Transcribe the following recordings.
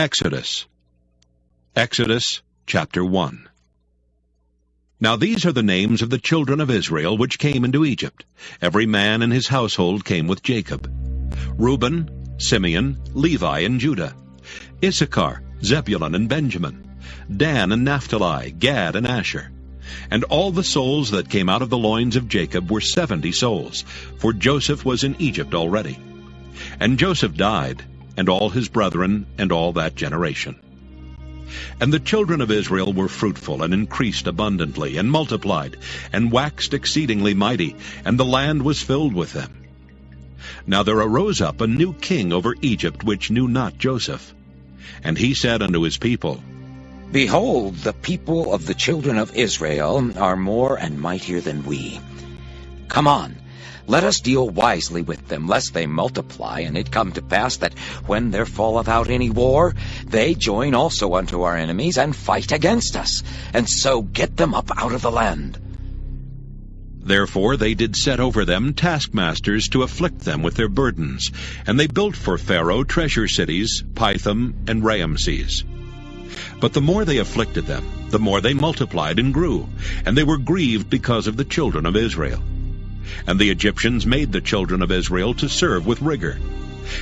Exodus chapter 1. Now these are the names of the children of Israel which came into Egypt. Every man in his household came with Jacob: Reuben, Simeon, Levi, and Judah; Issachar, Zebulun, and Benjamin; Dan and Naphtali, Gad and Asher. And all the souls that came out of the loins of Jacob were 70 souls, for Joseph was in Egypt already. And Joseph died, and all his brethren, and all that generation. And the children of Israel were fruitful, and increased abundantly, and multiplied, and waxed exceedingly mighty, and the land was filled with them. Now there arose up a new king over Egypt, which knew not Joseph. And he said unto his people, Behold, the people of the children of Israel are more and mightier than we. Come on, let us deal wisely with them, lest they multiply, and it come to pass that when there falleth out any war, they join also unto our enemies, and fight against us, and so get them up out of the land. Therefore they did set over them taskmasters to afflict them with their burdens, and they built for Pharaoh treasure cities, Pithom and Raamses. But the more they afflicted them, the more they multiplied and grew, and they were grieved because of the children of Israel. And the Egyptians made the children of Israel to serve with rigor.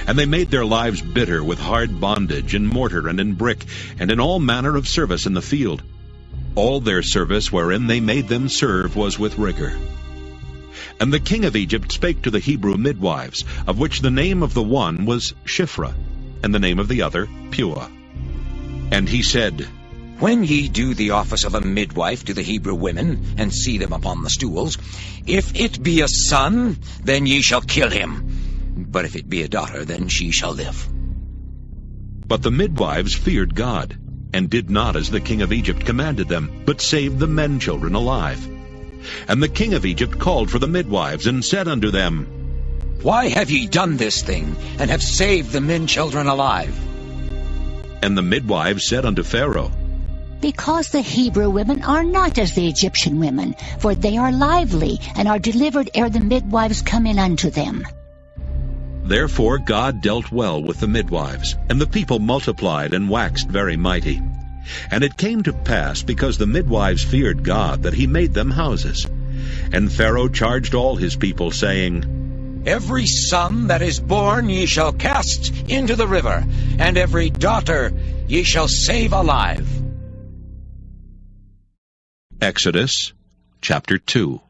And they made their lives bitter with hard bondage, in mortar and in brick, and in all manner of service in the field. All their service wherein they made them serve was with rigor. And the king of Egypt spake to the Hebrew midwives, of which the name of the one was Shiphrah, and the name of the other Puah. And he said, When ye do the office of a midwife to the Hebrew women, and see them upon the stools, if it be a son, then ye shall kill him. But if it be a daughter, then she shall live. But the midwives feared God, and did not as the king of Egypt commanded them, but saved the men children alive. And the king of Egypt called for the midwives, and said unto them, Why have ye done this thing, and have saved the men children alive? And the midwives said unto Pharaoh, Because the Hebrew women are not as the Egyptian women, for they are lively, and are delivered ere the midwives come in unto them. Therefore God dealt well with the midwives, and the people multiplied and waxed very mighty. And it came to pass, because the midwives feared God, that he made them houses. And Pharaoh charged all his people, saying, Every son that is born ye shall cast into the river, and every daughter ye shall save alive. Exodus chapter 2.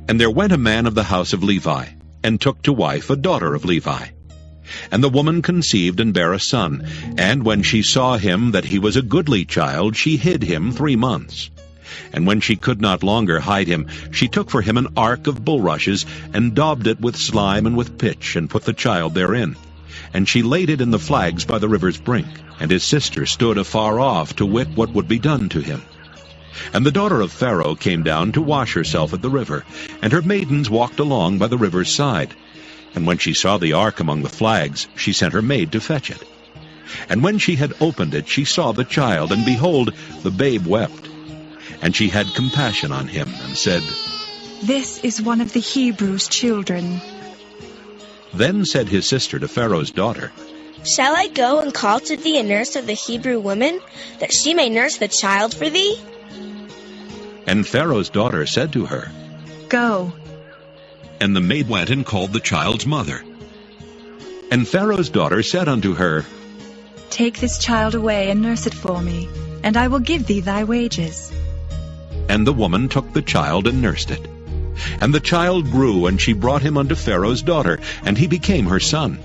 And there went a man of the house of Levi, and took to wife a daughter of Levi. And the woman conceived and bare a son, and when she saw him that he was a goodly child, she hid him 3 months. And when she could not longer hide him, she took for him an ark of bulrushes, and daubed it with slime and with pitch, and put the child therein. And she laid it in the flags by the river's brink. And his sister stood afar off to wit what would be done to him. And the daughter of Pharaoh came down to wash herself at the river, and her maidens walked along by the river's side. And when she saw the ark among the flags, she sent her maid to fetch it. And when she had opened it, she saw the child, and behold, the babe wept. And she had compassion on him, and said, This is one of the Hebrews' children. Then said his sister to Pharaoh's daughter, Shall I go and call to thee a nurse of the Hebrew woman, that she may nurse the child for thee? And Pharaoh's daughter said to her, Go. And the maid went and called the child's mother. And Pharaoh's daughter said unto her, Take this child away and nurse it for me, and I will give thee thy wages. And the woman took the child and nursed it. And the child grew, and she brought him unto Pharaoh's daughter, and he became her son.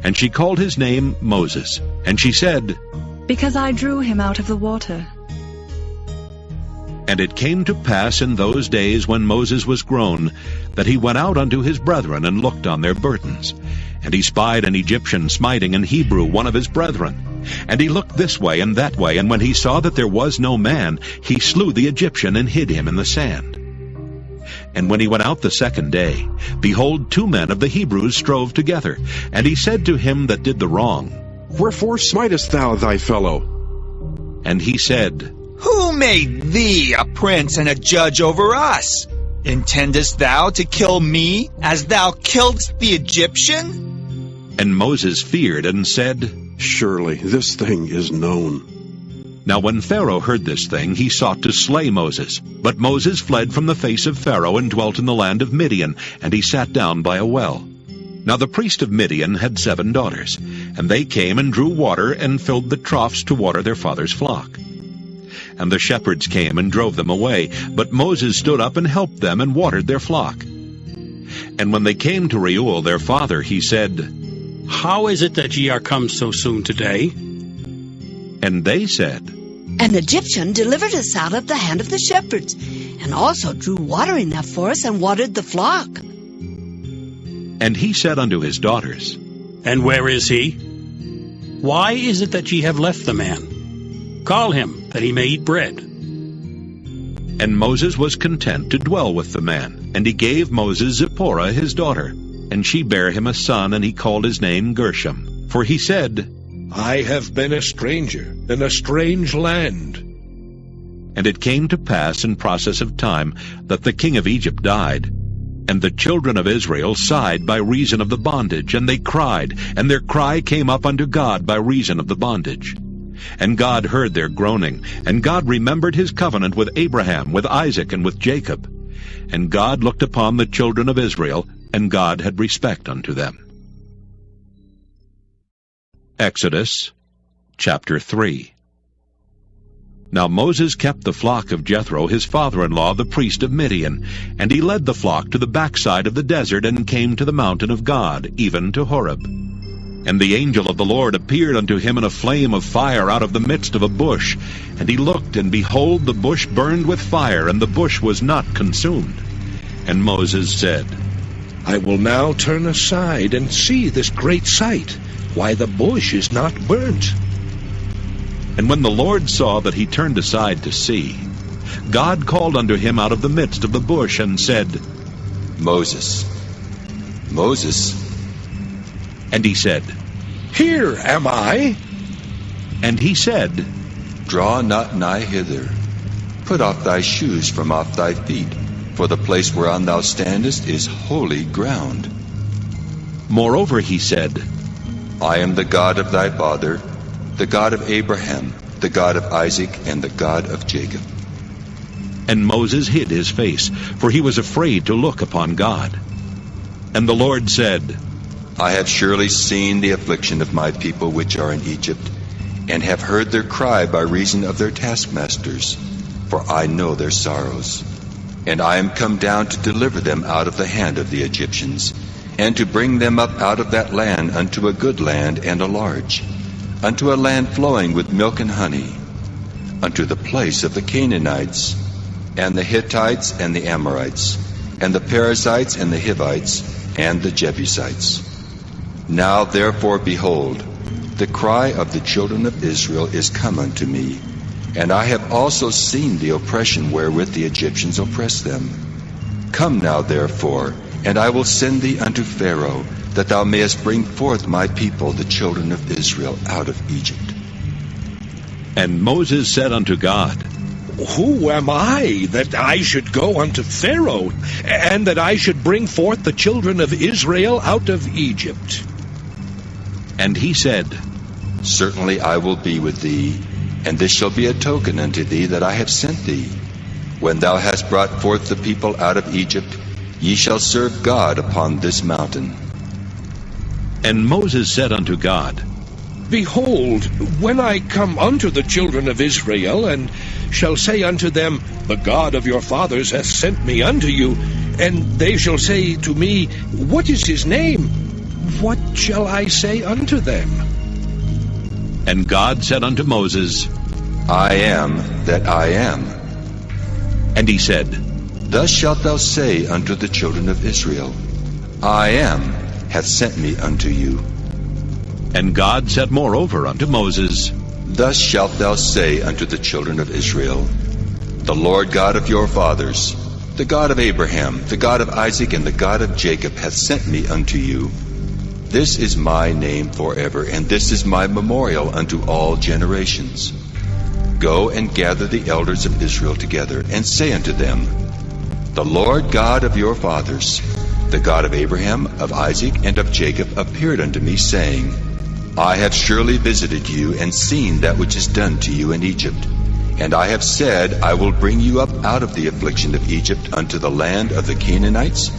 And she called his name Moses. And she said, Because I drew him out of the water. And it came to pass in those days, when Moses was grown, that he went out unto his brethren, and looked on their burdens. And he spied an Egyptian smiting an Hebrew, one of his brethren. And he looked this way and that way, and when he saw that there was no man, he slew the Egyptian, and hid him in the sand. And when he went out the second day, behold, 2 men of the Hebrews strove together. And he said to him that did the wrong, Wherefore smitest thou thy fellow? And he said, Who made thee a prince and a judge over us? Intendest thou to kill me, as thou killedst the Egyptian? And Moses feared, and said, Surely this thing is known. Now when Pharaoh heard this thing, he sought to slay Moses. But Moses fled from the face of Pharaoh and dwelt in the land of Midian, and he sat down by a well. Now the priest of Midian had 7 daughters, and they came and drew water and filled the troughs to water their father's flock. And the shepherds came and drove them away, but Moses stood up and helped them and watered their flock. And when they came to Reuel their father, he said, How is it that ye are come so soon today? And they said, An Egyptian delivered us out of the hand of the shepherds, and also drew water enough for us and watered the flock. And he said unto his daughters, And where is he? Why is it that ye have left the man? Call him, that he may eat bread. And Moses was content to dwell with the man, and he gave Moses Zipporah his daughter. And she bare him a son, and he called his name Gershom. For he said, I have been a stranger in a strange land. And it came to pass in process of time that the king of Egypt died. And the children of Israel sighed by reason of the bondage, and they cried, and their cry came up unto God by reason of the bondage. And God heard their groaning, and God remembered his covenant with Abraham, with Isaac, and with Jacob. And God looked upon the children of Israel, and God had respect unto them. Exodus chapter 3. Now Moses kept the flock of Jethro his father-in-law, the priest of Midian, and he led the flock to the backside of the desert, and came to the mountain of God, even to Horeb. And the angel of the Lord appeared unto him in a flame of fire out of the midst of a bush. And he looked, and behold, the bush burned with fire, and the bush was not consumed. And Moses said, I will now turn aside and see this great sight, why the bush is not burnt. And when the Lord saw that he turned aside to see, God called unto him out of the midst of the bush, and said, Moses, Moses. And he said, Here am I. And he said, Draw not nigh hither. Put off thy shoes from off thy feet, for the place whereon thou standest is holy ground. Moreover he said, I am the God of thy father, the God of Abraham, the God of Isaac, and the God of Jacob. And Moses hid his face, for he was afraid to look upon God. And the Lord said, I have surely seen the affliction of my people which are in Egypt, and have heard their cry by reason of their taskmasters, for I know their sorrows. And I am come down to deliver them out of the hand of the Egyptians, and to bring them up out of that land unto a good land and a large, unto a land flowing with milk and honey, unto the place of the Canaanites, and the Hittites, and the Amorites, and the Perizzites, and the Hivites, and the Jebusites. Now therefore, behold, the cry of the children of Israel is come unto me, and I have also seen the oppression wherewith the Egyptians oppress them. Come now therefore, and I will send thee unto Pharaoh, that thou mayest bring forth my people, the children of Israel, out of Egypt. And Moses said unto God, Who am I, that I should go unto Pharaoh, and that I should bring forth the children of Israel out of Egypt? And he said, Certainly I will be with thee, and this shall be a token unto thee that I have sent thee. When thou hast brought forth the people out of Egypt, ye shall serve God upon this mountain. And Moses said unto God, Behold, when I come unto the children of Israel, and shall say unto them, The God of your fathers hath sent me unto you, and they shall say to me, What is his name? What shall I say unto them? And God said unto Moses, I am that I am. And he said, Thus shalt thou say unto the children of Israel, I am hath sent me unto you. And God said moreover unto Moses, Thus shalt thou say unto the children of Israel, The Lord God of your fathers, the God of Abraham, the God of Isaac, and the God of Jacob hath sent me unto you. This is my name forever, and this is my memorial unto all generations. Go and gather the elders of Israel together, and say unto them, The Lord God of your fathers, the God of Abraham, of Isaac, and of Jacob, appeared unto me, saying, I have surely visited you and seen that which is done to you in Egypt. And I have said, I will bring you up out of the affliction of Egypt unto the land of the Canaanites,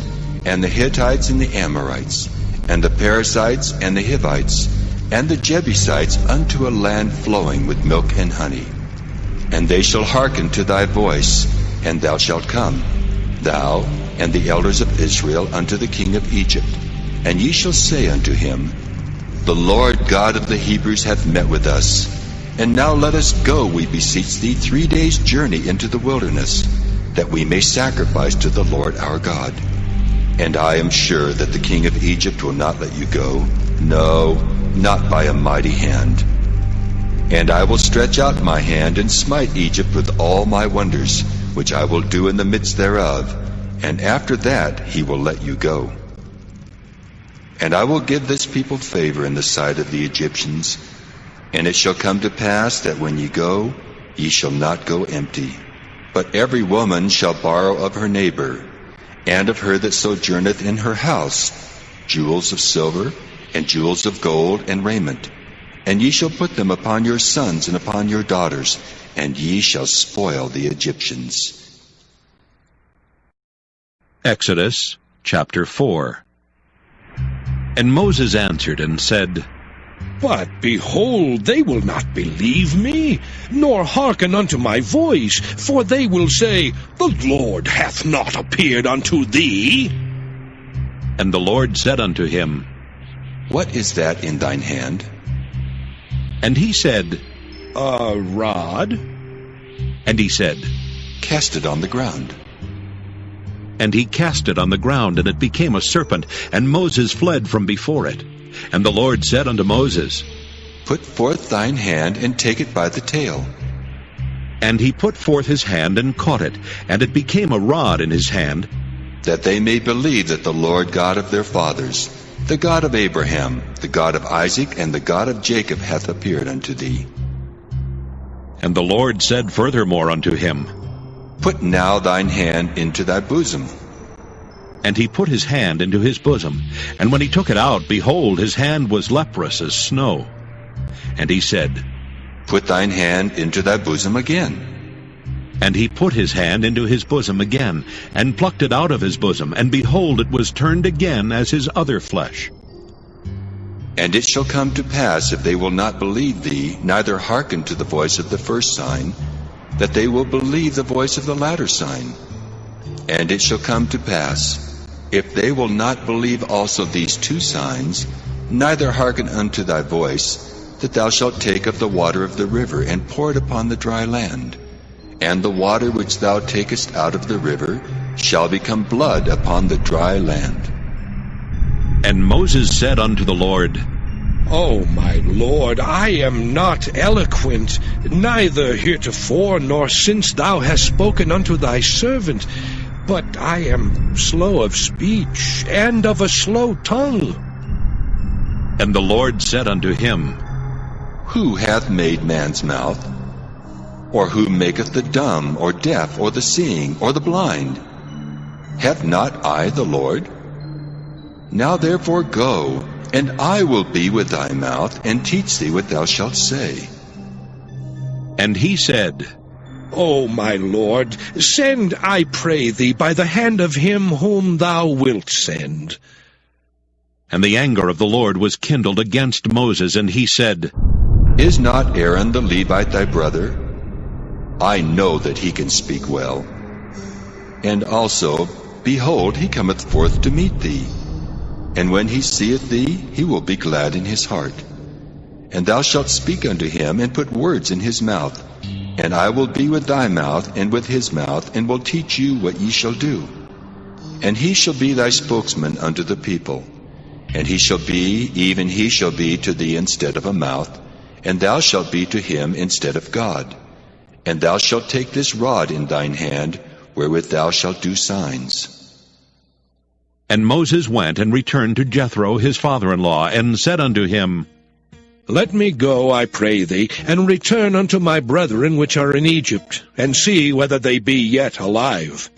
and the Hittites, and the Amorites, and the Perizzites, and the Hivites, and the Jebusites, unto a land flowing with milk and honey. And they shall hearken to thy voice, and thou shalt come, thou and the elders of Israel, unto the king of Egypt. And ye shall say unto him, The Lord God of the Hebrews hath met with us. And now let us go, we beseech thee, 3 days' journey into the wilderness, that we may sacrifice to the Lord our God. And I am sure that the king of Egypt will not let you go, no, not by a mighty hand. And I will stretch out my hand and smite Egypt with all my wonders, which I will do in the midst thereof, and after that he will let you go. And I will give this people favor in the sight of the Egyptians, and it shall come to pass that when ye go, ye shall not go empty. But every woman shall borrow of her neighbor, and of her that sojourneth in her house, jewels of silver, and jewels of gold, and raiment. And ye shall put them upon your sons and upon your daughters, and ye shall spoil the Egyptians. Exodus chapter 4. And Moses answered and said, But behold, they will not believe me, nor hearken unto my voice, for they will say, The Lord hath not appeared unto thee. And the Lord said unto him, What is that in thine hand? And he said, A rod. And he said, Cast it on the ground. And he cast it on the ground, and it became a serpent, and Moses fled from before it. And the Lord said unto Moses, Put forth thine hand, and take it by the tail. And he put forth his hand, and caught it, and it became a rod in his hand, that they may believe that the Lord God of their fathers, the God of Abraham, the God of Isaac, and the God of Jacob hath appeared unto thee. And the Lord said furthermore unto him, Put now thine hand into thy bosom. And he put his hand into his bosom, and when he took it out, behold, his hand was leprous as snow. And he said, Put thine hand into thy bosom again. And he put his hand into his bosom again, and plucked it out of his bosom, and behold, it was turned again as his other flesh. And it shall come to pass, if they will not believe thee, neither hearken to the voice of the first sign, that they will believe the voice of the latter sign. And it shall come to pass, if they will not believe also these 2 signs, neither hearken unto thy voice, that thou shalt take of the water of the river, and pour it upon the dry land. And the water which thou takest out of the river shall become blood upon the dry land. And Moses said unto the Lord, O my Lord, I am not eloquent, neither heretofore nor since thou hast spoken unto thy servant, but I am slow of speech, and of a slow tongue. And the Lord said unto him, Who hath made man's mouth? Or who maketh the dumb, or deaf, or the seeing, or the blind? Have not I the Lord? Now therefore go, and I will be with thy mouth, and teach thee what thou shalt say. And he said, O my Lord, send, I pray thee, by the hand of him whom thou wilt send. And the anger of the Lord was kindled against Moses, and he said, Is not Aaron the Levite thy brother? I know that he can speak well. And also, behold, he cometh forth to meet thee. And when he seeth thee, he will be glad in his heart. And thou shalt speak unto him, and put words in his mouth. And I will be with thy mouth, and with his mouth, and will teach you what ye shall do. And he shall be thy spokesman unto the people. And he shall be, even he shall be to thee instead of a mouth, and thou shalt be to him instead of God. And thou shalt take this rod in thine hand, wherewith thou shalt do signs. And Moses went and returned to Jethro his father-in-law, and said unto him, Let me go, I pray thee, and return unto my brethren which are in Egypt, and see whether they be yet alive.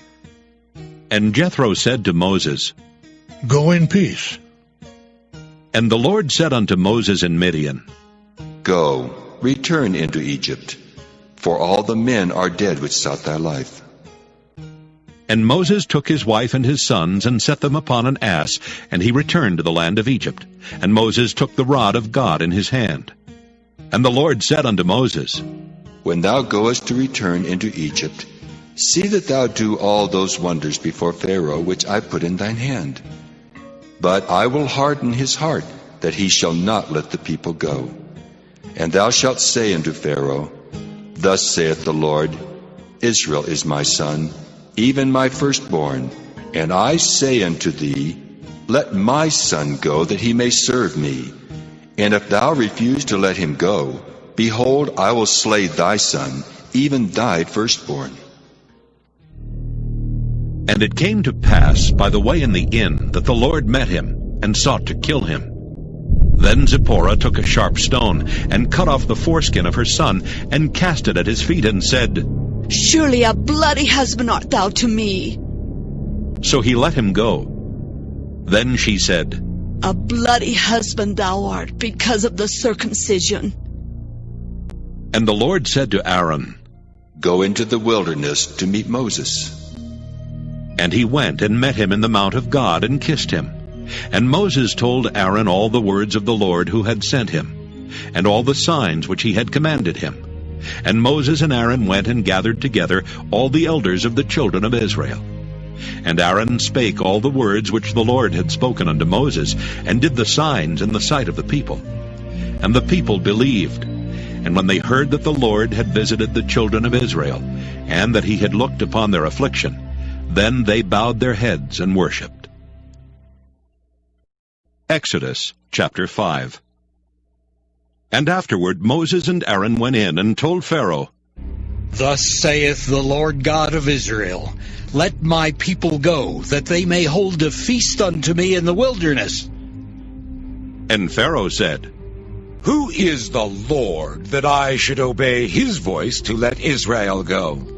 And Jethro said to Moses, Go in peace. And the Lord said unto Moses in Midian, Go, return into Egypt, for all the men are dead which sought thy life. And Moses took his wife and his sons, and set them upon an ass, and he returned to the land of Egypt. And Moses took the rod of God in his hand. And the Lord said unto Moses, When thou goest to return into Egypt, see that thou do all those wonders before Pharaoh which I put in thine hand. But I will harden his heart, that he shall not let the people go. And thou shalt say unto Pharaoh, Thus saith the Lord, Israel is my son, even my firstborn. And I say unto thee, Let my son go, that he may serve me. And if thou refuse to let him go, behold, I will slay thy son, even thy firstborn. And it came to pass by the way in the inn, that the Lord met him, and sought to kill him. Then Zipporah took a sharp stone, and cut off the foreskin of her son, and cast it at his feet, and said, Surely a bloody husband art thou to me. So he let him go. Then she said, A bloody husband thou art, because of the circumcision. And the Lord said to Aaron, Go into the wilderness to meet Moses. And he went and met him in the mount of God, and kissed him. And Moses told Aaron all the words of the Lord who had sent him, and all the signs which he had commanded him. And Moses and Aaron went and gathered together all the elders of the children of Israel. And Aaron spake all the words which the Lord had spoken unto Moses, and did the signs in the sight of the people. And the people believed. And when they heard that the Lord had visited the children of Israel, and that he had looked upon their affliction, then they bowed their heads and worshipped. Exodus chapter 5. And afterward Moses and Aaron went in and told Pharaoh, Thus saith the Lord God of Israel, Let my people go, that they may hold a feast unto me in the wilderness. And Pharaoh said, Who is the Lord, that I should obey his voice to let Israel go?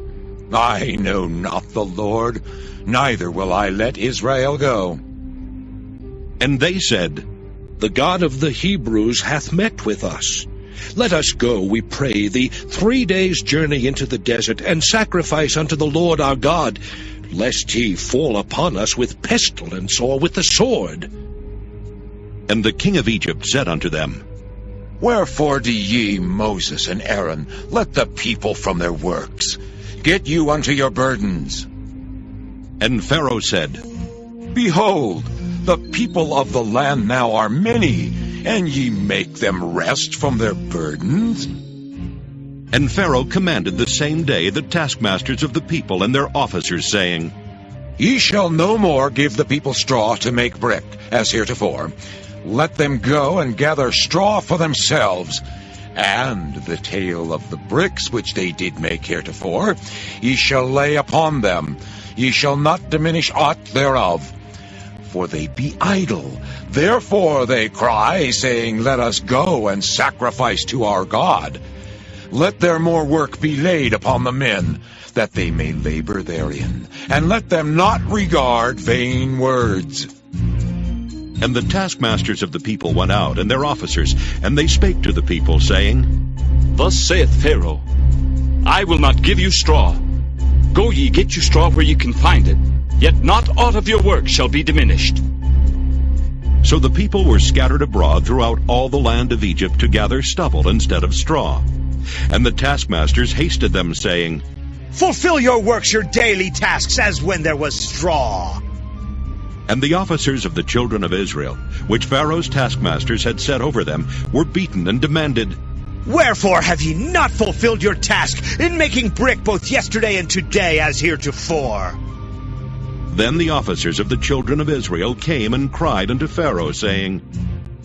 I know not the Lord, neither will I let Israel go. And they said, The God of the Hebrews hath met with us. Let us go, we pray thee, 3 days' journey into the desert, and sacrifice unto the Lord our God, lest he fall upon us with pestilence or with the sword. And the king of Egypt said unto them, Wherefore do ye, Moses and Aaron, let the people from their works? Get you unto your burdens. And Pharaoh said, Behold, the people of the land now are many, and ye make them rest from their burdens. And Pharaoh commanded the same day the taskmasters of the people and their officers, saying, Ye shall no more give the people straw to make brick, as heretofore. Let them go and gather straw for themselves. And the tale of the bricks which they did make heretofore, ye shall lay upon them. Ye shall not diminish aught thereof. For they be idle. Therefore they cry, saying, Let us go and sacrifice to our God. Let their more work be laid upon the men, that they may labor therein. And let them not regard vain words. And the taskmasters of the people went out, and their officers, and they spake to the people, saying, Thus saith Pharaoh, I will not give you straw. Go ye, get you straw where ye can find it, yet not aught of your work shall be diminished. So the people were scattered abroad throughout all the land of Egypt to gather stubble instead of straw. And the taskmasters hasted them, saying, Fulfill your works, your daily tasks, as when there was straw. And the officers of the children of Israel, which Pharaoh's taskmasters had set over them, were beaten and demanded, Wherefore have ye not fulfilled your task in making brick both yesterday and today as heretofore? Then the officers of the children of Israel came and cried unto Pharaoh, saying,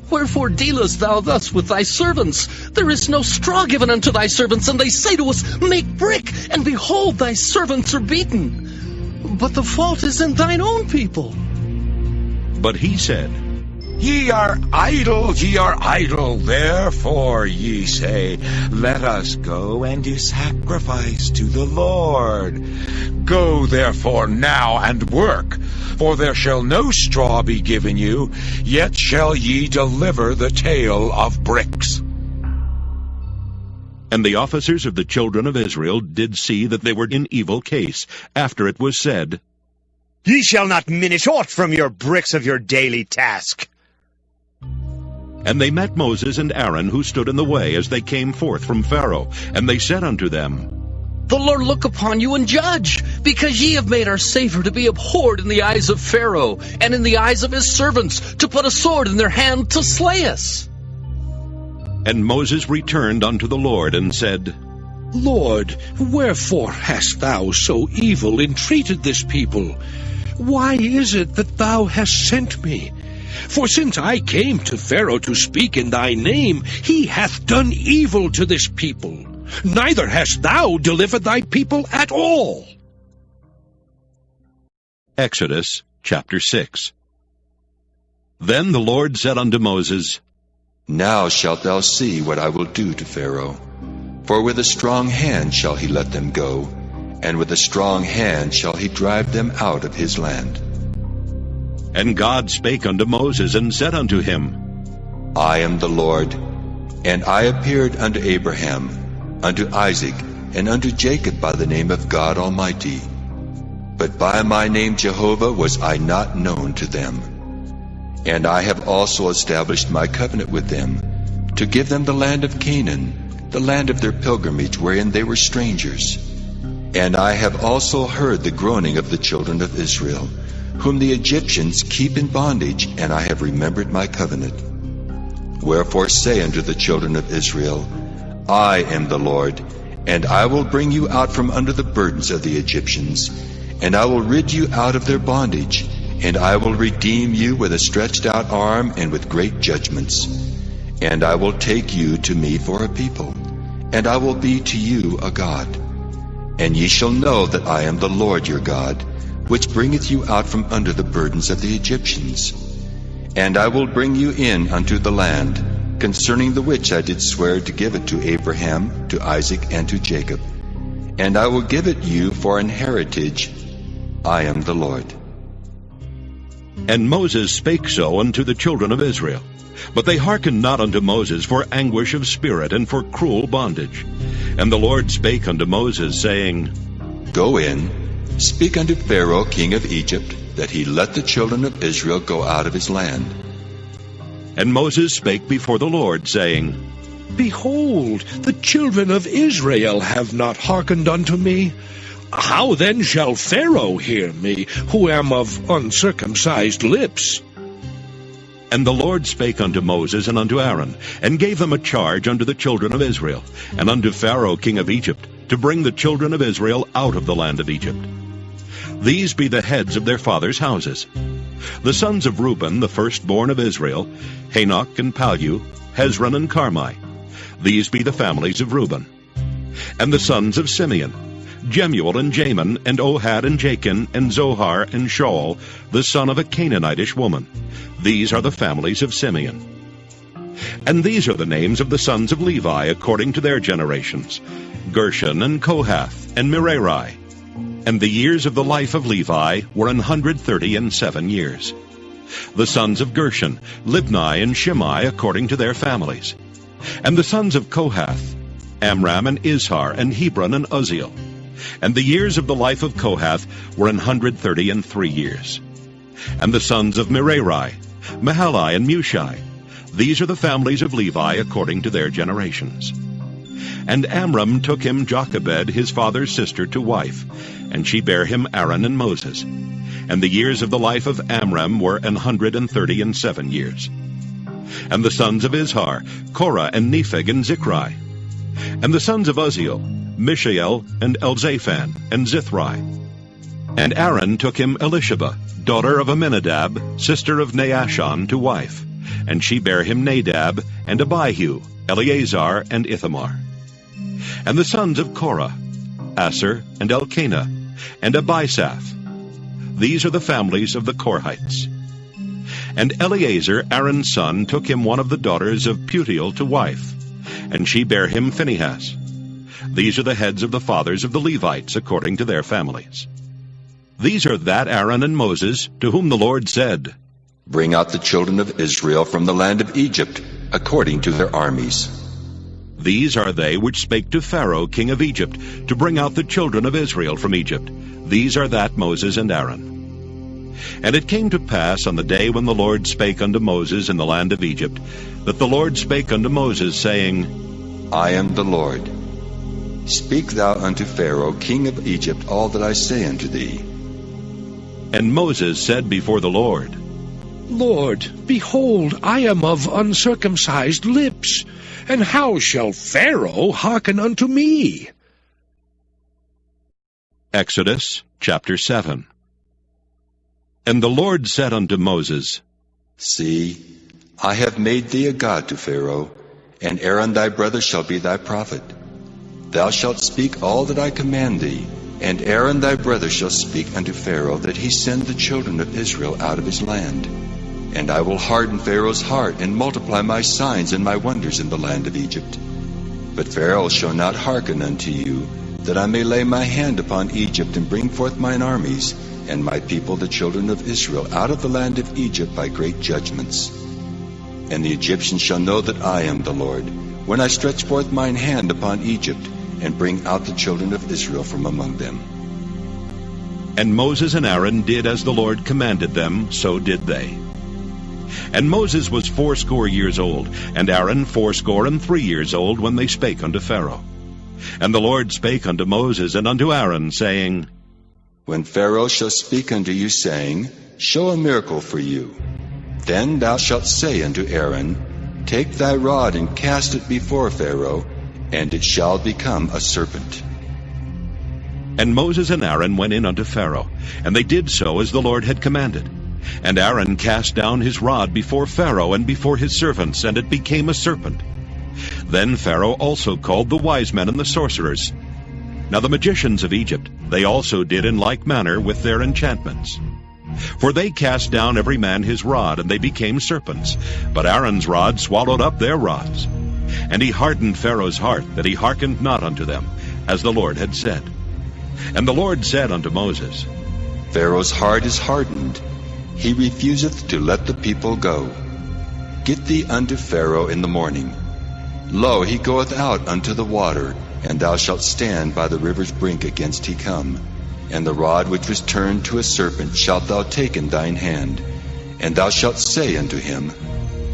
Wherefore dealest thou thus with thy servants? There is no straw given unto thy servants, and they say to us, Make brick, and behold, thy servants are beaten. But the fault is in thine own people. But he said, Ye are idle, therefore ye say, Let us go and do sacrifice to the Lord. Go therefore now and work, for there shall no straw be given you, yet shall ye deliver the tale of bricks. And the officers of the children of Israel did see that they were in evil case, after it was said, Ye shall not minish aught from your bricks of your daily task. And they met Moses and Aaron, who stood in the way as they came forth from Pharaoh. And they said unto them, The Lord look upon you and judge, because ye have made our Savior to be abhorred in the eyes of Pharaoh, and in the eyes of his servants, to put a sword in their hand to slay us. And Moses returned unto the Lord, and said, Lord, wherefore hast thou so evil entreated this people? Why is it that thou hast sent me? For since I came to Pharaoh to speak in thy name, he hath done evil to this people. Neither hast thou delivered thy people at all. Exodus chapter 6. Then the Lord said unto Moses, Now shalt thou see what I will do to Pharaoh. For with a strong hand shall he let them go, and with a strong hand shall he drive them out of his land. And God spake unto Moses, and said unto him, I am the Lord, and I appeared unto Abraham, unto Isaac, and unto Jacob by the name of God Almighty. But by my name Jehovah was I not known to them. And I have also established my covenant with them, to give them the land of Canaan, the land of their pilgrimage wherein they were strangers. And I have also heard the groaning of the children of Israel, whom the Egyptians keep in bondage, and I have remembered my covenant. Wherefore say unto the children of Israel, I am the Lord, and I will bring you out from under the burdens of the Egyptians, and I will rid you out of their bondage, and I will redeem you with a stretched out arm and with great judgments. And I will take you to me for a people, and I will be to you a God. And ye shall know that I am the Lord your God, which bringeth you out from under the burdens of the Egyptians. And I will bring you in unto the land, concerning the which I did swear to give it to Abraham, to Isaac, and to Jacob. And I will give it you for an heritage. I am the Lord. And Moses spake so unto the children of Israel. But they hearkened not unto Moses for anguish of spirit and for cruel bondage. And the Lord spake unto Moses, saying, Go in, speak unto Pharaoh king of Egypt, that he let the children of Israel go out of his land. And Moses spake before the Lord, saying, Behold, the children of Israel have not hearkened unto me. How then shall Pharaoh hear me, who am of uncircumcised lips? And the Lord spake unto Moses and unto Aaron, and gave them a charge unto the children of Israel, and unto Pharaoh king of Egypt, to bring the children of Israel out of the land of Egypt. These be the heads of their fathers' houses. The sons of Reuben, the firstborn of Israel, Hanok and Palu, Hezron and Carmi. These be the families of Reuben. And the sons of Simeon, Jemuel and Jamin, and Ohad and Jachin, and Zohar and Shaul, the son of a Canaanitish woman. These are the families of Simeon. And these are the names of the sons of Levi according to their generations, Gershon and Kohath and Merari. And the years of the life of Levi were 137 years. The sons of Gershon, Libni and Shimei according to their families. And the sons of Kohath, Amram and Izhar and Hebron and Uzziel. And the years of the life of Kohath were 133 years. And the sons of Merari, Mahali and Mushi. These are the families of Levi according to their generations. And Amram took him Jochebed, his father's sister, to wife, and she bare him Aaron and Moses. And the years of the life of Amram were 137 years. And the sons of Izhar, Korah and Nepheg and Zichri. And the sons of Uzziel, Mishael and Elzaphan and Zithri. And Aaron took him Elisheba, daughter of Aminadab, sister of Naashon, to wife, and she bare him Nadab and Abihu, Eleazar and Ithamar. And the sons of Korah, Asher and Elkanah, and Abisaph. These are the families of the Korhites. And Eleazar, Aaron's son, took him one of the daughters of Putiel to wife, and she bare him Phinehas. These are the heads of the fathers of the Levites according to their families. These are that Aaron and Moses, to whom the Lord said, Bring out the children of Israel from the land of Egypt, according to their armies. These are they which spake to Pharaoh king of Egypt, to bring out the children of Israel from Egypt. These are that Moses and Aaron. And it came to pass on the day when the Lord spake unto Moses in the land of Egypt, that the Lord spake unto Moses, saying, I am the Lord. Speak thou unto Pharaoh king of Egypt all that I say unto thee. And Moses said before the Lord, Lord, behold, I am of uncircumcised lips, and how shall Pharaoh hearken unto me? Exodus chapter 7. And the Lord said unto Moses, See, I have made thee a god to Pharaoh, and Aaron thy brother shall be thy prophet. Thou shalt speak all that I command thee, and Aaron thy brother shall speak unto Pharaoh, that he send the children of Israel out of his land. And I will harden Pharaoh's heart, and multiply my signs and my wonders in the land of Egypt. But Pharaoh shall not hearken unto you, that I may lay my hand upon Egypt, and bring forth mine armies, and my people the children of Israel out of the land of Egypt by great judgments. And the Egyptians shall know that I am the Lord, when I stretch forth mine hand upon Egypt, and bring out the children of Israel from among them. And Moses and Aaron did as the Lord commanded them, so did they. And Moses was 80 years old, and Aaron 83 years old, when they spake unto Pharaoh. And the Lord spake unto Moses and unto Aaron, saying, When Pharaoh shall speak unto you, saying, Show a miracle for you, then thou shalt say unto Aaron, Take thy rod and cast it before Pharaoh, and it shall become a serpent. And Moses and Aaron went in unto Pharaoh, and they did so as the Lord had commanded. And Aaron cast down his rod before Pharaoh and before his servants, and it became a serpent. Then Pharaoh also called the wise men and the sorcerers. Now the magicians of Egypt, they also did in like manner with their enchantments. For they cast down every man his rod, and they became serpents. But Aaron's rod swallowed up their rods. And he hardened Pharaoh's heart, that he hearkened not unto them, as the Lord had said. And the Lord said unto Moses, Pharaoh's heart is hardened, he refuseth to let the people go. Get thee unto Pharaoh in the morning. Lo, he goeth out unto the water, and thou shalt stand by the river's brink against he come. And the rod which was turned to a serpent shalt thou take in thine hand, and thou shalt say unto him,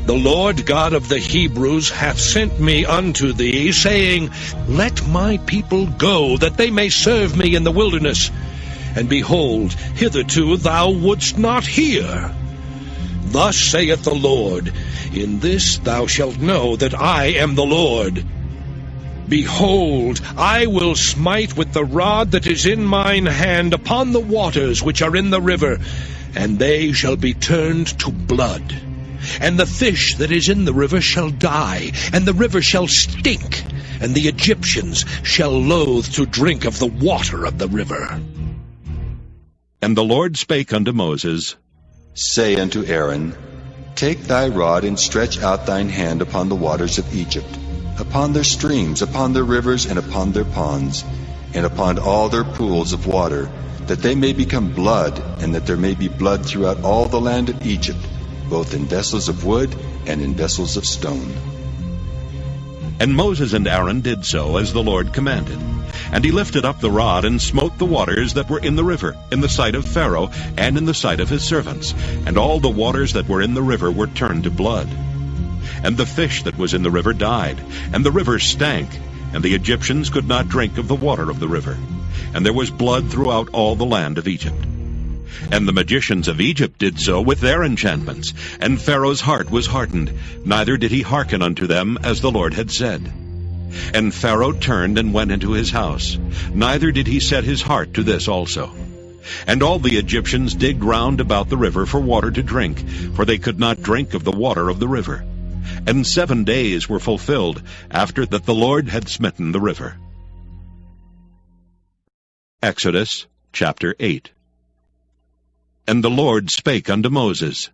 The Lord God of the Hebrews hath sent me unto thee, saying, Let my people go, that they may serve me in the wilderness. And behold, hitherto thou wouldst not hear. Thus saith the Lord, In this thou shalt know that I am the Lord. Behold, I will smite with the rod that is in mine hand upon the waters which are in the river, and they shall be turned to blood. And the fish that is in the river shall die, and the river shall stink, and the Egyptians shall loathe to drink of the water of the river. And the Lord spake unto Moses, Say unto Aaron, Take thy rod and stretch out thine hand upon the waters of Egypt, upon their streams, upon their rivers, and upon their ponds, and upon all their pools of water, that they may become blood, and that there may be blood throughout all the land of Egypt, both in vessels of wood and in vessels of stone. And Moses and Aaron did so as the Lord commanded. And he lifted up the rod, and smote the waters that were in the river, in the sight of Pharaoh, and in the sight of his servants. And all the waters that were in the river were turned to blood. And the fish that was in the river died, and the river stank, and the Egyptians could not drink of the water of the river. And there was blood throughout all the land of Egypt. And the magicians of Egypt did so with their enchantments, and Pharaoh's heart was hardened, neither did he hearken unto them as the Lord had said. And Pharaoh turned and went into his house, neither did he set his heart to this also. And all the Egyptians digged round about the river for water to drink, for they could not drink of the water of the river. And 7 days were fulfilled after that the Lord had smitten the river. Exodus chapter 8. And the Lord spake unto Moses,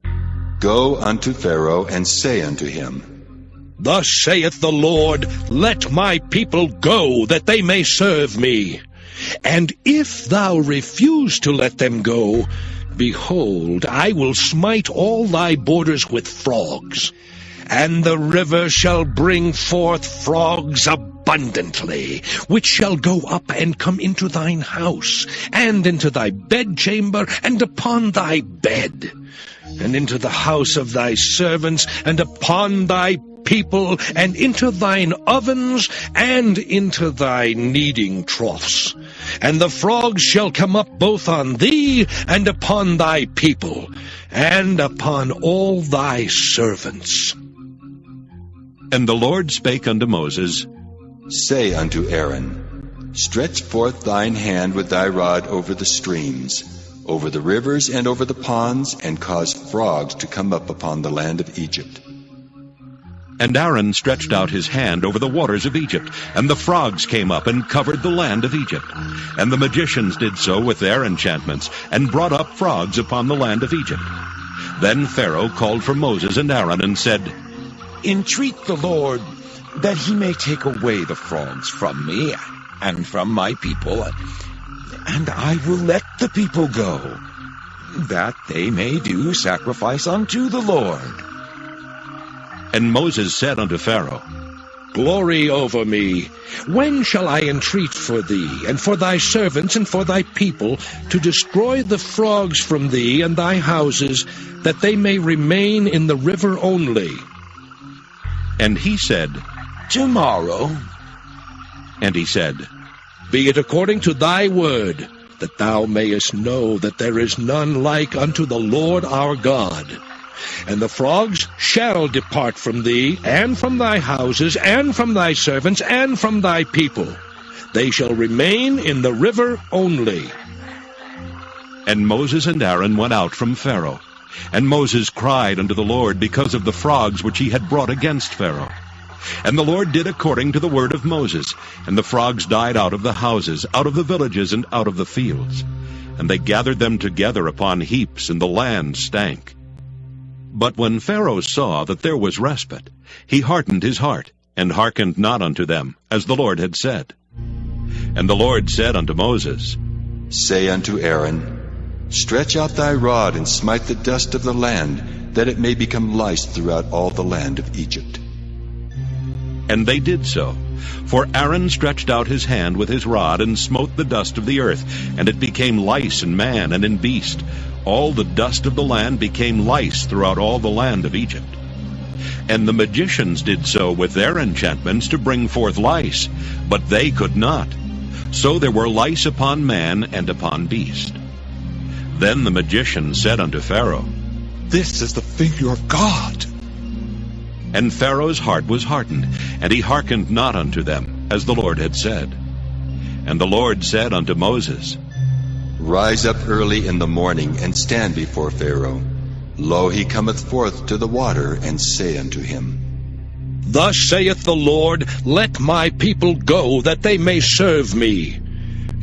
Go unto Pharaoh, and say unto him, Thus saith the Lord, Let my people go, that they may serve me. And if thou refuse to let them go, behold, I will smite all thy borders with frogs, and the river shall bring forth frogs abundantly, which shall go up and come into thine house, and into thy bedchamber, and upon thy bed, and into the house of thy servants, and upon thy people, and into thine ovens, and into thy kneading troughs. And the frogs shall come up both on thee, and upon thy people, and upon all thy servants. And the Lord spake unto Moses, Say unto Aaron, Stretch forth thine hand with thy rod over the streams, over the rivers and over the ponds, and cause frogs to come up upon the land of Egypt. And Aaron stretched out his hand over the waters of Egypt, and the frogs came up and covered the land of Egypt. And the magicians did so with their enchantments, and brought up frogs upon the land of Egypt. Then Pharaoh called for Moses and Aaron, and said, Entreat the Lord that he may take away the frogs from me and from my people, and I will let the people go, that they may do sacrifice unto the Lord. And Moses said unto Pharaoh, Glory over me! When shall I entreat for thee, and for thy servants, and for thy people, to destroy the frogs from thee and thy houses, that they may remain in the river only? And he said, Tomorrow. And he said, Be it according to thy word, that thou mayest know that there is none like unto the Lord our God. And the frogs shall depart from thee, and from thy houses, and from thy servants, and from thy people. They shall remain in the river only. And Moses and Aaron went out from Pharaoh. And Moses cried unto the Lord because of the frogs which he had brought against Pharaoh. And the Lord did according to the word of Moses, and the frogs died out of the houses, out of the villages, and out of the fields. And they gathered them together upon heaps, and the land stank. But when Pharaoh saw that there was respite, he hardened his heart, and hearkened not unto them, as the Lord had said. And the Lord said unto Moses, Say unto Aaron, Stretch out thy rod, and smite the dust of the land, that it may become lice throughout all the land of Egypt. And they did so. For Aaron stretched out his hand with his rod, and smote the dust of the earth, and it became lice in man and in beast. All the dust of the land became lice throughout all the land of Egypt. And the magicians did so with their enchantments to bring forth lice, but they could not. So there were lice upon man and upon beast. Then the magician said unto Pharaoh, This is the finger of God. And Pharaoh's heart was hardened, and he hearkened not unto them, as the Lord had said. And the Lord said unto Moses, Rise up early in the morning, and stand before Pharaoh. Lo, he cometh forth to the water, and say unto him, Thus saith the Lord, Let my people go, that they may serve me.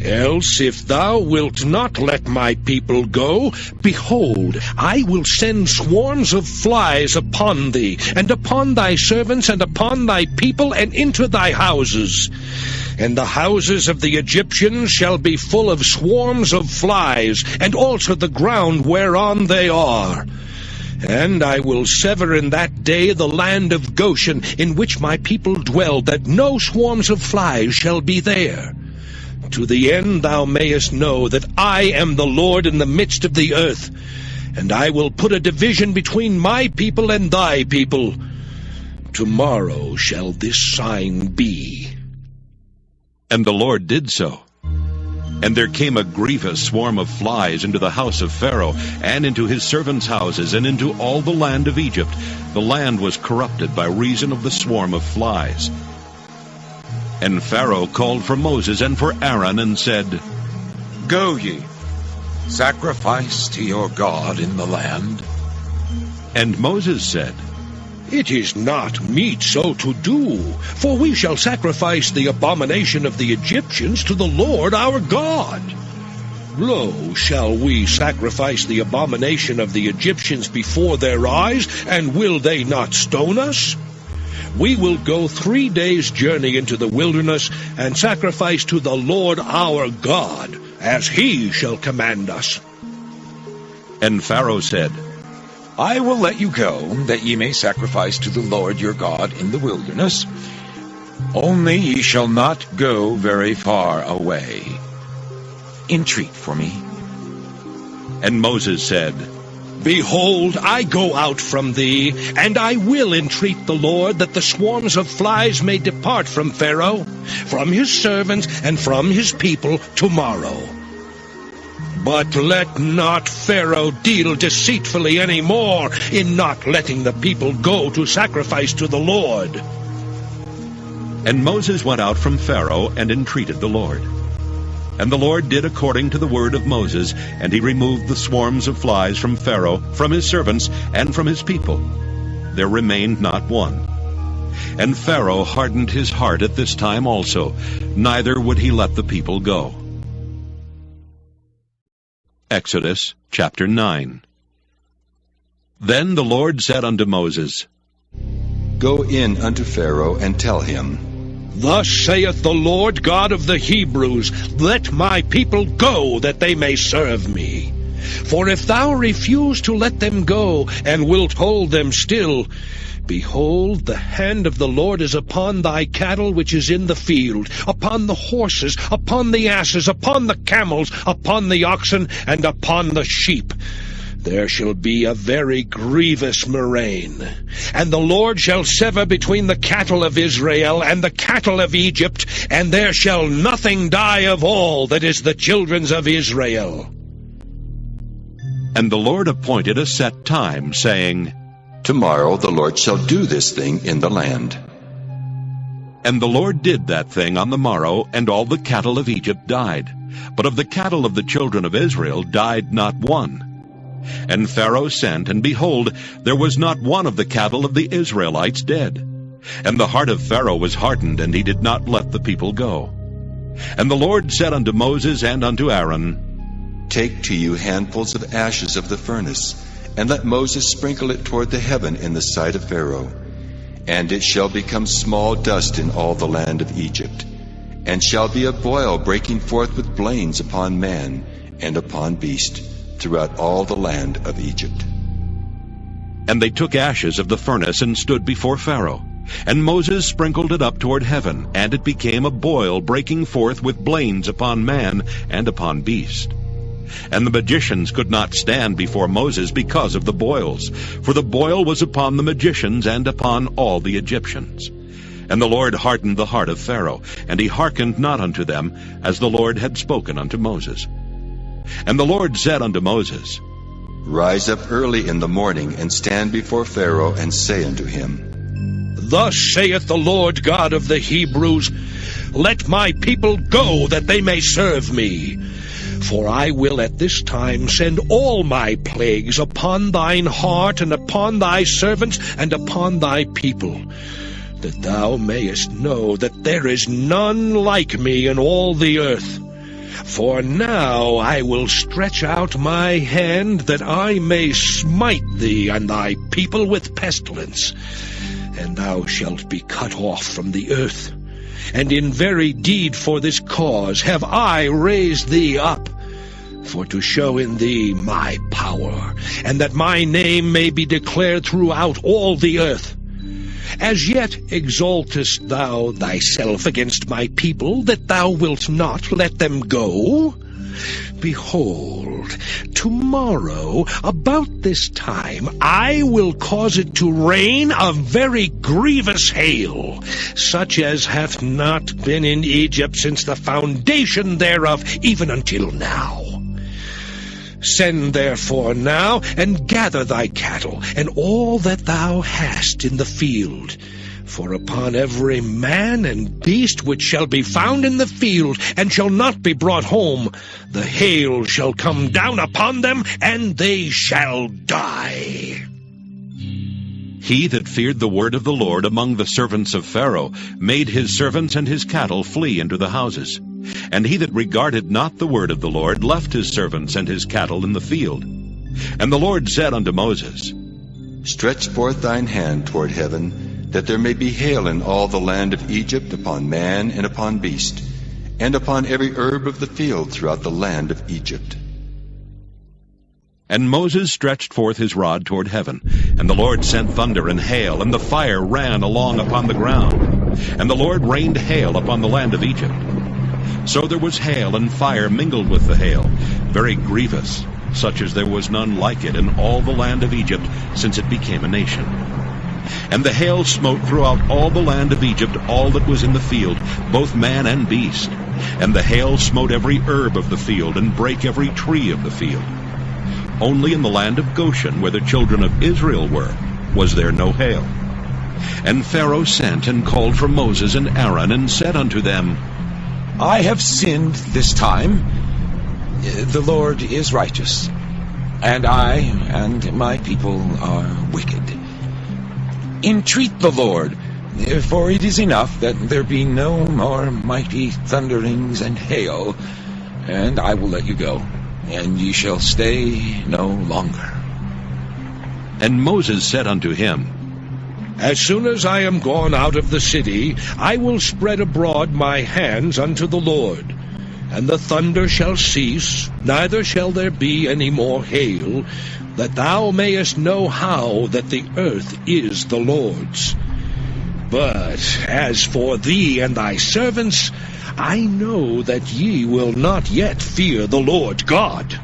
Else, if thou wilt not let my people go, behold, I will send swarms of flies upon thee, and upon thy servants, and upon thy people, and into thy houses. And the houses of the Egyptians shall be full of swarms of flies, and also the ground whereon they are. And I will sever in that day the land of Goshen, in which my people dwell, that no swarms of flies shall be there. To the end thou mayest know that I am the Lord in the midst of the earth, and I will put a division between my people and thy people. Tomorrow shall this sign be. And the Lord did so. And there came a grievous swarm of flies into the house of Pharaoh, and into his servants' houses, and into all the land of Egypt. The land was corrupted by reason of the swarm of flies. And Pharaoh called for Moses and for Aaron, and said, Go ye, sacrifice to your God in the land. And Moses said, It is not meet so to do, for we shall sacrifice the abomination of the Egyptians to the Lord our God. Lo, shall we sacrifice the abomination of the Egyptians before their eyes, and will they not stone us? We will go 3 days' journey into the wilderness, and sacrifice to the Lord our God, as he shall command us. And Pharaoh said, I will let you go, that ye may sacrifice to the Lord your God in the wilderness. Only ye shall not go very far away. Entreat for me. And Moses said, Behold, I go out from thee, and I will entreat the Lord that the swarms of flies may depart from Pharaoh, from his servants, and from his people tomorrow. But let not Pharaoh deal deceitfully any more in not letting the people go to sacrifice to the Lord. And Moses went out from Pharaoh and entreated the Lord. And the Lord did according to the word of Moses, and he removed the swarms of flies from Pharaoh, from his servants, and from his people. There remained not one. And Pharaoh hardened his heart at this time also, neither would he let the people go. Exodus chapter 9. Then the Lord said unto Moses, Go in unto Pharaoh, and tell him, Thus saith the Lord God of the Hebrews, Let my people go, that they may serve me. For if thou refuse to let them go, and wilt hold them still, behold, the hand of the Lord is upon thy cattle which is in the field, upon the horses, upon the asses, upon the camels, upon the oxen, and upon the sheep. There shall be a very grievous murrain. And the Lord shall sever between the cattle of Israel and the cattle of Egypt, and there shall nothing die of all that is the children's of Israel. And the Lord appointed a set time, saying, Tomorrow the Lord shall do this thing in the land. And the Lord did that thing on the morrow, and all the cattle of Egypt died. But of the cattle of the children of Israel died not one. And Pharaoh sent, and behold, there was not one of the cattle of the Israelites dead. And the heart of Pharaoh was hardened, and he did not let the people go. And the Lord said unto Moses and unto Aaron, Take to you handfuls of ashes of the furnace, and let Moses sprinkle it toward the heaven in the sight of Pharaoh. And it shall become small dust in all the land of Egypt, and shall be a boil breaking forth with blains upon man and upon beast, throughout all the land of Egypt. And they took ashes of the furnace and stood before Pharaoh. And Moses sprinkled it up toward heaven, and it became a boil breaking forth with blains upon man and upon beast. And the magicians could not stand before Moses because of the boils, for the boil was upon the magicians and upon all the Egyptians. And the Lord hardened the heart of Pharaoh, and he hearkened not unto them, as the Lord had spoken unto Moses. And the Lord said unto Moses, Rise up early in the morning, and stand before Pharaoh, and say unto him, Thus saith the Lord God of the Hebrews, Let my people go, that they may serve me. For I will at this time send all my plagues upon thine heart, and upon thy servants, and upon thy people, that thou mayest know that there is none like me in all the earth. For now I will stretch out my hand, that I may smite thee and thy people with pestilence, and thou shalt be cut off from the earth. And in very deed for this cause have I raised thee up, for to show in thee my power, and that my name may be declared throughout all the earth. As yet exaltest thou thyself against my people, that thou wilt not let them go? Behold, tomorrow, about this time, I will cause it to rain a very grievous hail, such as hath not been in Egypt since the foundation thereof, even until now. Send therefore now, and gather thy cattle, and all that thou hast in the field. For upon every man and beast which shall be found in the field, and shall not be brought home, the hail shall come down upon them, and they shall die. He that feared the word of the Lord among the servants of Pharaoh made his servants and his cattle flee into the houses. And he that regarded not the word of the Lord left his servants and his cattle in the field. And the Lord said unto Moses, Stretch forth thine hand toward heaven, that there may be hail in all the land of Egypt, upon man and upon beast, and upon every herb of the field throughout the land of Egypt. And Moses stretched forth his rod toward heaven, and the Lord sent thunder and hail, and the fire ran along upon the ground. And the Lord rained hail upon the land of Egypt. So there was hail and fire mingled with the hail, very grievous, such as there was none like it in all the land of Egypt since it became a nation. And the hail smote throughout all the land of Egypt all that was in the field, both man and beast. And the hail smote every herb of the field, and brake every tree of the field. Only in the land of Goshen, where the children of Israel were, was there no hail. And Pharaoh sent and called for Moses and Aaron, and said unto them, I have sinned this time. The Lord is righteous, and I and my people are wicked. Entreat the Lord, for it is enough that there be no more mighty thunderings and hail, and I will let you go, and ye shall stay no longer. And Moses said unto him, As soon as I am gone out of the city, I will spread abroad my hands unto the Lord. And the thunder shall cease, neither shall there be any more hail, that thou mayest know how that the earth is the Lord's. But as for thee and thy servants, I know that ye will not yet fear the Lord God.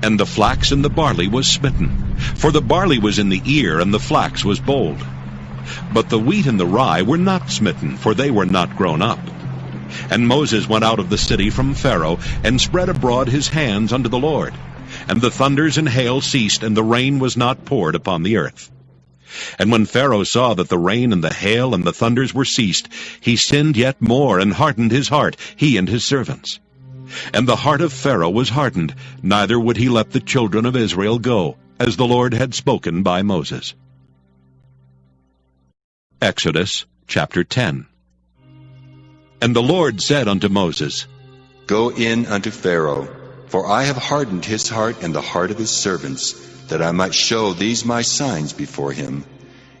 And the flax and the barley was smitten, for the barley was in the ear, and the flax was bold. But the wheat and the rye were not smitten, for they were not grown up. And Moses went out of the city from Pharaoh, and spread abroad his hands unto the Lord. And the thunders and hail ceased, and the rain was not poured upon the earth. And when Pharaoh saw that the rain and the hail and the thunders were ceased, he sinned yet more, and hardened his heart, he and his servants. And the heart of Pharaoh was hardened, neither would he let the children of Israel go, as the Lord had spoken by Moses. Exodus chapter 10. And the Lord said unto Moses, Go in unto Pharaoh, for I have hardened his heart and the heart of his servants, that I might show these my signs before him,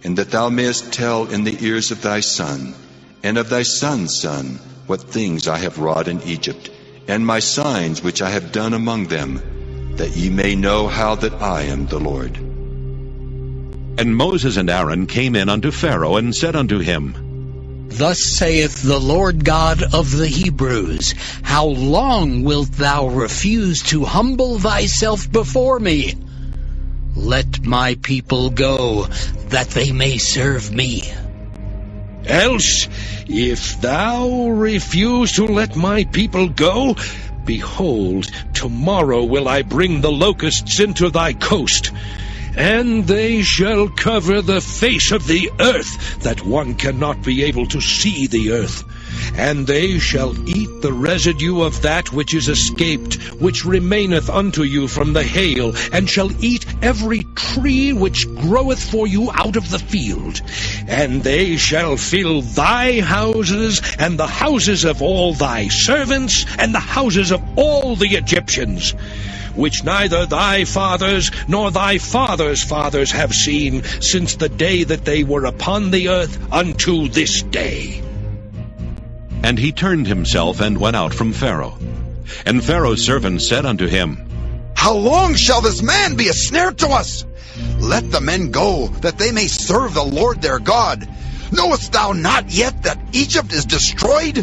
and that thou mayest tell in the ears of thy son, and of thy son's son, what things I have wrought in Egypt, and my signs which I have done among them, that ye may know how that I am the Lord. And Moses and Aaron came in unto Pharaoh, and said unto him, Thus saith the Lord God of the Hebrews, How long wilt thou refuse to humble thyself before me? Let my people go, that they may serve me. Else, if thou refuse to let my people go, behold, tomorrow will I bring the locusts into thy coast, and they shall cover the face of the earth, that one cannot be able to see the earth. And they shall eat the residue of that which is escaped, which remaineth unto you from the hail, and shall eat every tree which groweth for you out of the field. And they shall fill thy houses, and the houses of all thy servants, and the houses of all the Egyptians, which neither thy fathers nor thy fathers' fathers have seen, since the day that they were upon the earth unto this day. And he turned himself and went out from Pharaoh. And Pharaoh's servants said unto him, How long shall this man be a snare to us? Let the men go, that they may serve the Lord their God. Knowest thou not yet that Egypt is destroyed?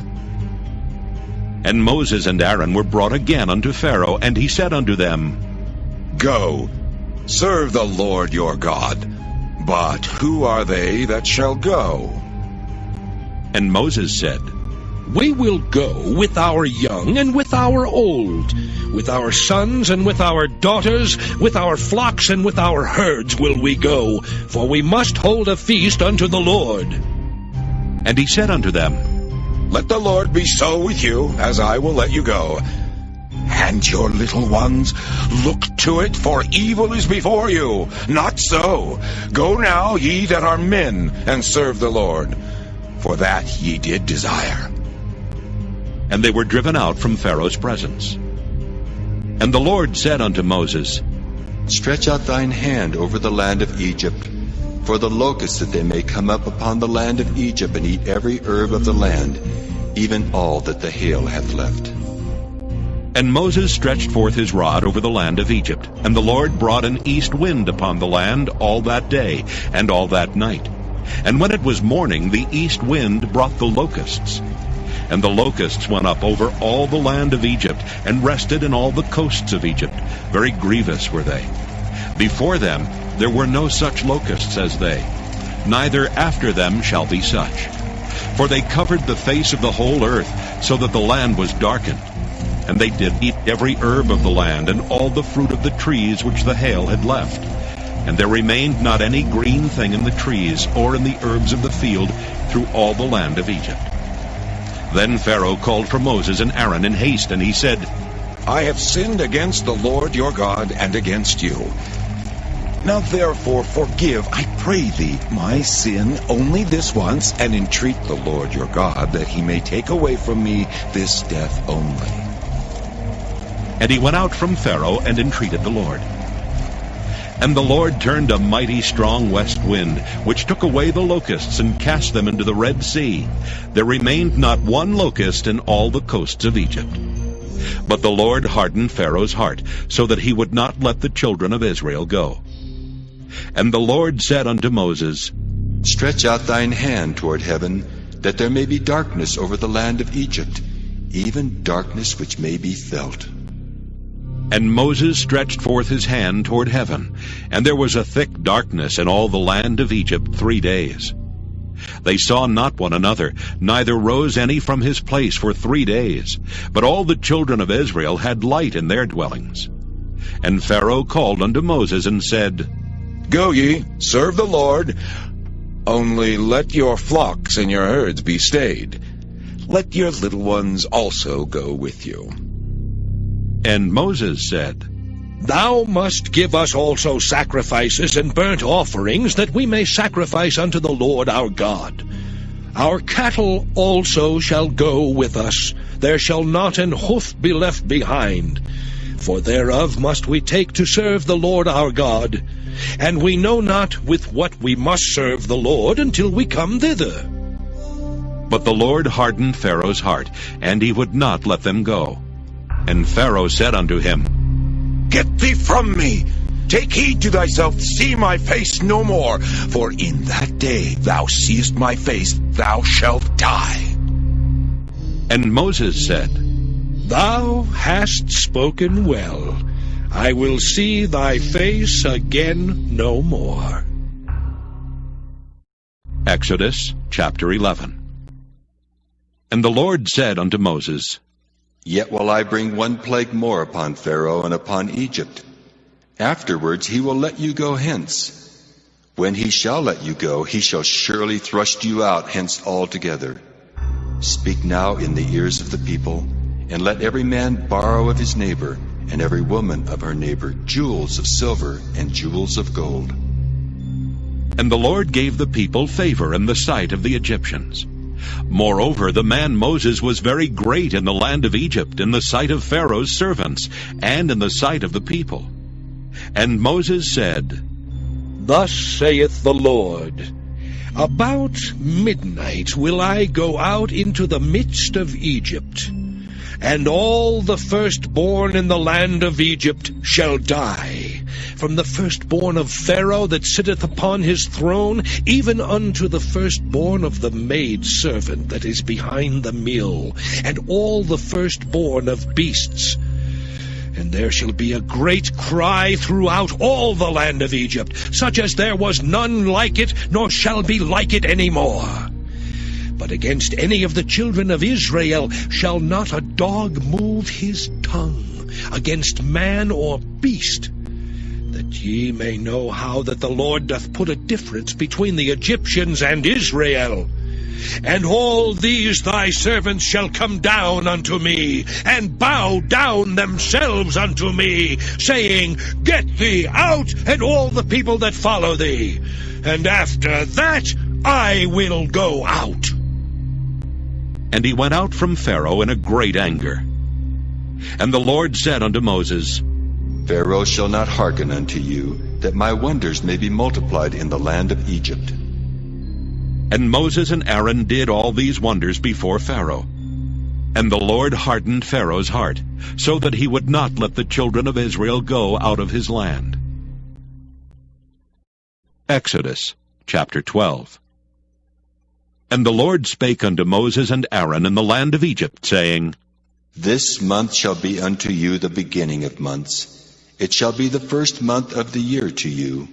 And Moses and Aaron were brought again unto Pharaoh, and he said unto them, Go, serve the Lord your God. But who are they that shall go? And Moses said, We will go with our young and with our old, with our sons and with our daughters, with our flocks and with our herds will we go, for we must hold a feast unto the Lord. And he said unto them, Let the Lord be so with you, as I will let you go. and your little ones? Look to it, for evil is before you. Not so. Go now, ye that are men, and serve the Lord, for that ye did desire. And they were driven out from Pharaoh's presence. And the Lord said unto Moses, Stretch out thine hand over the land of Egypt, for the locusts, that they may come up upon the land of Egypt, and eat every herb of the land, even all that the hail hath left. And Moses stretched forth his rod over the land of Egypt, and the Lord brought an east wind upon the land all that day and all that night. And when it was morning, the east wind brought the locusts. And the locusts went up over all the land of Egypt, and rested in all the coasts of Egypt. Very grievous were they. Before them there were no such locusts as they, neither after them shall be such. For they covered the face of the whole earth, so that the land was darkened. And they did eat every herb of the land, and all the fruit of the trees which the hail had left. And there remained not any green thing in the trees, or in the herbs of the field, through all the land of Egypt. Then Pharaoh called for Moses and Aaron in haste, and he said, I have sinned against the Lord your God, and against you. Now therefore forgive, I pray thee, my sin only this once, and entreat the Lord your God, that he may take away from me this death only. And he went out from Pharaoh, and entreated the Lord. And the Lord turned a mighty strong west wind, which took away the locusts, and cast them into the Red Sea. There remained not one locust in all the coasts of Egypt. But the Lord hardened Pharaoh's heart, so that he would not let the children of Israel go. And the Lord said unto Moses, Stretch out thine hand toward heaven, that there may be darkness over the land of Egypt, even darkness which may be felt. And Moses stretched forth his hand toward heaven, and there was a thick darkness in all the land of Egypt 3 days. They saw not one another, neither rose any from his place for 3 days. But all the children of Israel had light in their dwellings. And Pharaoh called unto Moses and said, Go ye, serve the Lord, only let your flocks and your herds be stayed. Let your little ones also go with you. And Moses said, Thou must give us also sacrifices and burnt offerings, that we may sacrifice unto the Lord our God. Our cattle also shall go with us. There shall not an hoof be left behind. For thereof must we take to serve the Lord our God. And we know not with what we must serve the Lord until we come thither. But the Lord hardened Pharaoh's heart, and he would not let them go. And Pharaoh said unto him, Get thee from me! Take heed to thyself, see my face no more, for in that day thou seest my face, thou shalt die. And Moses said, Thou hast spoken well. I will see thy face again no more. Exodus chapter 11. And the Lord said unto Moses, Yet will I bring one plague more upon Pharaoh and upon Egypt. Afterwards he will let you go hence. When he shall let you go, he shall surely thrust you out hence altogether. Speak now in the ears of the people, and let every man borrow of his neighbor, and every woman of her neighbor, jewels of silver and jewels of gold. And the Lord gave the people favor in the sight of the Egyptians. Moreover, the man Moses was very great in the land of Egypt, in the sight of Pharaoh's servants, and in the sight of the people. And Moses said, Thus saith the Lord, About midnight will I go out into the midst of Egypt, and all the firstborn in the land of Egypt shall die, from the firstborn of Pharaoh that sitteth upon his throne, even unto the firstborn of the maidservant that is behind the mill, and all the firstborn of beasts. And there shall be a great cry throughout all the land of Egypt, such as there was none like it, nor shall be like it any more. But against any of the children of Israel shall not a dog move his tongue against man or beast, that ye may know how that the Lord doth put a difference between the Egyptians and Israel. And all these thy servants shall come down unto me, and bow down themselves unto me, saying, Get thee out, and all the people that follow thee. And after that I will go out. And he went out from Pharaoh in a great anger. And the Lord said unto Moses, Pharaoh shall not hearken unto you, that my wonders may be multiplied in the land of Egypt. And Moses and Aaron did all these wonders before Pharaoh. And the Lord hardened Pharaoh's heart, so that he would not let the children of Israel go out of his land. Exodus chapter 12. And the Lord spake unto Moses and Aaron in the land of Egypt, saying, This month shall be unto you the beginning of months. It shall be the first month of the year to you.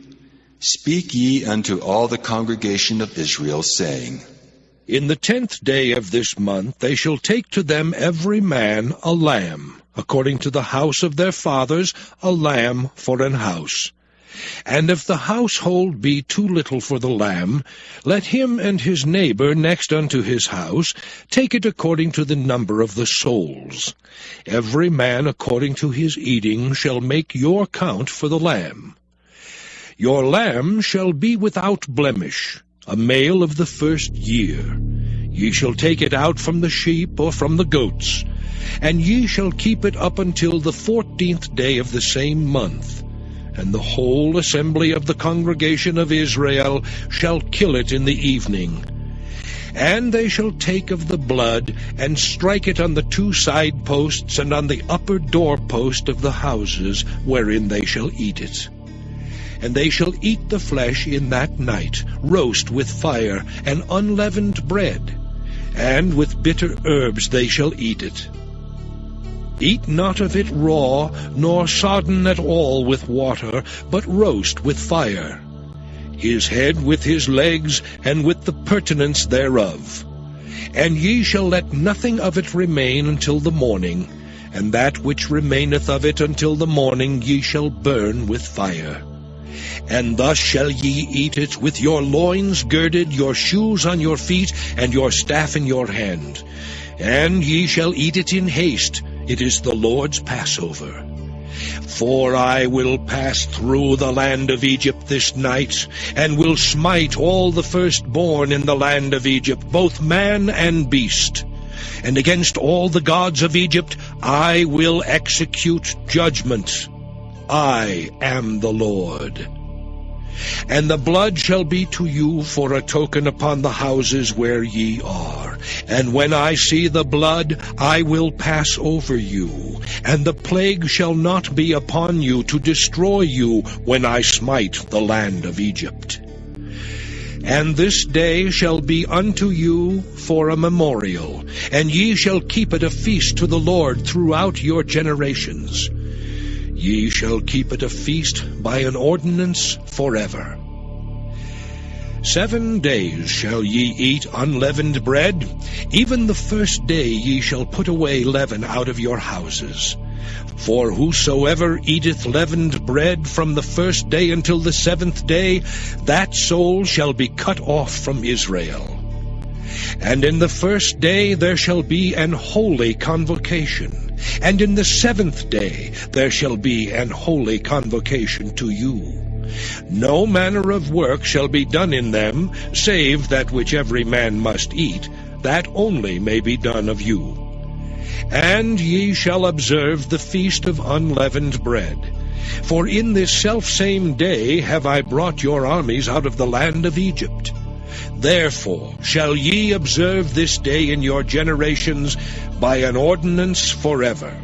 Speak ye unto all the congregation of Israel, saying, In the 10th day of this month they shall take to them every man a lamb, according to the house of their fathers, a lamb for an house. And if the household be too little for the lamb, let him and his neighbor next unto his house take it according to the number of the souls. Every man according to his eating shall make your count for the lamb. Your lamb shall be without blemish, a male of the first year. Ye shall take it out from the sheep or from the goats, and ye shall keep it up until the 14th day of the same month. And the whole assembly of the congregation of Israel shall kill it in the evening. And they shall take of the blood, and strike it on the 2 side posts and on the upper doorpost of the houses wherein they shall eat it. And they shall eat the flesh in that night, roast with fire, and unleavened bread, and with bitter herbs they shall eat it. Eat not of it raw, nor sodden at all with water, but roast with fire. His head with his legs, and with the purtenance thereof. And ye shall let nothing of it remain until the morning, and that which remaineth of it until the morning ye shall burn with fire. And thus shall ye eat it, with your loins girded, your shoes on your feet, and your staff in your hand. And ye shall eat it in haste. It is the Lord's Passover. For I will pass through the land of Egypt this night, and will smite all the firstborn in the land of Egypt, both man and beast. And against all the gods of Egypt I will execute judgment. I am the Lord. And the blood shall be to you for a token upon the houses where ye are. And when I see the blood, I will pass over you, and the plague shall not be upon you to destroy you when I smite the land of Egypt. And this day shall be unto you for a memorial, and ye shall keep it a feast to the Lord throughout your generations. Ye shall keep it a feast by an ordinance forever. 7 days shall ye eat unleavened bread. Even the first day ye shall put away leaven out of your houses. For whosoever eateth leavened bread from the first day until the 7th day, that soul shall be cut off from Israel. And in the first day there shall be an holy convocation, and in the 7th day there shall be an holy convocation to you. No manner of work shall be done in them, save that which every man must eat, that only may be done of you. And ye shall observe the feast of unleavened bread. For in this selfsame day have I brought your armies out of the land of Egypt. Therefore shall ye observe this day in your generations by an ordinance forever.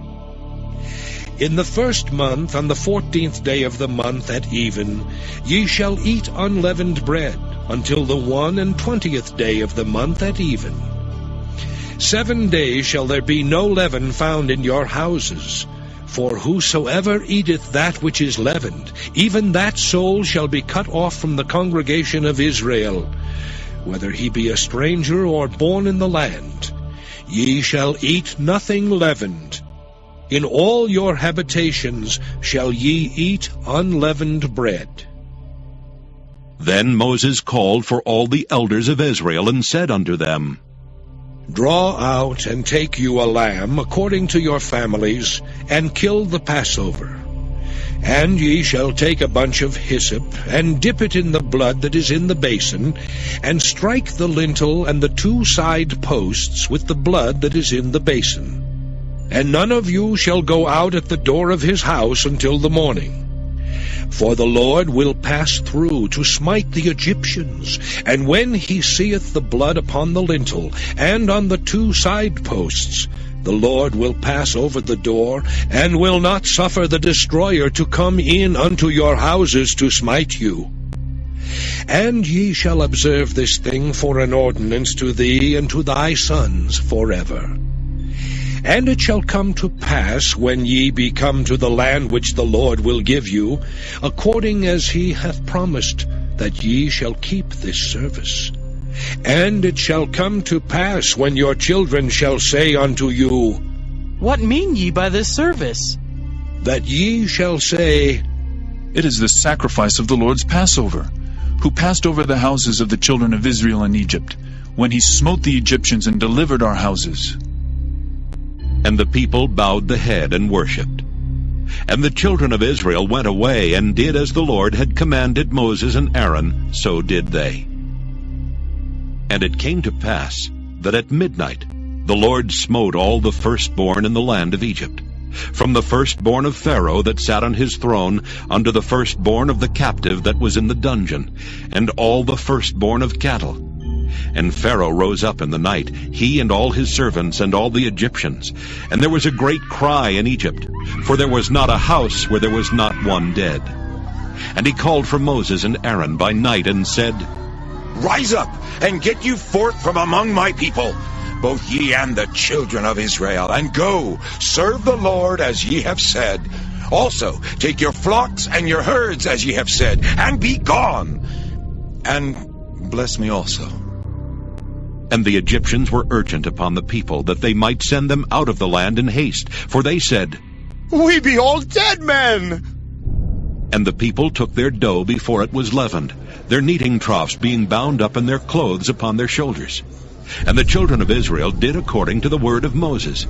In the 1st month, on the 14th day of the month at even, ye shall eat unleavened bread, until the 21st day of the month at even. 7 days shall there be no leaven found in your houses. For whosoever eateth that which is leavened, even that soul shall be cut off from the congregation of Israel, whether he be a stranger or born in the land. Ye shall eat nothing leavened. In all your habitations shall ye eat unleavened bread. Then Moses called for all the elders of Israel, and said unto them, Draw out and take you a lamb according to your families, and kill the Passover. And ye shall take a bunch of hyssop, and dip it in the blood that is in the basin, and strike the lintel and the 2 side posts with the blood that is in the basin. And none of you shall go out at the door of his house until the morning. For the Lord will pass through to smite the Egyptians, and when he seeth the blood upon the lintel and on the 2 side posts, the Lord will pass over the door, and will not suffer the destroyer to come in unto your houses to smite you. And ye shall observe this thing for an ordinance to thee and to thy sons forever. And it shall come to pass, when ye be come to the land which the Lord will give you, according as he hath promised, that ye shall keep this service. And it shall come to pass, when your children shall say unto you, What mean ye by this service? That ye shall say, It is the sacrifice of the Lord's Passover, who passed over the houses of the children of Israel in Egypt, when he smote the Egyptians and delivered our houses. And the people bowed the head and worshipped. And the children of Israel went away, and did as the Lord had commanded Moses and Aaron, so did they. And it came to pass that at midnight the Lord smote all the firstborn in the land of Egypt, from the firstborn of Pharaoh that sat on his throne, unto the firstborn of the captive that was in the dungeon, and all the firstborn of cattle. And Pharaoh rose up in the night, he and all his servants and all the Egyptians. And there was a great cry in Egypt, for there was not a house where there was not one dead. And he called for Moses and Aaron by night, and said, Rise up, and get you forth from among my people, both ye and the children of Israel, and go, serve the Lord as ye have said. Also take your flocks and your herds as ye have said, and be gone. And bless me also. And the Egyptians were urgent upon the people, that they might send them out of the land in haste. For they said, We be all dead men. And the people took their dough before it was leavened, their kneading troughs being bound up in their clothes upon their shoulders. And the children of Israel did according to the word of Moses.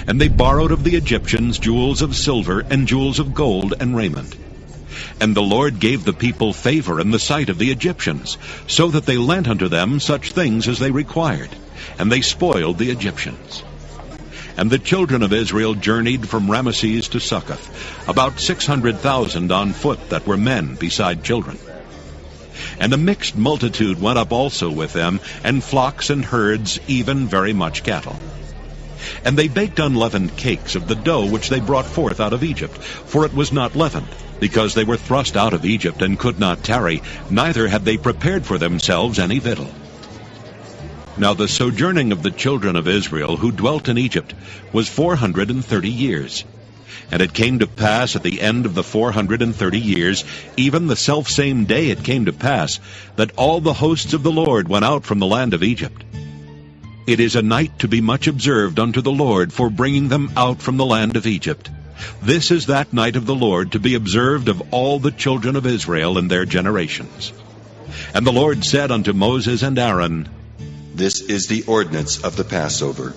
And they borrowed of the Egyptians jewels of silver and jewels of gold and raiment. And the Lord gave the people favor in the sight of the Egyptians, so that they lent unto them such things as they required, and they spoiled the Egyptians. And the children of Israel journeyed from Ramesses to Succoth, about 600,000 on foot that were men beside children. And a mixed multitude went up also with them, and flocks and herds, even very much cattle. And they baked unleavened cakes of the dough which they brought forth out of Egypt, for it was not leavened, because they were thrust out of Egypt and could not tarry, neither had they prepared for themselves any victual. Now the sojourning of the children of Israel who dwelt in Egypt was 430 years. And it came to pass at the end of the 430 years, even the selfsame day it came to pass, that all the hosts of the Lord went out from the land of Egypt. It is a night to be much observed unto the Lord for bringing them out from the land of Egypt. This is that night of the Lord to be observed of all the children of Israel in their generations. And the Lord said unto Moses and Aaron, This is the ordinance of the Passover.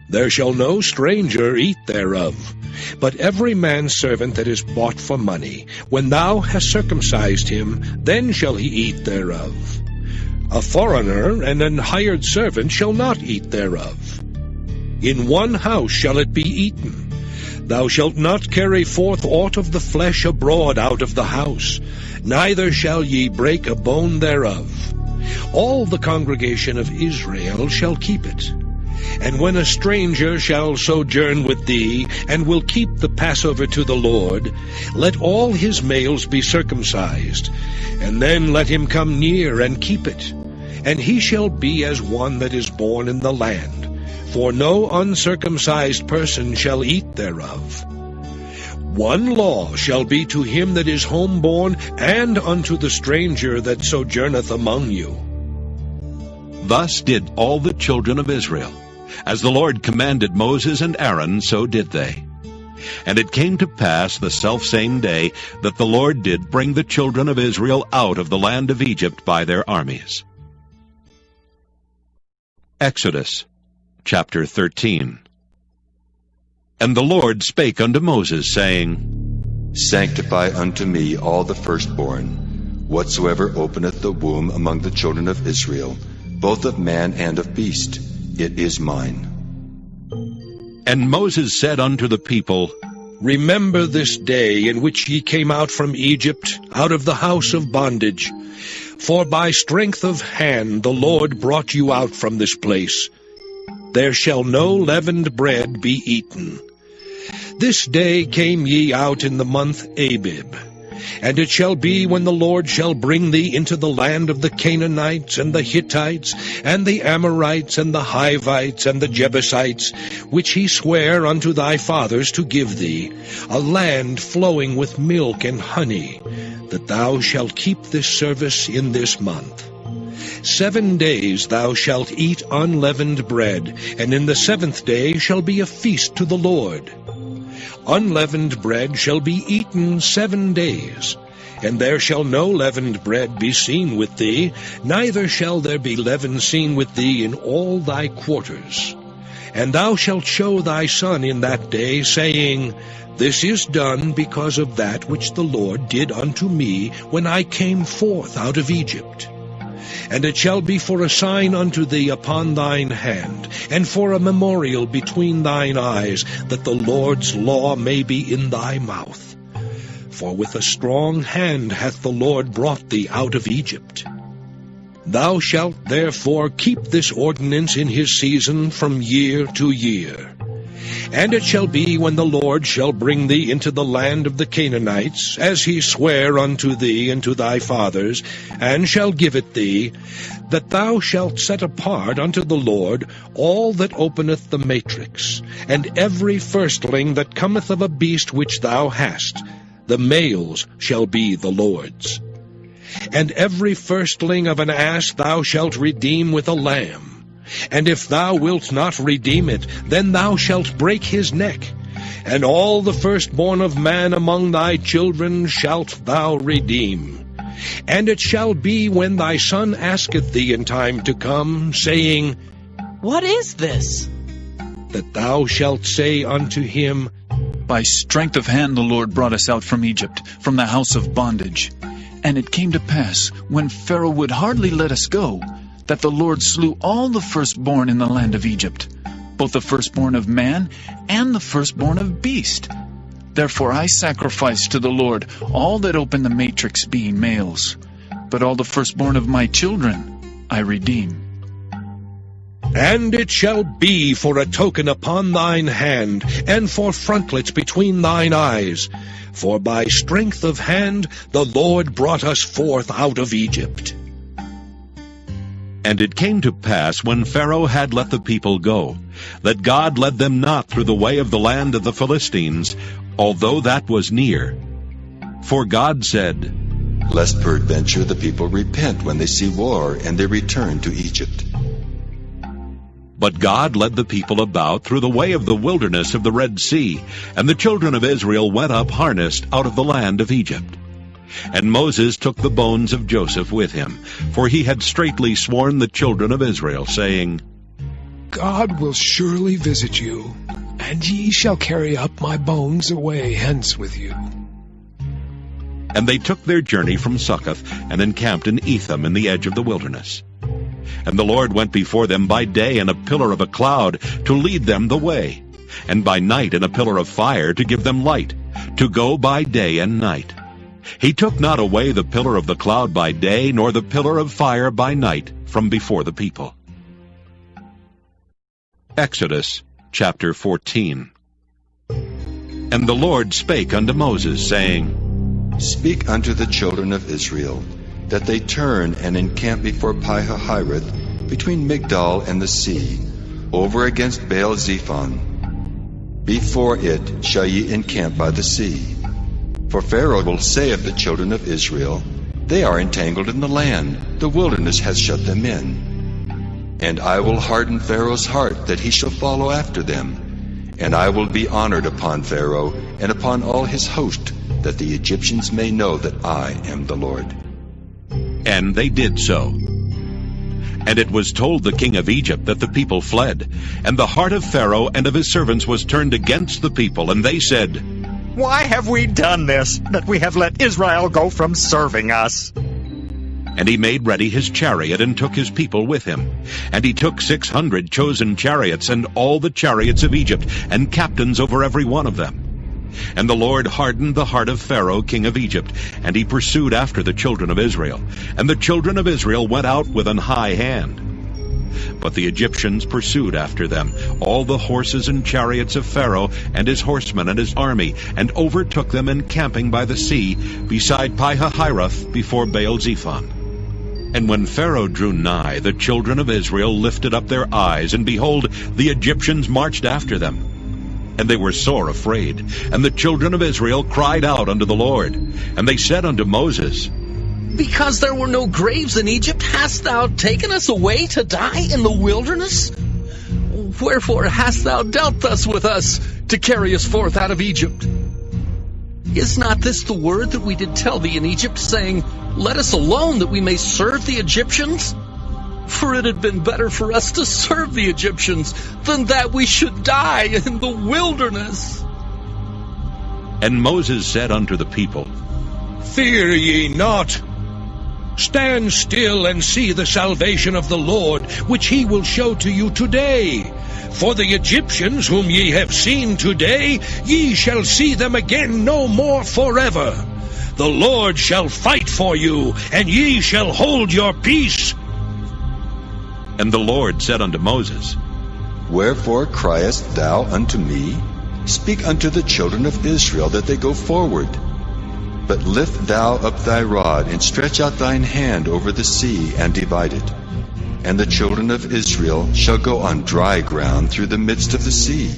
There shall no stranger eat thereof, but every man's servant that is bought for money, when thou hast circumcised him, then shall he eat thereof. A foreigner and an hired servant shall not eat thereof. In one house shall it be eaten. Thou shalt not carry forth aught of the flesh abroad out of the house, neither shall ye break a bone thereof. All the congregation of Israel shall keep it. And when a stranger shall sojourn with thee, and will keep the Passover to the Lord, let all his males be circumcised, and then let him come near and keep it. And he shall be as one that is born in the land, for no uncircumcised person shall eat thereof. One law shall be to him that is homeborn, and unto the stranger that sojourneth among you. Thus did all the children of Israel. As the Lord commanded Moses and Aaron, so did they. And it came to pass the selfsame day that the Lord did bring the children of Israel out of the land of Egypt by their armies. Exodus chapter 13. And the Lord spake unto Moses, saying, Sanctify unto me all the firstborn, whatsoever openeth the womb among the children of Israel, both of man and of beast. It is mine. And Moses said unto the people, Remember this day in which ye came out from Egypt, out of the house of bondage. For by strength of hand the Lord brought you out from this place. There shall no leavened bread be eaten. This day came ye out in the month Abib. And it shall be, when the Lord shall bring thee into the land of the Canaanites, and the Hittites, and the Amorites, and the Hivites, and the Jebusites, which he sware unto thy fathers to give thee, a land flowing with milk and honey, that thou shalt keep this service in this month. 7 days thou shalt eat unleavened bread, and in the 7th day shall be a feast to the Lord. Unleavened bread shall be eaten 7 days, and there shall no leavened bread be seen with thee, neither shall there be leaven seen with thee in all thy quarters. And thou shalt show thy son in that day, saying, This is done because of that which the Lord did unto me when I came forth out of Egypt. And it shall be for a sign unto thee upon thine hand, and for a memorial between thine eyes, that the Lord's law may be in thy mouth. For with a strong hand hath the Lord brought thee out of Egypt. Thou shalt therefore keep this ordinance in his season from year to year. And it shall be, when the Lord shall bring thee into the land of the Canaanites, as he sware unto thee and to thy fathers, and shall give it thee, that thou shalt set apart unto the Lord all that openeth the matrix, and every firstling that cometh of a beast which thou hast, the males shall be the Lord's. And every firstling of an ass thou shalt redeem with a lamb. And if thou wilt not redeem it, then thou shalt break his neck. And all the firstborn of man among thy children shalt thou redeem. And it shall be, when thy son asketh thee in time to come, saying, What is this? That thou shalt say unto him, By strength of hand the Lord brought us out from Egypt, from the house of bondage. And it came to pass, when Pharaoh would hardly let us go, that the Lord slew all the firstborn in the land of Egypt, both the firstborn of man and the firstborn of beast. Therefore I sacrifice to the Lord all that open the matrix, being males. But all the firstborn of my children I redeem. And it shall be for a token upon thine hand, and for frontlets between thine eyes. For by strength of hand the Lord brought us forth out of Egypt. And it came to pass, when Pharaoh had let the people go, that God led them not through the way of the land of the Philistines, although that was near. For God said, Lest peradventure the people repent when they see war, and they return to Egypt. But God led the people about through the way of the wilderness of the Red Sea, and the children of Israel went up harnessed out of the land of Egypt. And Moses took the bones of Joseph with him, for he had straitly sworn the children of Israel, saying, God will surely visit you, and ye shall carry up my bones away hence with you. And they took their journey from Succoth, and encamped in Etham in the edge of the wilderness. And the Lord went before them by day in a pillar of a cloud, to lead them the way, and by night in a pillar of fire, to give them light, to go by day and night. He took not away the pillar of the cloud by day, nor the pillar of fire by night from before the people. Exodus chapter 14. And the Lord spake unto Moses, saying, Speak unto the children of Israel, that they turn and encamp before Pi-hahiroth, between Migdol and the sea, over against Baal-zephon. Before it shall ye encamp by the sea. For Pharaoh will say of the children of Israel, They are entangled in the land, the wilderness hath shut them in. And I will harden Pharaoh's heart, that he shall follow after them, And I will be honored upon Pharaoh and upon all his host, that the Egyptians may know that I am the Lord." And they did so. And it was told the king of Egypt that the people fled, and the heart of Pharaoh and of his servants was turned against the people, and they said, "Why have we done this, that we have let Israel go from serving us?" And he made ready his chariot and took his people with him. And he took 600 chosen chariots and all the chariots of Egypt, and captains over every one of them. And the Lord hardened the heart of Pharaoh king of Egypt, and he pursued after the children of Israel. And the children of Israel went out with an high hand. But the Egyptians pursued after them, all the horses and chariots of Pharaoh, and his horsemen and his army, and overtook them encamping by the sea, beside Pi-hahiroth, before Baal-zephon. And when Pharaoh drew nigh, the children of Israel lifted up their eyes, and behold, the Egyptians marched after them. And they were sore afraid. And the children of Israel cried out unto the Lord. And they said unto Moses, "Because there were no graves in Egypt, hast thou taken us away to die in the wilderness? Wherefore hast thou dealt thus with us, to carry us forth out of Egypt? Is not this the word that we did tell thee in Egypt, saying, Let us alone, that we may serve the Egyptians? For it had been better for us to serve the Egyptians, than that we should die in the wilderness." And Moses said unto the people, "Fear ye not. Stand still and see the salvation of the Lord, which he will show to you today. For the Egyptians whom ye have seen today, ye shall see them again no more forever. The Lord shall fight for you, and ye shall hold your peace." And the Lord said unto Moses, "Wherefore criest thou unto me? Speak unto the children of Israel, that they go forward. But lift thou up thy rod, and stretch out thine hand over the sea, and divide it. And the children of Israel shall go on dry ground through the midst of the sea.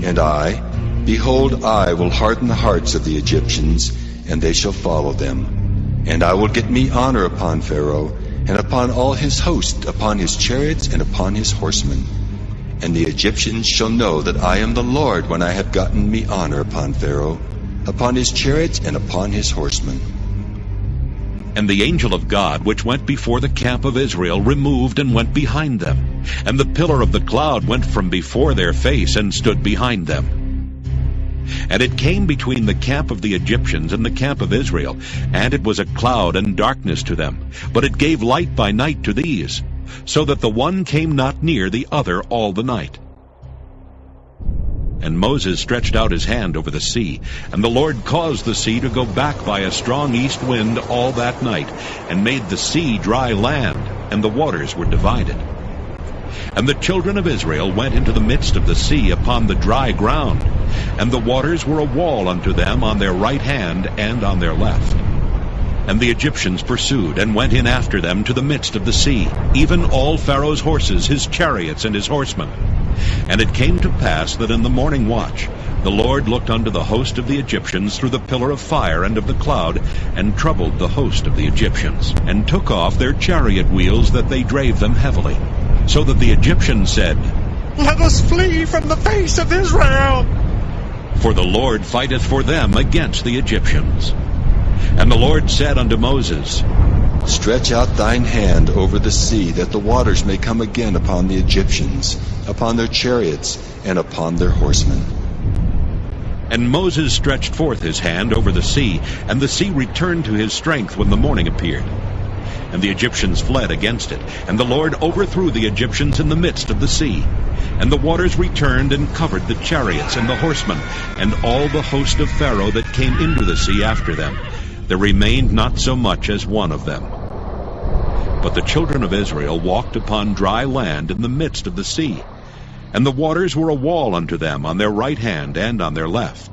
And I, behold, I will harden the hearts of the Egyptians, and they shall follow them. And I will get me honor upon Pharaoh, and upon all his host, upon his chariots, and upon his horsemen. And the Egyptians shall know that I am the Lord, when I have gotten me honor upon Pharaoh, upon his chariots, and upon his horsemen." And the angel of God, which went before the camp of Israel, removed and went behind them. And the pillar of the cloud went from before their face, and stood behind them. And it came between the camp of the Egyptians and the camp of Israel, and it was a cloud and darkness to them, but it gave light by night to these, so that the one came not near the other all the night. And Moses stretched out his hand over the sea, and the Lord caused the sea to go back by a strong east wind all that night, and made the sea dry land, and the waters were divided. And the children of Israel went into the midst of the sea upon the dry ground, and the waters were a wall unto them on their right hand and on their left. And the Egyptians pursued, and went in after them to the midst of the sea, even all Pharaoh's horses, his chariots, and his horsemen. And it came to pass that in the morning watch the Lord looked unto the host of the Egyptians through the pillar of fire and of the cloud, and troubled the host of the Egyptians, and took off their chariot wheels, that they drave them heavily. So that the Egyptians said, "Let us flee from the face of Israel." For the Lord fighteth for them against the Egyptians. And the Lord said unto Moses, "Stretch out thine hand over the sea, that the waters may come again upon the Egyptians, upon their chariots, and upon their horsemen." And Moses stretched forth his hand over the sea, and the sea returned to his strength when the morning appeared. And the Egyptians fled against it, and the Lord overthrew the Egyptians in the midst of the sea. And the waters returned and covered the chariots and the horsemen, and all the host of Pharaoh that came into the sea after them. There remained not so much as one of them. But the children of Israel walked upon dry land in the midst of the sea, and the waters were a wall unto them on their right hand and on their left.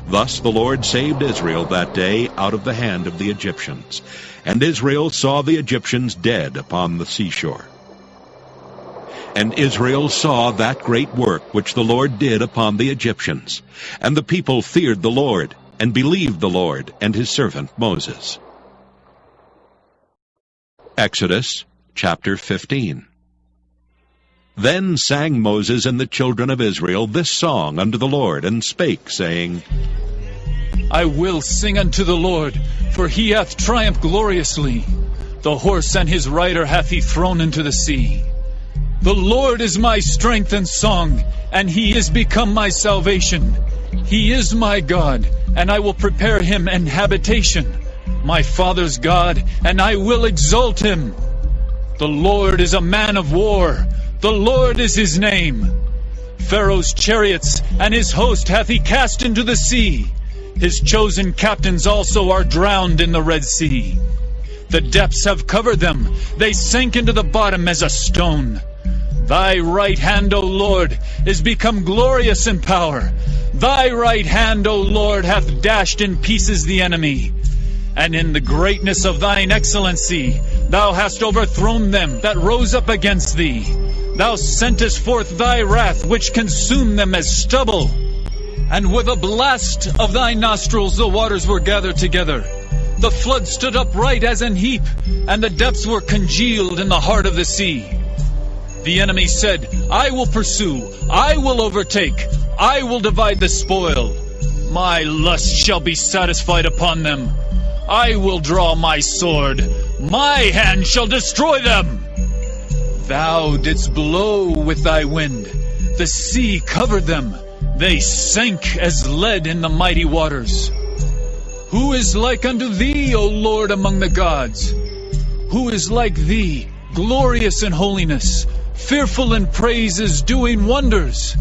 Thus the Lord saved Israel that day out of the hand of the Egyptians. And Israel saw the Egyptians dead upon the seashore. And Israel saw that great work which the Lord did upon the Egyptians. And the people feared the Lord, and believed the Lord and his servant Moses. Exodus chapter 15. Then sang Moses and the children of Israel this song unto the Lord, and spake, saying, I will sing unto the Lord, for he hath triumphed gloriously. The horse and his rider hath he thrown into the sea. The Lord is my strength and song, and he is become my salvation. He is my God, and I will prepare him an habitation. My father's God, and I will exalt him. The Lord is a man of war. The Lord is his name. Pharaoh's chariots and his host hath he cast into the sea. His chosen captains also are drowned in the Red Sea. The depths have covered them. They sank into the bottom as a stone. Thy right hand, O Lord, is become glorious in power. Thy right hand, O Lord, hath dashed in pieces the enemy. And in the greatness of thine excellency, thou hast overthrown them that rose up against thee. Thou sentest forth thy wrath, which consumed them as stubble. And with a blast of thy nostrils the waters were gathered together. The flood stood upright as an heap, and the depths were congealed in the heart of the sea. The enemy said, I will pursue, I will overtake, I will divide the spoil. My lust shall be satisfied upon them. I will draw my sword, my hand shall destroy them. Thou didst blow with thy wind, the sea covered them, they sank as lead in the mighty waters. Who is like unto thee, O Lord, among the gods? Who is like thee, glorious in holiness, fearful in praises, doing wonders?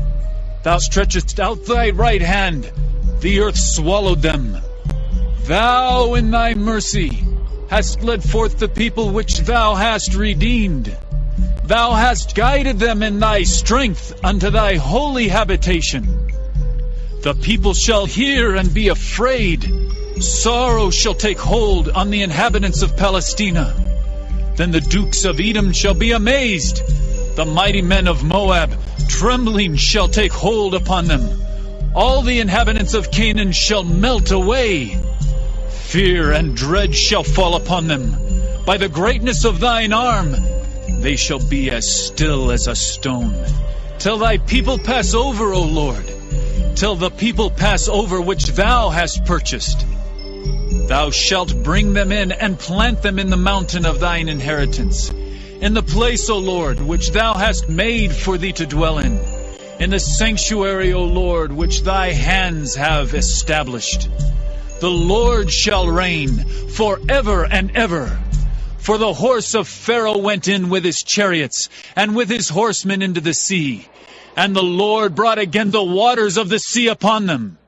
Thou stretchest out thy right hand, the earth swallowed them. Thou in thy mercy hast led forth the people which thou hast redeemed. Thou hast guided them in thy strength unto thy holy habitation. The people shall hear and be afraid. Sorrow shall take hold on the inhabitants of Palestina. Then the dukes of Edom shall be amazed. The mighty men of Moab, trembling, shall take hold upon them. All the inhabitants of Canaan shall melt away. Fear and dread shall fall upon them. By the greatness of thine arm, they shall be as still as a stone. Till thy people pass over, O Lord. Till the people pass over which thou hast purchased. Thou shalt bring them in and plant them in the mountain of thine inheritance, in the place, O Lord, which thou hast made for thee to dwell in the sanctuary, O Lord, which thy hands have established. The Lord shall reign forever and ever. For the horse of Pharaoh went in with his chariots, and with his horsemen into the sea. And the Lord brought again the waters of the sea upon them.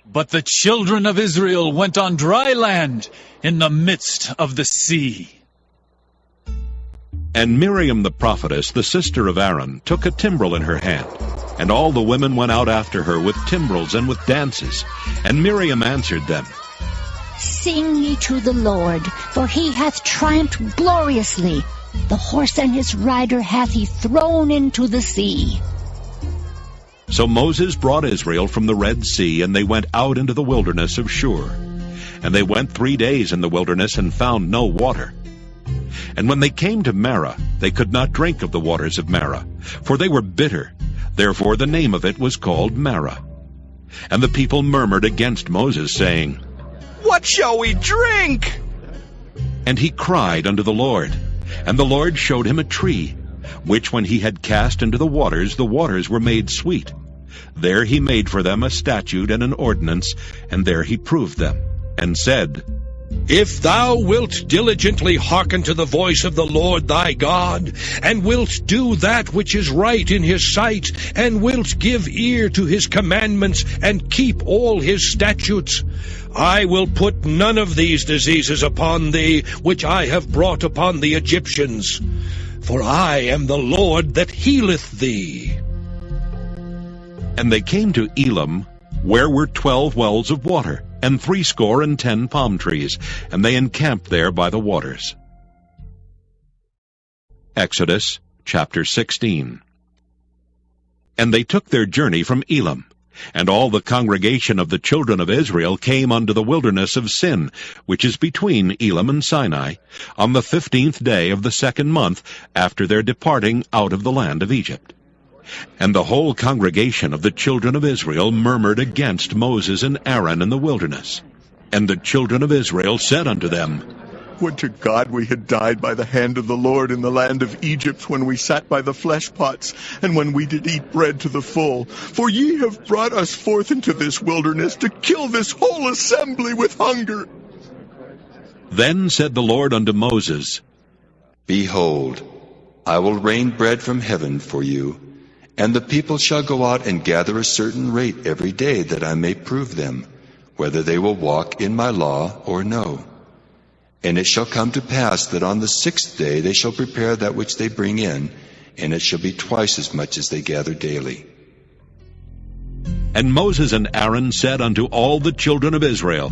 But the children of Israel went on dry land in the midst of the sea. And Miriam the prophetess, the sister of Aaron, took a timbrel in her hand. And all the women went out after her with timbrels and with dances. And Miriam answered them, Sing ye to the Lord, for he hath triumphed gloriously. The horse and his rider hath he thrown into the sea. So Moses brought Israel from the Red Sea, and they went out into the wilderness of Shur. And they went 3 days in the wilderness, and found no water. And when they came to Marah, they could not drink of the waters of Marah, for they were bitter. Therefore the name of it was called Marah. And the people murmured against Moses, saying, What shall we drink? And he cried unto the Lord. And the Lord showed him a tree, which when he had cast into the waters were made sweet. There he made for them a statute and an ordinance, and there he proved them, and said, If thou wilt diligently hearken to the voice of the Lord thy God, and wilt do that which is right in his sight, and wilt give ear to his commandments, and keep all his statutes, I will put none of these diseases upon thee, which I have brought upon the Egyptians. For I am the Lord that healeth thee. And they came to Elim, where were 12 wells of water, and 70 palm trees, and they encamped there by the waters. Exodus chapter 16. And they took their journey from Elim, And all the congregation of the children of Israel came unto the wilderness of Sin, which is between Elim and Sinai, on the 15th day of the 2nd month after their departing out of the land of Egypt. And the whole congregation of the children of Israel murmured against Moses and Aaron in the wilderness. And the children of Israel said unto them, Would to God we had died by the hand of the Lord in the land of Egypt, when we sat by the flesh pots, and when we did eat bread to the full. For ye have brought us forth into this wilderness to kill this whole assembly with hunger. Then said the Lord unto Moses, Behold, I will rain bread from heaven for you, and the people shall go out and gather a certain rate every day, that I may prove them, whether they will walk in my law or no. And it shall come to pass that on the 6th day they shall prepare that which they bring in, and it shall be twice as much as they gather daily. And Moses and Aaron said unto all the children of Israel,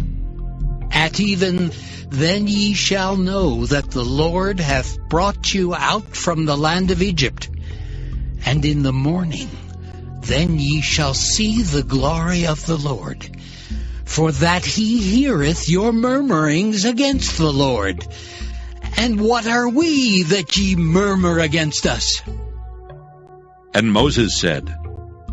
At even then ye shall know that the Lord hath brought you out from the land of Egypt. And in the morning then ye shall see the glory of the Lord, for that he heareth your murmurings against the Lord. And what are we that ye murmur against us? And Moses said,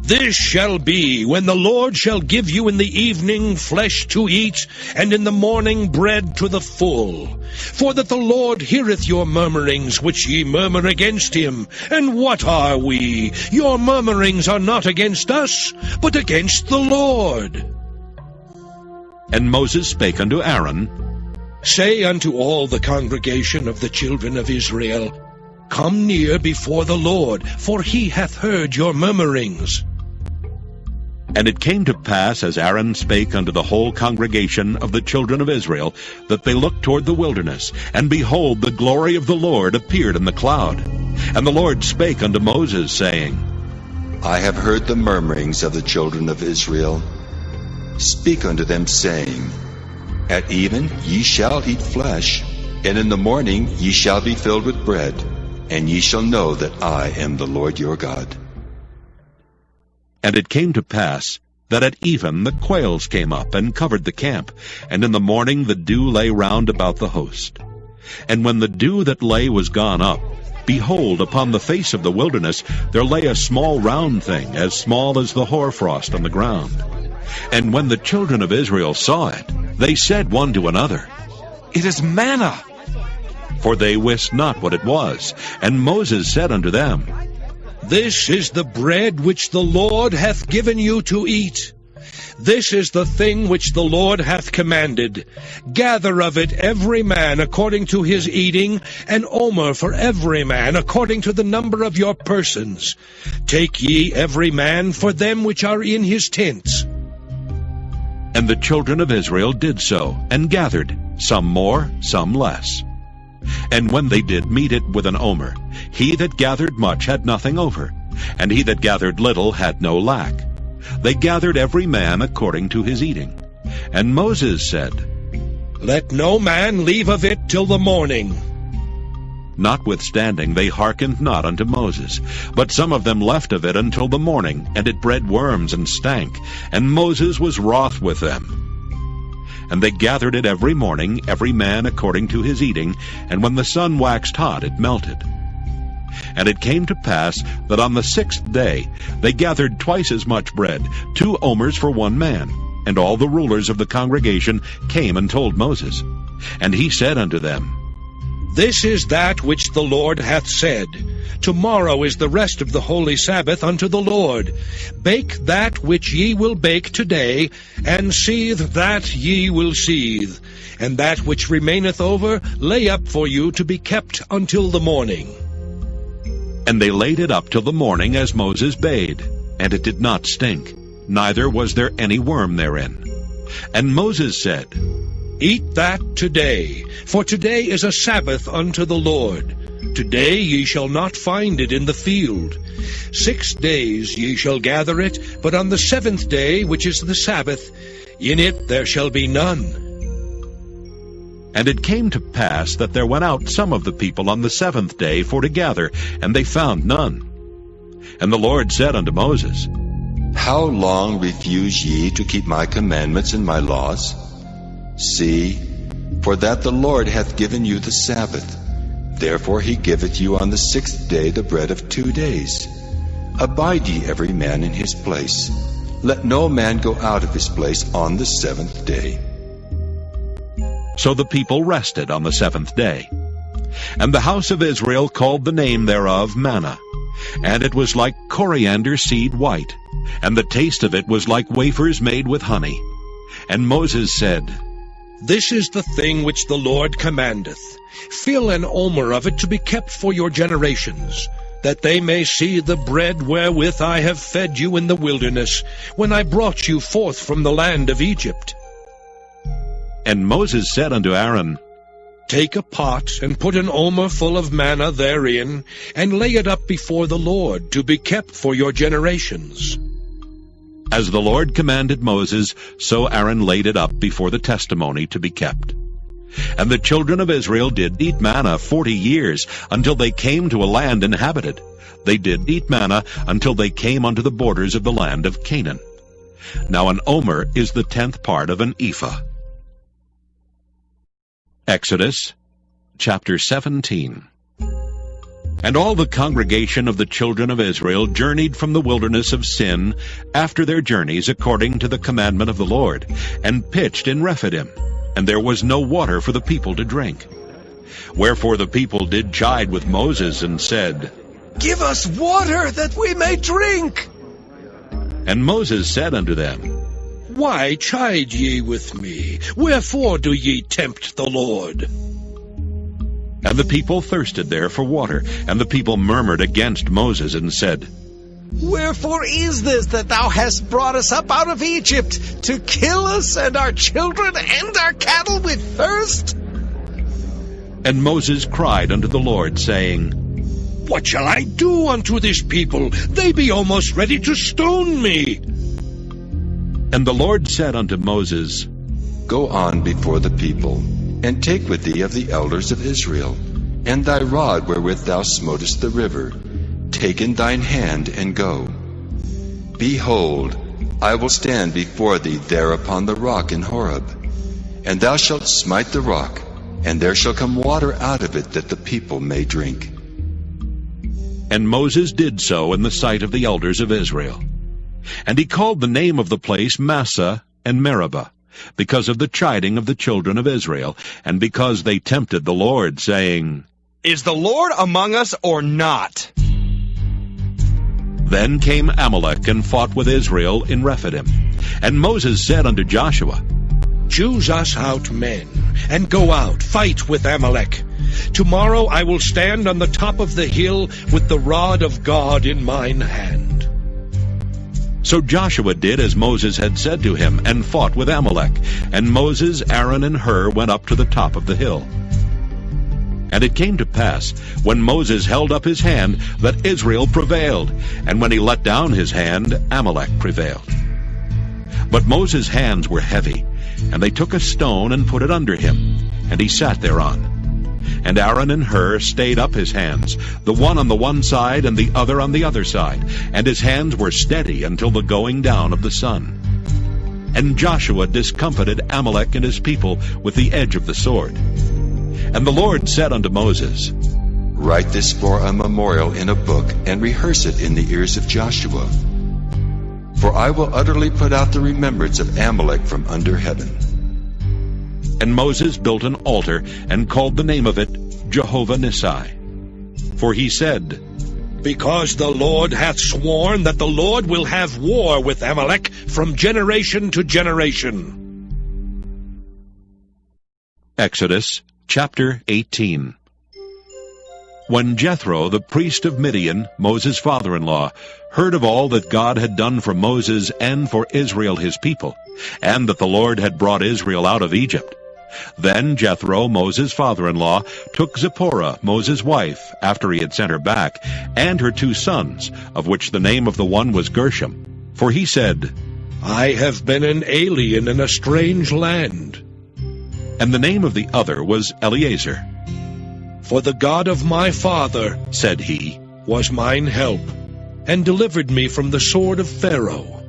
This shall be when the Lord shall give you in the evening flesh to eat, and in the morning bread to the full. For that the Lord heareth your murmurings, which ye murmur against him. And what are we? Your murmurings are not against us, but against the Lord. And Moses spake unto Aaron, Say unto all the congregation of the children of Israel, Come near before the Lord, for he hath heard your murmurings. And it came to pass, as Aaron spake unto the whole congregation of the children of Israel, that they looked toward the wilderness, and behold, the glory of the Lord appeared in the cloud. And the Lord spake unto Moses, saying, I have heard the murmurings of the children of Israel. Speak unto them, saying, At even ye shall eat flesh, and in the morning ye shall be filled with bread, and ye shall know that I am the Lord your God. And it came to pass that at even the quails came up and covered the camp, and in the morning the dew lay round about the host. And when the dew that lay was gone up, behold, upon the face of the wilderness there lay a small round thing, as small as the hoarfrost on the ground. And when the children of Israel saw it, they said one to another, It is manna. For they wist not what it was. And Moses said unto them, This is the bread which the Lord hath given you to eat. This is the thing which the Lord hath commanded. Gather of it every man according to his eating, an omer for every man according to the number of your persons. Take ye every man for them which are in his tents. And the children of Israel did so, and gathered, some more, some less. And when they did meet it with an omer, he that gathered much had nothing over, and he that gathered little had no lack. They gathered every man according to his eating. And Moses said, Let no man leave of it till the morning. Notwithstanding they hearkened not unto Moses, but some of them left of it until the morning, and it bred worms and stank, and Moses was wroth with them. And they gathered it every morning, every man according to his eating, and when the sun waxed hot it melted. And it came to pass that on the 6th day they gathered twice as much bread, 2 omers for one man. And all the rulers of the congregation came and told Moses. And he said unto them, This is that which the Lord hath said. Tomorrow is the rest of the holy Sabbath unto the Lord. Bake that which ye will bake today, and seethe that ye will seethe. And that which remaineth over lay up for you to be kept until the morning. And they laid it up till the morning as Moses bade, and it did not stink, neither was there any worm therein. And Moses said, Eat that today, for today is a Sabbath unto the Lord. Today ye shall not find it in the field. 6 days ye shall gather it, but on the 7th day, which is the Sabbath, in it there shall be none. And it came to pass that there went out some of the people on the 7th day for to gather, and they found none. And the Lord said unto Moses, How long refuse ye to keep my commandments and my laws? See, for that the Lord hath given you the Sabbath. Therefore he giveth you on the 6th day the bread of 2 days. Abide ye every man in his place. Let no man go out of his place on the 7th day. So the people rested on the 7th day. And the house of Israel called the name thereof manna. And it was like coriander seed white, and the taste of it was like wafers made with honey. And Moses said, This is the thing which the Lord commandeth. Fill an omer of it to be kept for your generations, that they may see the bread wherewith I have fed you in the wilderness, when I brought you forth from the land of Egypt. And Moses said unto Aaron, Take a pot, and put an omer full of manna therein, and lay it up before the Lord, to be kept for your generations. As the Lord commanded Moses, so Aaron laid it up before the testimony to be kept. And the children of Israel did eat manna 40 years, until they came to a land inhabited. They did eat manna until they came unto the borders of the land of Canaan. Now an omer is the 10th part of an ephah. Exodus chapter 17. And all the congregation of the children of Israel journeyed from the wilderness of Sin after their journeys according to the commandment of the Lord, and pitched in Rephidim, and there was no water for the people to drink. Wherefore the people did chide with Moses, and said, Give us water that we may drink. And Moses said unto them, Why chide ye with me? Wherefore do ye tempt the Lord? And the people thirsted there for water, and the people murmured against Moses, and said, Wherefore is this that thou hast brought us up out of Egypt, to kill us and our children and our cattle with thirst? And Moses cried unto the Lord, saying, What shall I do unto this people? They be almost ready to stone me. And the Lord said unto Moses, Go on before the people, and take with thee of the elders of Israel, and thy rod wherewith thou smotest the river. Take in thine hand, and go. Behold, I will stand before thee there upon the rock in Horeb, and thou shalt smite the rock, and there shall come water out of it, that the people may drink. And Moses did so in the sight of the elders of Israel. And he called the name of the place Massah and Meribah, because of the chiding of the children of Israel, and because they tempted the Lord, saying, Is the Lord among us or not? Then came Amalek and fought with Israel in Rephidim. And Moses said unto Joshua, Choose us out men, and go out, fight with Amalek. Tomorrow I will stand on the top of the hill with the rod of God in mine hand. So Joshua did as Moses had said to him, and fought with Amalek. And Moses, Aaron, and Hur went up to the top of the hill. And it came to pass, when Moses held up his hand, that Israel prevailed, and when he let down his hand, Amalek prevailed. But Moses' hands were heavy, and they took a stone and put it under him, and he sat thereon. And Aaron and Hur stayed up his hands, the one on the one side and the other on the other side, and his hands were steady until the going down of the sun. And Joshua discomfited Amalek and his people with the edge of the sword. And the Lord said unto Moses, Write this for a memorial in a book, and rehearse it in the ears of Joshua. For I will utterly put out the remembrance of Amalek from under heaven. And Moses built an altar, and called the name of it Jehovah Nissi. For he said, Because the Lord hath sworn that the Lord will have war with Amalek from generation to generation. Exodus chapter 18. When Jethro, the priest of Midian, Moses' father-in-law, heard of all that God had done for Moses and for Israel his people, and that the Lord had brought Israel out of Egypt, then Jethro, Moses' father-in-law, took Zipporah, Moses' wife, after he had sent her back, and her 2 sons, of which the name of the one was Gershom. For he said, I have been an alien in a strange land. And the name of the other was Eleazar. For the God of my father, said he, was mine help, and delivered me from the sword of Pharaoh,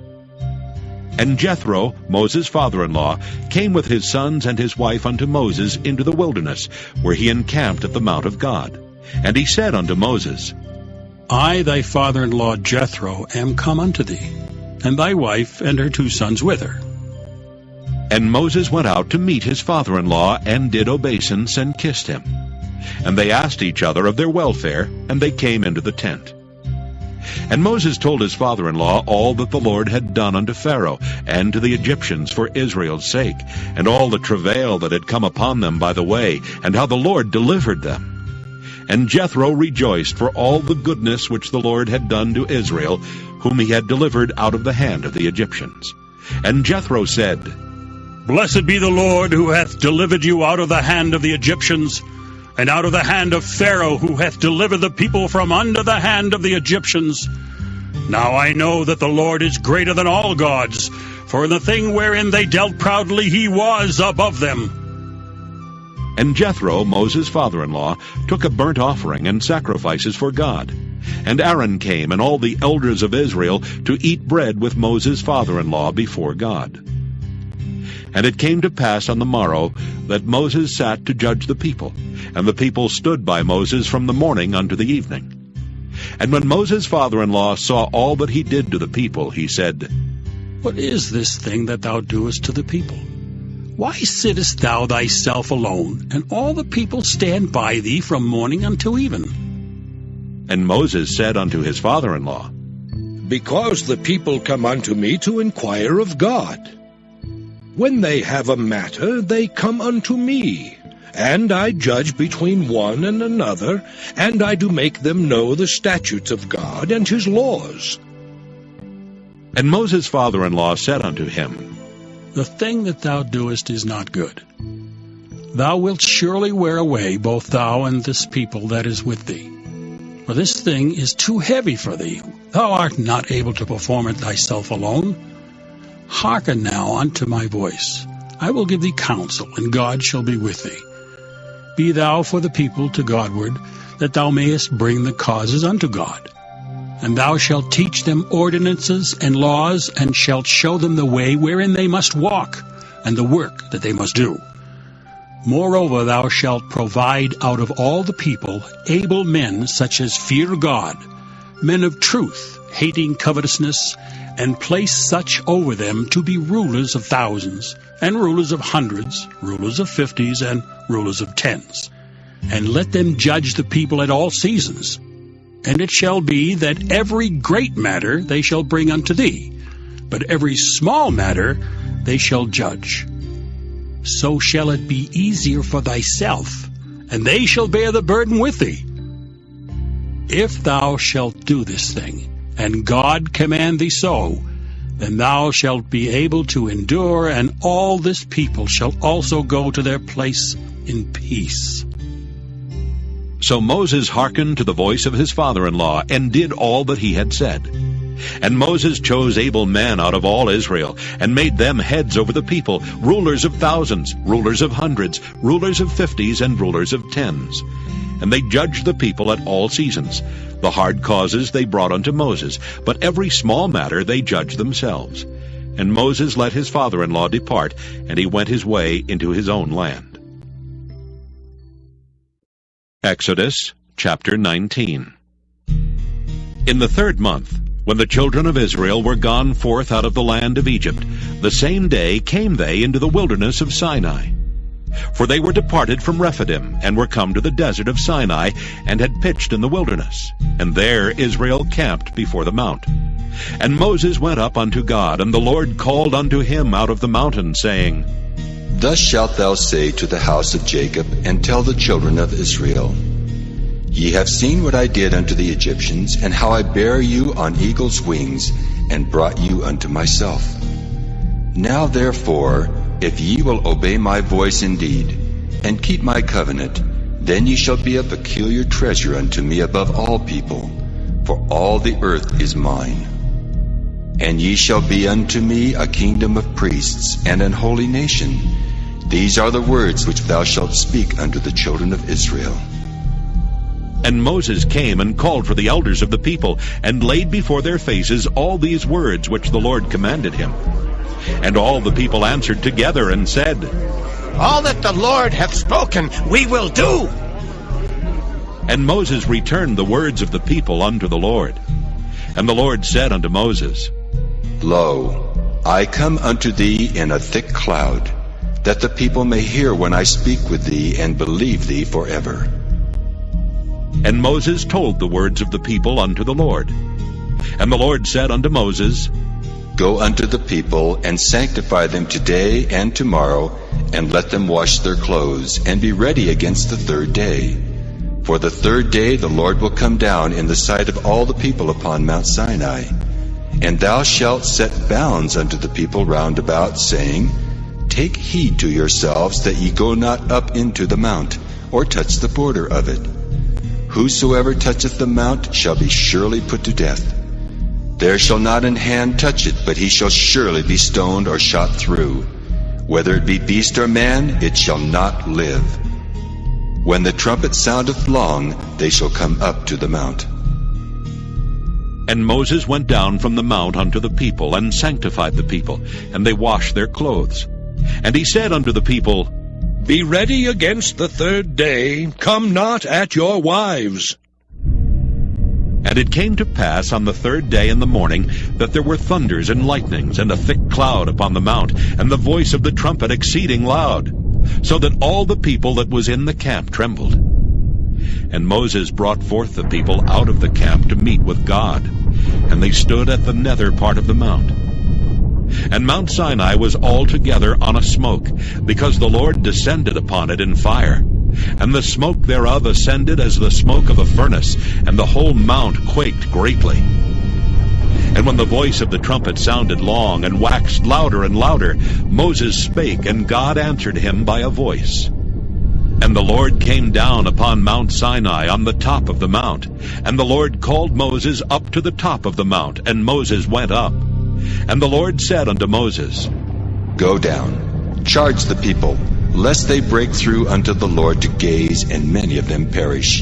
And Jethro, Moses' father-in-law, came with his sons and his wife unto Moses into the wilderness, where he encamped at the mount of God. And he said unto Moses, I, thy father-in-law Jethro, am come unto thee, and thy wife and her 2 sons with her. And Moses went out to meet his father-in-law, and did obeisance, and kissed him. And they asked each other of their welfare, and they came into the tent. And Moses told his father-in-law all that the Lord had done unto Pharaoh, and to the Egyptians for Israel's sake, and all the travail that had come upon them by the way, and how the Lord delivered them. And Jethro rejoiced for all the goodness which the Lord had done to Israel, whom he had delivered out of the hand of the Egyptians. And Jethro said, Blessed be the Lord, who hath delivered you out of the hand of the Egyptians, and out of the hand of Pharaoh, who hath delivered the people from under the hand of the Egyptians. Now I know that the Lord is greater than all gods, for in the thing wherein they dealt proudly he was above them. And Jethro, Moses' father-in-law, took a burnt offering and sacrifices for God. And Aaron came, and all the elders of Israel, to eat bread with Moses' father-in-law before God. And it came to pass on the morrow that Moses sat to judge the people, and the people stood by Moses from the morning unto the evening. And when Moses' father-in-law saw all that he did to the people, he said, What is this thing that thou doest to the people? Why sittest thou thyself alone, and all the people stand by thee from morning until even? And Moses said unto his father-in-law, Because the people come unto me to inquire of God. When they have a matter, they come unto me, and I judge between one and another, and I do make them know the statutes of God and his laws. And Moses' father-in-law said unto him, The thing that thou doest is not good. Thou wilt surely wear away both thou and this people that is with thee. For this thing is too heavy for thee. Thou art not able to perform it thyself alone. Hearken now unto my voice. I will give thee counsel, and God shall be with thee. Be thou for the people to Godward, that thou mayest bring the causes unto God. And thou shalt teach them ordinances and laws, and shalt show them the way wherein they must walk, and the work that they must do. Moreover, thou shalt provide out of all the people able men such as fear God, men of truth, hating covetousness, and place such over them to be rulers of thousands, and rulers of hundreds, rulers of 50s, and rulers of 10s. And let them judge the people at all seasons. And it shall be that every great matter they shall bring unto thee, but every small matter they shall judge. So shall it be easier for thyself, and they shall bear the burden with thee. If thou shalt do this thing, and God command thee so, then thou shalt be able to endure, and all this people shall also go to their place in peace. So Moses hearkened to the voice of his father-in-law, and did all that he had said. And Moses chose able men out of all Israel, and made them heads over the people, rulers of thousands, rulers of hundreds, rulers of 50s, and rulers of 10s. And they judged the people at all seasons. The hard causes they brought unto Moses, but every small matter they judged themselves. And Moses let his father-in-law depart, and he went his way into his own land. Exodus chapter 19. In the 3rd month, when the children of Israel were gone forth out of the land of Egypt, the same day came they into the wilderness of Sinai. For they were departed from Rephidim, and were come to the desert of Sinai, and had pitched in the wilderness. And there Israel camped before the mount. And Moses went up unto God, and the Lord called unto him out of the mountain, saying, Thus shalt thou say to the house of Jacob, and tell the children of Israel, Ye have seen what I did unto the Egyptians, and how I bare you on eagle's wings, and brought you unto myself. Now therefore, if ye will obey my voice indeed, and keep my covenant, then ye shall be a peculiar treasure unto me above all people, for all the earth is mine. And ye shall be unto me a kingdom of priests, and an holy nation. These are the words which thou shalt speak unto the children of Israel. And Moses came and called for the elders of the people, and laid before their faces all these words which the Lord commanded him. And all the people answered together and said, All that the Lord hath spoken, we will do. And Moses returned the words of the people unto the Lord. And the Lord said unto Moses, Lo, I come unto thee in a thick cloud, that the people may hear when I speak with thee, and believe thee forever. And Moses told the words of the people unto the Lord. And the Lord said unto Moses, Go unto the people, and sanctify them today and tomorrow, and let them wash their clothes, and be ready against the third day. For the third day the Lord will come down in the sight of all the people upon Mount Sinai. And thou shalt set bounds unto the people round about, saying, Take heed to yourselves that ye go not up into the mount, or touch the border of it. Whosoever toucheth the mount shall be surely put to death. There shall not an hand touch it, but he shall surely be stoned or shot through. Whether it be beast or man, it shall not live. When the trumpet soundeth long, they shall come up to the mount. And Moses went down from the mount unto the people, and sanctified the people, and they washed their clothes. And he said unto the people, Be ready against the third day, come not at your wives. And it came to pass on the third day in the morning, that there were thunders and lightnings, and a thick cloud upon the mount, and the voice of the trumpet exceeding loud, so that all the people that was in the camp trembled. And Moses brought forth the people out of the camp to meet with God, and they stood at the nether part of the mount. And Mount Sinai was altogether on a smoke, because the Lord descended upon it in fire. And the smoke thereof ascended as the smoke of a furnace, and the whole mount quaked greatly. And when the voice of the trumpet sounded long, and waxed louder and louder, Moses spake, and God answered him by a voice. And the Lord came down upon Mount Sinai on the top of the mount. And the Lord called Moses up to the top of the mount, and Moses went up. And the Lord said unto Moses, Go down, charge the people, lest they break through unto the Lord to gaze, and many of them perish.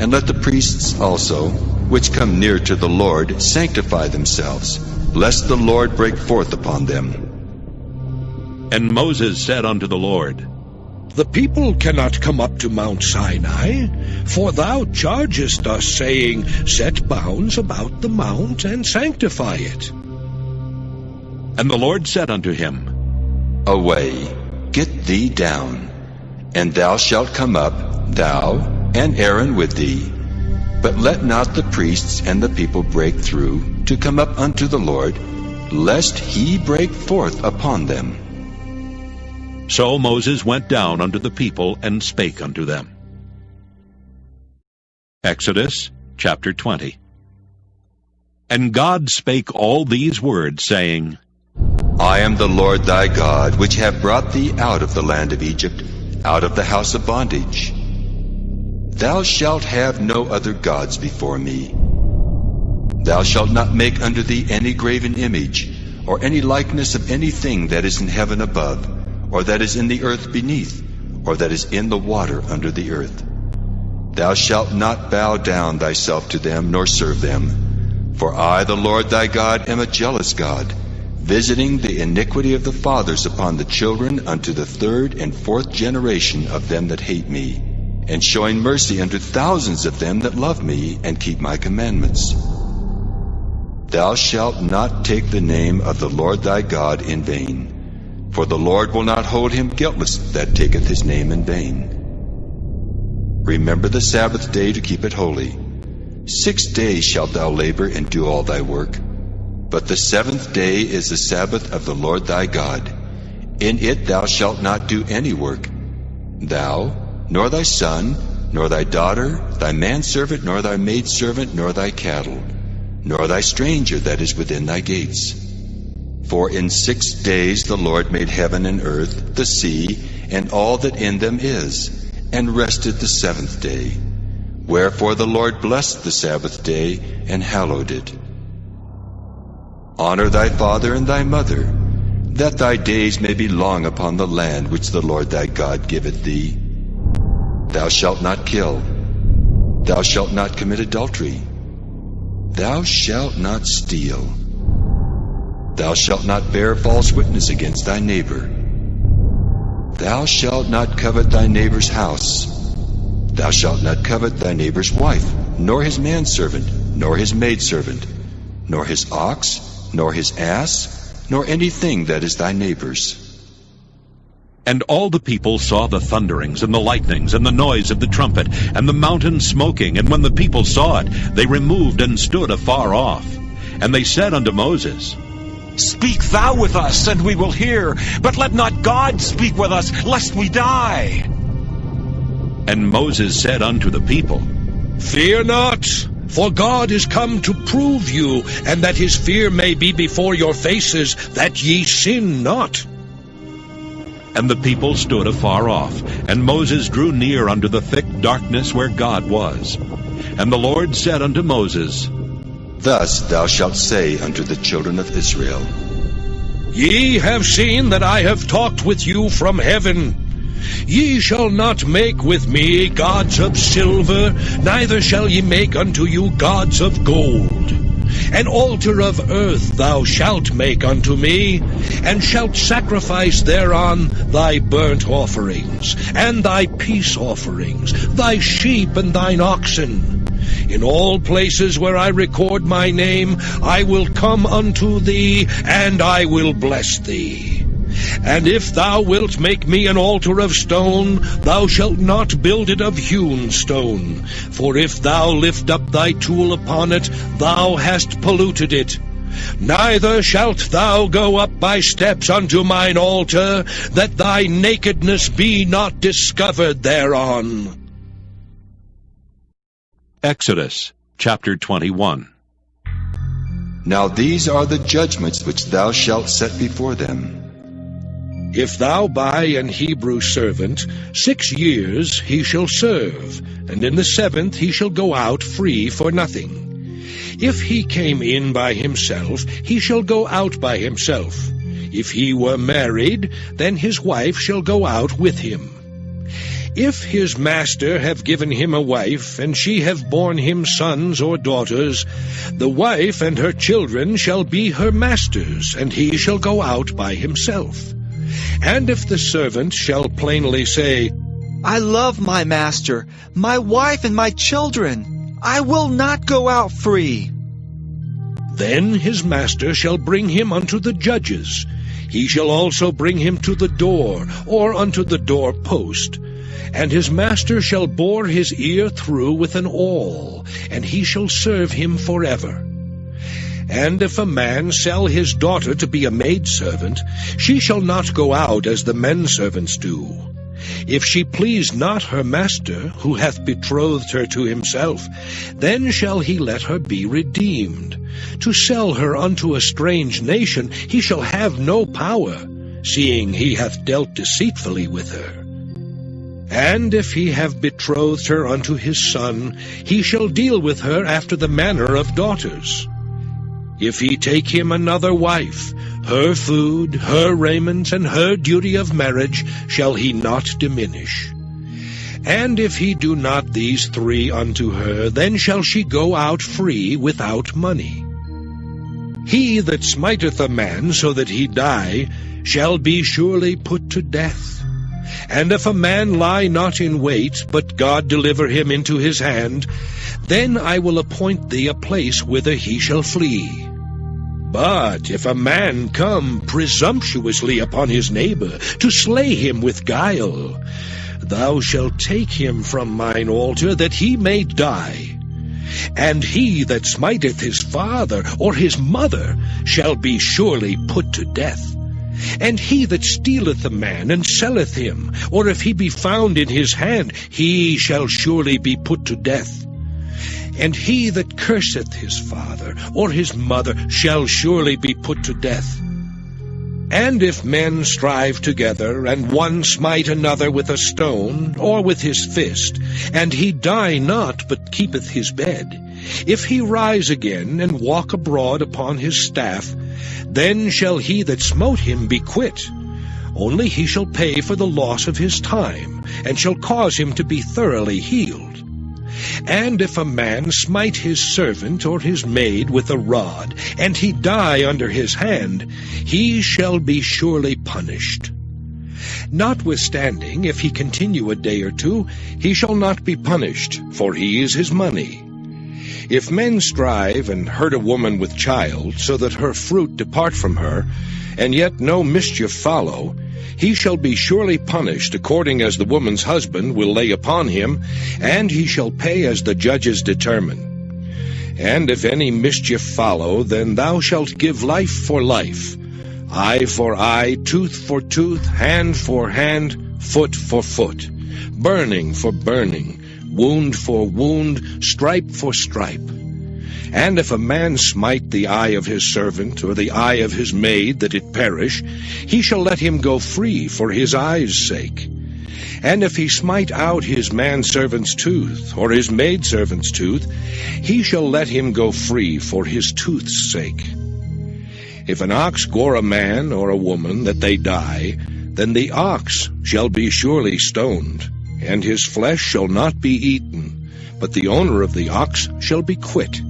And let the priests also, which come near to the Lord, sanctify themselves, lest the Lord break forth upon them. And Moses said unto the Lord, The people cannot come up to Mount Sinai, for thou chargest us, saying, Set bounds about the mount, and sanctify it. And the Lord said unto him, Away, get thee down, and thou shalt come up, thou and Aaron with thee. But let not the priests and the people break through to come up unto the Lord, lest he break forth upon them. So Moses went down unto the people, and spake unto them. Exodus chapter 20. And God spake all these words, saying, I am the Lord thy God, which have brought thee out of the land of Egypt, out of the house of bondage. Thou shalt have no other gods before me. Thou shalt not make unto thee any graven image, or any likeness of anything that is in heaven above, or that is in the earth beneath, or that is in the water under the earth. Thou shalt not bow down thyself to them, nor serve them. For I, the Lord thy God, am a jealous God, visiting the iniquity of the fathers upon the children unto the third and fourth generation of them that hate me, and showing mercy unto thousands of them that love me and keep my commandments. Thou shalt not take the name of the Lord thy God in vain, for the Lord will not hold him guiltless that taketh his name in vain. Remember the Sabbath day to keep it holy. 6 days shalt thou labor and do all thy work. But the seventh day is the Sabbath of the Lord thy God. In it thou shalt not do any work, thou, nor thy son, nor thy daughter, thy manservant, nor thy maidservant, nor thy cattle, nor thy stranger that is within thy gates. For in 6 days the Lord made heaven and earth, the sea, and all that in them is, and rested the seventh day. Wherefore the Lord blessed the Sabbath day, and hallowed it. Honor thy father and thy mother, that thy days may be long upon the land which the Lord thy God giveth thee. Thou shalt not kill. Thou shalt not commit adultery. Thou shalt not steal. Thou shalt not bear false witness against thy neighbor. Thou shalt not covet thy neighbor's house. Thou shalt not covet thy neighbor's wife, nor his manservant, nor his maidservant, nor his ox, nor his ass, nor anything that is thy neighbor's. And all the people saw the thunderings and the lightnings and the noise of the trumpet and the mountain smoking. And when the people saw it, they removed and stood afar off. And they said unto Moses, Speak thou with us, and we will hear, but let not God speak with us, lest we die. And Moses said unto the people, Fear not, for God is come to prove you, and that his fear may be before your faces, that ye sin not. And the people stood afar off, and Moses drew near unto the thick darkness where God was. And the Lord said unto Moses, Thus thou shalt say unto the children of Israel, Ye have seen that I have talked with you from heaven. Ye shall not make with me gods of silver, neither shall ye make unto you gods of gold. An altar of earth thou shalt make unto me, and shalt sacrifice thereon thy burnt offerings, and thy peace offerings, thy sheep and thine oxen. In all places where I record my name, I will come unto thee, and I will bless thee. And if thou wilt make me an altar of stone, thou shalt not build it of hewn stone. For if thou lift up thy tool upon it, thou hast polluted it. Neither shalt thou go up by steps unto mine altar, that thy nakedness be not discovered thereon. Exodus chapter 21. Now these are the judgments which thou shalt set before them. If thou buy an Hebrew servant, 6 years he shall serve, and in the 7th he shall go out free for nothing. If he came in by himself, he shall go out by himself. If he were married, then his wife shall go out with him. If his master have given him a wife, and she have borne him sons or daughters, the wife and her children shall be her master's, and he shall go out by himself. And if the servant shall plainly say, I love my master, my wife and my children, I will not go out free, then his master shall bring him unto the judges. He shall also bring him to the door, or unto the door post. And his master shall bore his ear through with an awl, and he shall serve him forever. And if a man sell his daughter to be a maidservant, she shall not go out as the menservants do. If she please not her master, who hath betrothed her to himself, then shall he let her be redeemed. To sell her unto a strange nation he shall have no power, seeing he hath dealt deceitfully with her. And if he have betrothed her unto his son, he shall deal with her after the manner of daughters. If he take him another wife, her food, her raiment, and her duty of marriage shall he not diminish. And if he do not these 3 unto her, then shall she go out free without money. He that smiteth a man so that he die shall be surely put to death. And if a man lie not in wait, but God deliver him into his hand, then I will appoint thee a place whither he shall flee. But if a man come presumptuously upon his neighbor, to slay him with guile, thou shalt take him from mine altar, that he may die. And he that smiteth his father or his mother shall be surely put to death. And he that stealeth a man and selleth him, or if he be found in his hand, he shall surely be put to death. And he that curseth his father or his mother shall surely be put to death. And if men strive together, and one smite another with a stone, or with his fist, and he die not, but keepeth his bed, if he rise again, and walk abroad upon his staff, then shall he that smote him be quit. Only he shall pay for the loss of his time, and shall cause him to be thoroughly healed. And if a man smite his servant or his maid with a rod, and he die under his hand, he shall be surely punished. Notwithstanding, if he continue a day or two, he shall not be punished, for he is his money. If men strive and hurt a woman with child, so that her fruit depart from her, and yet no mischief follow, he shall be surely punished according as the woman's husband will lay upon him, and he shall pay as the judges determine. And if any mischief follow, then thou shalt give life for life, eye for eye, tooth for tooth, hand for hand, foot for foot, burning for burning, wound for wound, stripe for stripe. And if a man smite the eye of his servant, or the eye of his maid, that it perish, he shall let him go free for his eye's sake. And if he smite out his manservant's tooth, or his maidservant's tooth, he shall let him go free for his tooth's sake. If an ox gore a man or a woman, that they die, then the ox shall be surely stoned, and his flesh shall not be eaten, but the owner of the ox shall be quit.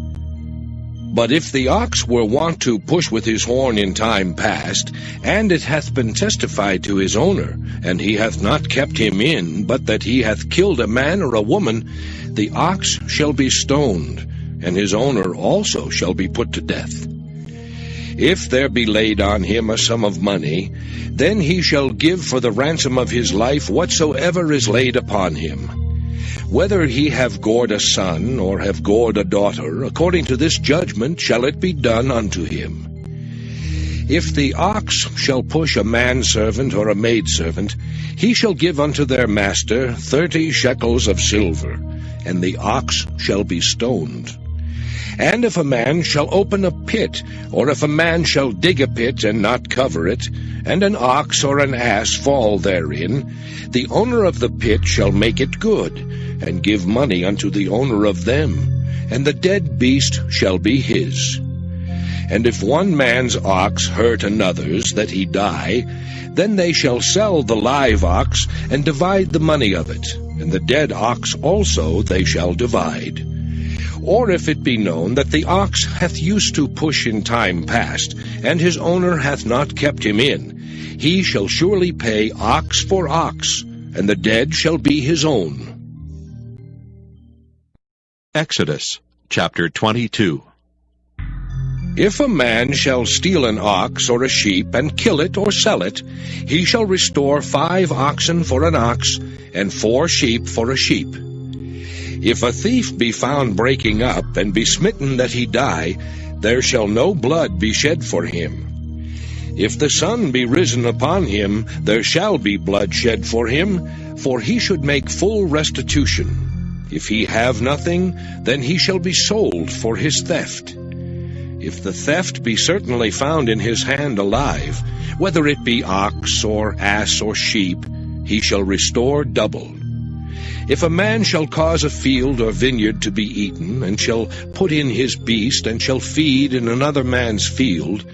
But if the ox were wont to push with his horn in time past, and it hath been testified to his owner, and he hath not kept him in, but that he hath killed a man or a woman, the ox shall be stoned, and his owner also shall be put to death. If there be laid on him a sum of money, then he shall give for the ransom of his life whatsoever is laid upon him. Whether he have gored a son, or have gored a daughter, according to this judgment shall it be done unto him. If the ox shall push a manservant or a maidservant, he shall give unto their master 30 shekels of silver, and the ox shall be stoned. And if a man shall open a pit, or if a man shall dig a pit and not cover it, and an ox or an ass fall therein, the owner of the pit shall make it good, and give money unto the owner of them, and the dead beast shall be his. And if one man's ox hurt another's, that he die, then they shall sell the live ox, and divide the money of it, and the dead ox also they shall divide. Or if it be known that the ox hath used to push in time past, and his owner hath not kept him in, he shall surely pay ox for ox, and the dead shall be his own. Exodus chapter 22. If a man shall steal an ox or a sheep, and kill it or sell it, he shall restore 5 oxen for an ox, and 4 sheep for a sheep. If a thief be found breaking up, and be smitten that he die, there shall no blood be shed for him. If the sun be risen upon him, there shall be blood shed for him, for he should make full restitution. If he have nothing, then he shall be sold for his theft. If the theft be certainly found in his hand alive, whether it be ox or ass or sheep, he shall restore double. If a man shall cause a field or vineyard to be eaten, and shall put in his beast, and shall feed in another man's field,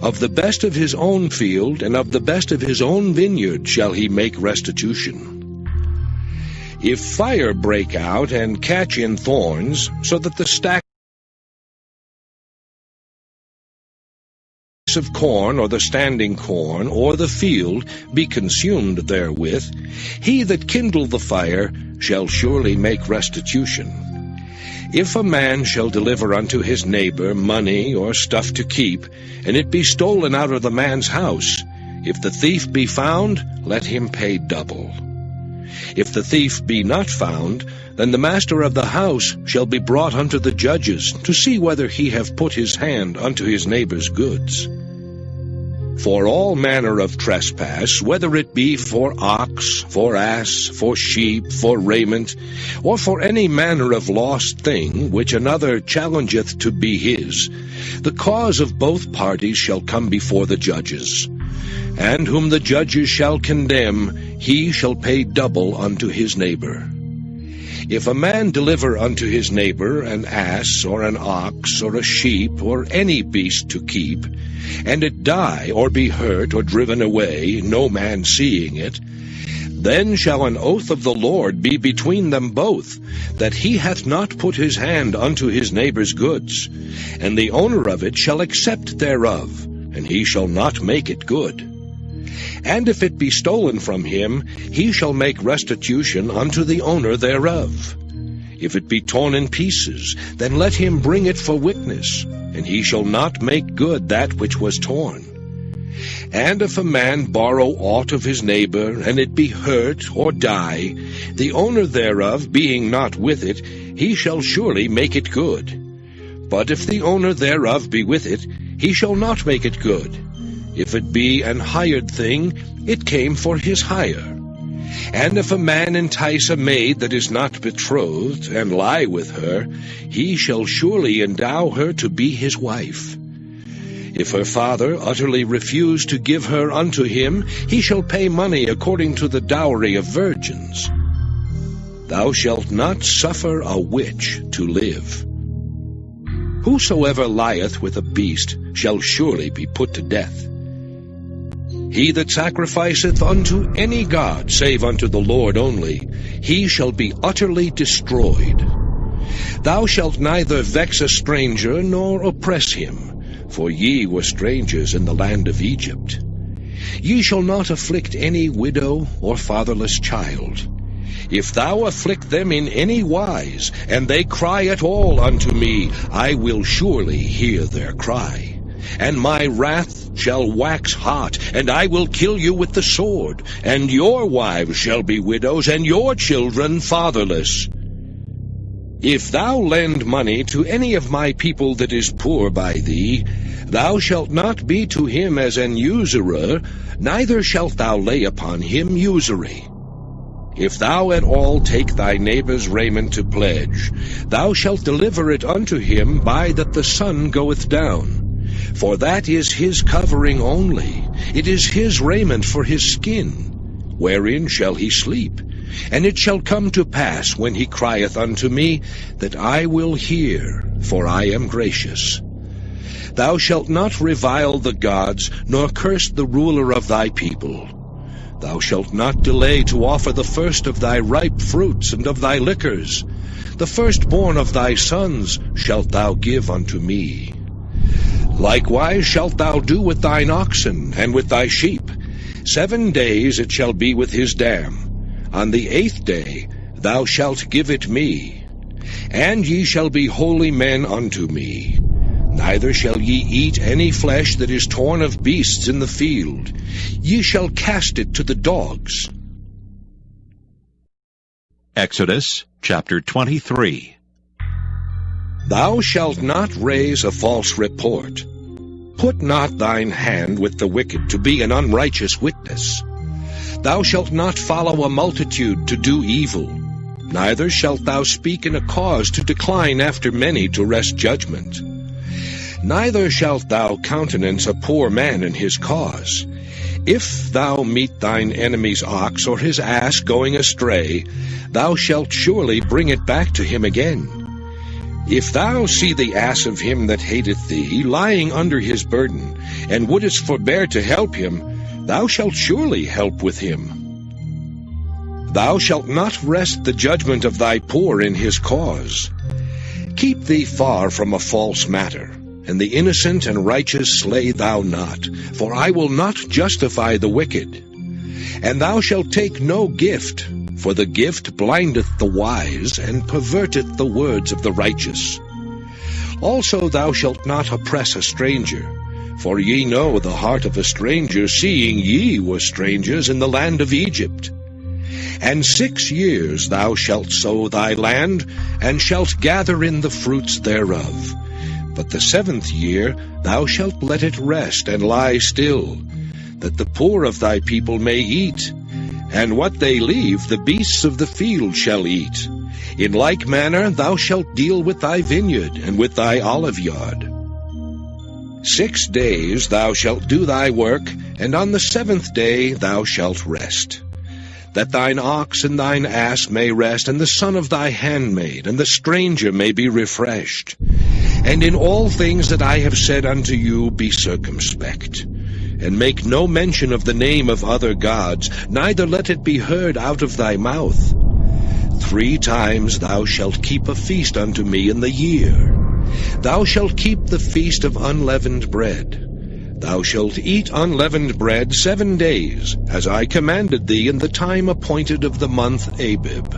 of the best of his own field, and of the best of his own vineyard shall he make restitution. If fire break out, and catch in thorns, so that the stack of corn, or the standing corn, or the field, be consumed therewith, he that kindled the fire shall surely make restitution. If a man shall deliver unto his neighbor money or stuff to keep, and it be stolen out of the man's house, if the thief be found, let him pay double. If the thief be not found, then the master of the house shall be brought unto the judges, to see whether he have put his hand unto his neighbor's goods. For all manner of trespass, whether it be for ox, for ass, for sheep, for raiment, or for any manner of lost thing, which another challengeth to be his, the cause of both parties shall come before the judges. And whom the judges shall condemn, he shall pay double unto his neighbor. If a man deliver unto his neighbor an ass, or an ox, or a sheep, or any beast to keep, and it die, or be hurt, or driven away, no man seeing it, Then shall an oath of the Lord be between them both, that he hath not put his hand unto his neighbour's goods, and the owner of it shall accept thereof, and he shall not make it good. And if it be stolen from him, he shall make restitution unto the owner thereof. If it be torn in pieces, then let him bring it for witness, and he shall not make good that which was torn. And if a man borrow aught of his neighbour, and it be hurt or die, the owner thereof being not with it, he shall surely make it good. But if the owner thereof be with it, he shall not make it good. If it be an hired thing, it came for his hire. And if a man entice a maid that is not betrothed, and lie with her, he shall surely endow her to be his wife. If her father utterly refuse to give her unto him, he shall pay money according to the dowry of virgins. Thou shalt not suffer a witch to live. Whosoever lieth with a beast shall surely be put to death. He that sacrificeth unto any god save unto the Lord only, he shall be utterly destroyed. Thou shalt neither vex a stranger nor oppress him, for ye were strangers in the land of Egypt. Ye shall not afflict any widow or fatherless child. If thou afflict them in any wise, and they cry at all unto me, I will surely hear their cry. And my wrath shall wax hot, and I will kill you with the sword, and your wives shall be widows, and your children fatherless. If thou lend money to any of my people that is poor by thee, thou shalt not be to him as an usurer, neither shalt thou lay upon him usury. If thou at all take thy neighbour's raiment to pledge, thou shalt deliver it unto him by that the sun goeth down. For that is his covering only, it is his raiment for his skin. Wherein shall he sleep? And it shall come to pass, when he crieth unto me, that I will hear, for I am gracious. Thou shalt not revile the gods, nor curse the ruler of thy people. Thou shalt not delay to offer the first of thy ripe fruits and of thy liquors. The firstborn of thy sons shalt thou give unto me. Likewise shalt thou do with thine oxen and with thy sheep. 7 days it shall be with his dam. On the 8th day thou shalt give it me. And ye shall be holy men unto me. Neither shall ye eat any flesh that is torn of beasts in the field. Ye shall cast it to the dogs. Exodus chapter 23. Thou shalt not raise a false report. Put not thine hand with the wicked to be an unrighteous witness. Thou shalt not follow a multitude to do evil, neither shalt thou speak in a cause to decline after many to wrest judgment. Neither shalt thou countenance a poor man in his cause. If thou meet thine enemy's ox or his ass going astray, thou shalt surely bring it back to him again. If thou see the ass of him that hateth thee lying under his burden, and wouldest forbear to help him, thou shalt surely help with him. Thou shalt not wrest the judgment of thy poor in his cause. Keep thee far from a false matter, and the innocent and righteous slay thou not, for I will not justify the wicked. And thou shalt take no gift, for the gift blindeth the wise, and perverteth the words of the righteous. Also thou shalt not oppress a stranger, for ye know the heart of a stranger, seeing ye were strangers in the land of Egypt. And 6 years thou shalt sow thy land, and shalt gather in the fruits thereof. But the 7th year thou shalt let it rest and lie still, that the poor of thy people may eat. And what they leave the beasts of the field shall eat. In like manner thou shalt deal with thy vineyard and with thy oliveyard. 6 days thou shalt do thy work, and on the 7th day thou shalt rest. That thine ox and thine ass may rest, and the son of thy handmaid, and the stranger may be refreshed. And in all things that I have said unto you be circumspect. and make no mention of the name of other gods, neither let it be heard out of thy mouth. 3 times thou shalt keep a feast unto me in the year. Thou shalt keep the feast of unleavened bread. Thou shalt eat unleavened bread 7 days, as I commanded thee in the time appointed of the month Abib.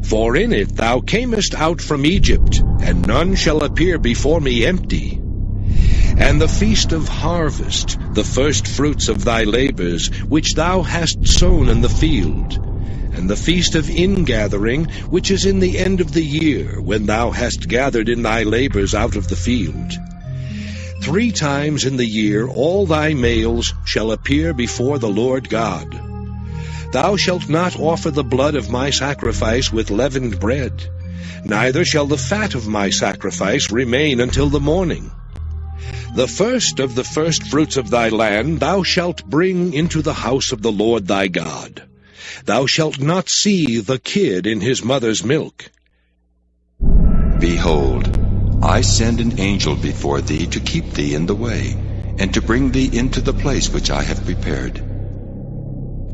For in it thou camest out from Egypt, and none shall appear before me empty. And the feast of harvest, the first fruits of thy labors, which thou hast sown in the field, and the feast of ingathering, which is in the end of the year, when thou hast gathered in thy labors out of the field. 3 times in the year all thy males shall appear before the Lord God. Thou shalt not offer the blood of my sacrifice with leavened bread, neither shall the fat of my sacrifice remain until the morning. The first of the first fruits of thy land thou shalt bring into the house of the Lord thy God. Thou shalt not see the kid in his mother's milk. Behold, I send an angel before thee to keep thee in the way, and to bring thee into the place which I have prepared.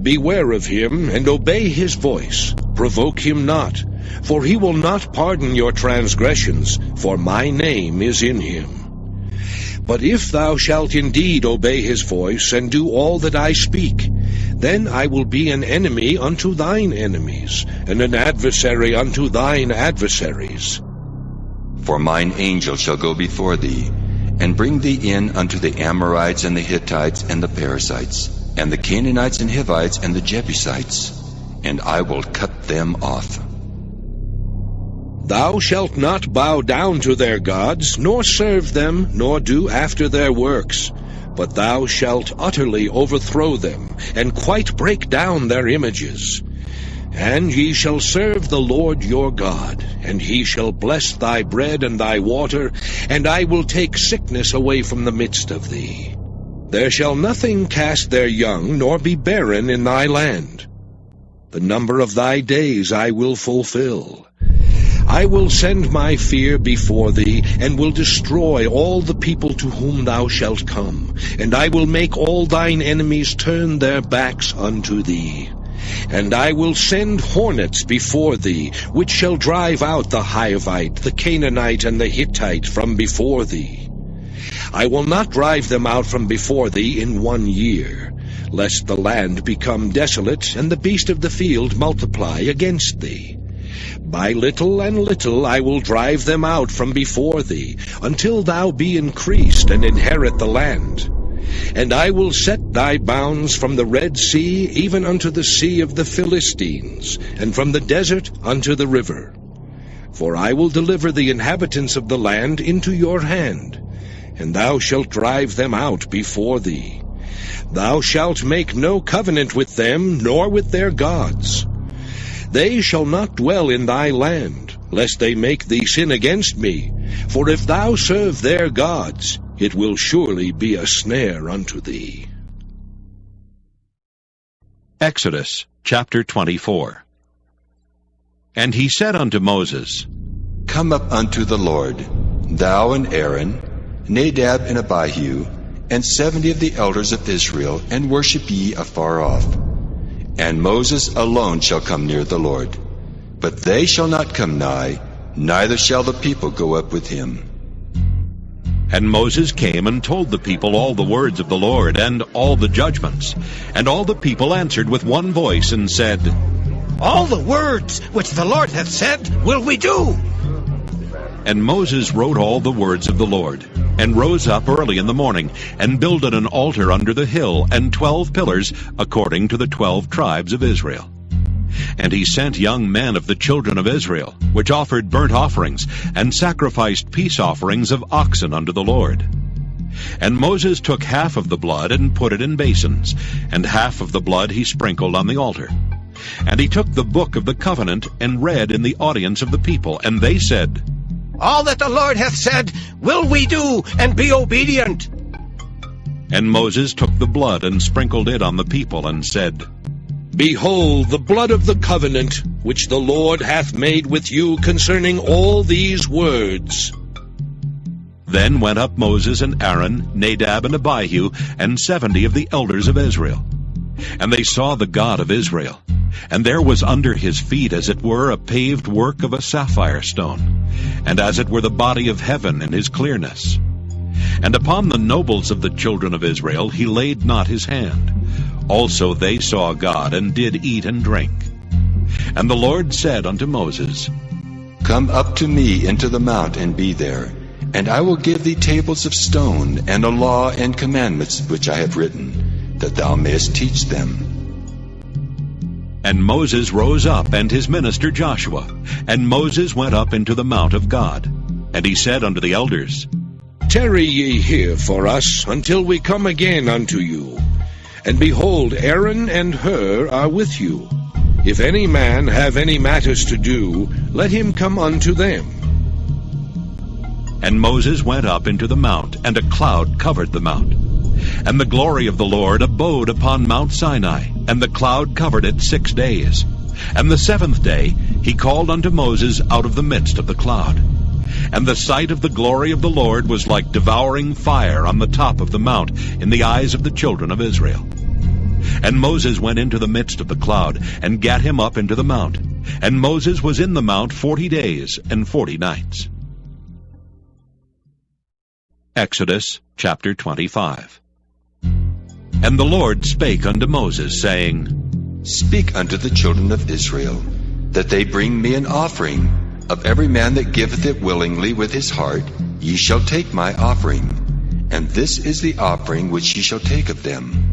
Beware of him, and obey his voice. Provoke him not, for he will not pardon your transgressions, for my name is in him. But if thou shalt indeed obey his voice, and do all that I speak, then I will be an enemy unto thine enemies, and an adversary unto thine adversaries. For mine angel shall go before thee, and bring thee in unto the Amorites and the Hittites and the Perizzites, and the Canaanites and Hivites and the Jebusites, and I will cut them off. Thou shalt not bow down to their gods, nor serve them, nor do after their works, but thou shalt utterly overthrow them, and quite break down their images. And ye shall serve the Lord your God, and he shall bless thy bread and thy water, and I will take sickness away from the midst of thee. There shall nothing cast their young, nor be barren in thy land. The number of thy days I will fulfill. I will send my fear before thee, and will destroy all the people to whom thou shalt come, and I will make all thine enemies turn their backs unto thee. And I will send hornets before thee, which shall drive out the Hivite, the Canaanite, and the Hittite from before thee. I will not drive them out from before thee in 1 year, lest the land become desolate, and the beast of the field multiply against thee. By little and little I will drive them out from before thee, until thou be increased and inherit the land. And I will set thy bounds from the Red Sea even unto the sea of the Philistines, and from the desert unto the river. For I will deliver the inhabitants of the land into your hand, and thou shalt drive them out before thee. Thou shalt make no covenant with them, nor with their gods. They shall not dwell in thy land, lest they make thee sin against me. For if thou serve their gods, it will surely be a snare unto thee. Exodus chapter 24. And he said unto Moses, Come up unto the Lord, thou and Aaron, Nadab and Abihu, and 70 of the elders of Israel, and worship ye afar off. And Moses alone shall come near the Lord. But they shall not come nigh, neither shall the people go up with him. And Moses came and told the people all the words of the Lord, and all the judgments. And all the people answered with one voice, and said, All the words which the Lord hath said will we do. And Moses wrote all the words of the Lord, and rose up early in the morning, and builded an altar under the hill, and 12 pillars, according to the 12 tribes of Israel. And he sent young men of the children of Israel, which offered burnt offerings, and sacrificed peace offerings of oxen unto the Lord. And Moses took half of the blood, and put it in basins, and half of the blood he sprinkled on the altar. And he took the book of the covenant, and read in the audience of the people, and they said, All that the Lord hath said will we do, and be obedient. And Moses took the blood, and sprinkled it on the people, and said, Behold the blood of the covenant, which the Lord hath made with you concerning all these words. Then went up Moses and Aaron, Nadab and Abihu, and 70 of the elders of Israel. And they saw the God of Israel. And there was under his feet as it were a paved work of a sapphire stone, and as it were the body of heaven in his clearness. And upon the nobles of the children of Israel he laid not his hand. Also they saw God, and did eat and drink. And the Lord said unto Moses, Come up to me into the mount, and be there, and I will give thee tables of stone, and a law and commandments which I have written, that thou mayest teach them. And Moses rose up, and his minister Joshua. And Moses went up into the mount of God. And he said unto the elders, Tarry ye here for us, until we come again unto you. And behold, Aaron and Hur are with you. If any man have any matters to do, let him come unto them. And Moses went up into the mount, and a cloud covered the mount. And the glory of the Lord abode upon Mount Sinai, and the cloud covered it 6 days. And the 7th day he called unto Moses out of the midst of the cloud. And the sight of the glory of the Lord was like devouring fire on the top of the mount in the eyes of the children of Israel. And Moses went into the midst of the cloud, and gat him up into the mount. And Moses was in the mount 40 days and 40 nights. Exodus chapter 25. And the Lord spake unto Moses, saying, Speak unto the children of Israel, that they bring me an offering. Of every man that giveth it willingly with his heart, ye shall take my offering. And this is the offering which ye shall take of them: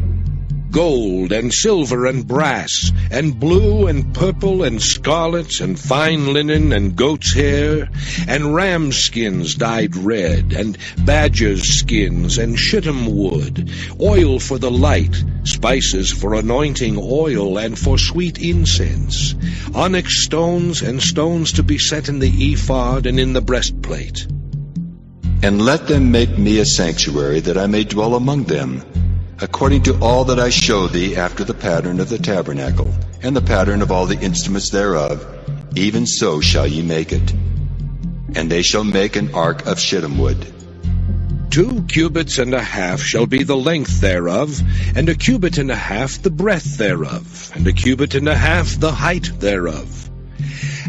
gold and silver and brass, and blue and purple and scarlet, and fine linen and goat's hair, and ram skins dyed red, and badgers' skins, and shittim wood, oil for the light, spices for anointing oil and for sweet incense, onyx stones, and stones to be set in the ephod and in the breastplate. And let them make me a sanctuary, that I may dwell among them, according to all that I show thee, after the pattern of the tabernacle, and the pattern of all the instruments thereof, even so shall ye make it. And they shall make an ark of shittim wood. 2 cubits and a half shall be the length thereof, and 1 cubit and a half the breadth thereof, and 1 cubit and a half the height thereof.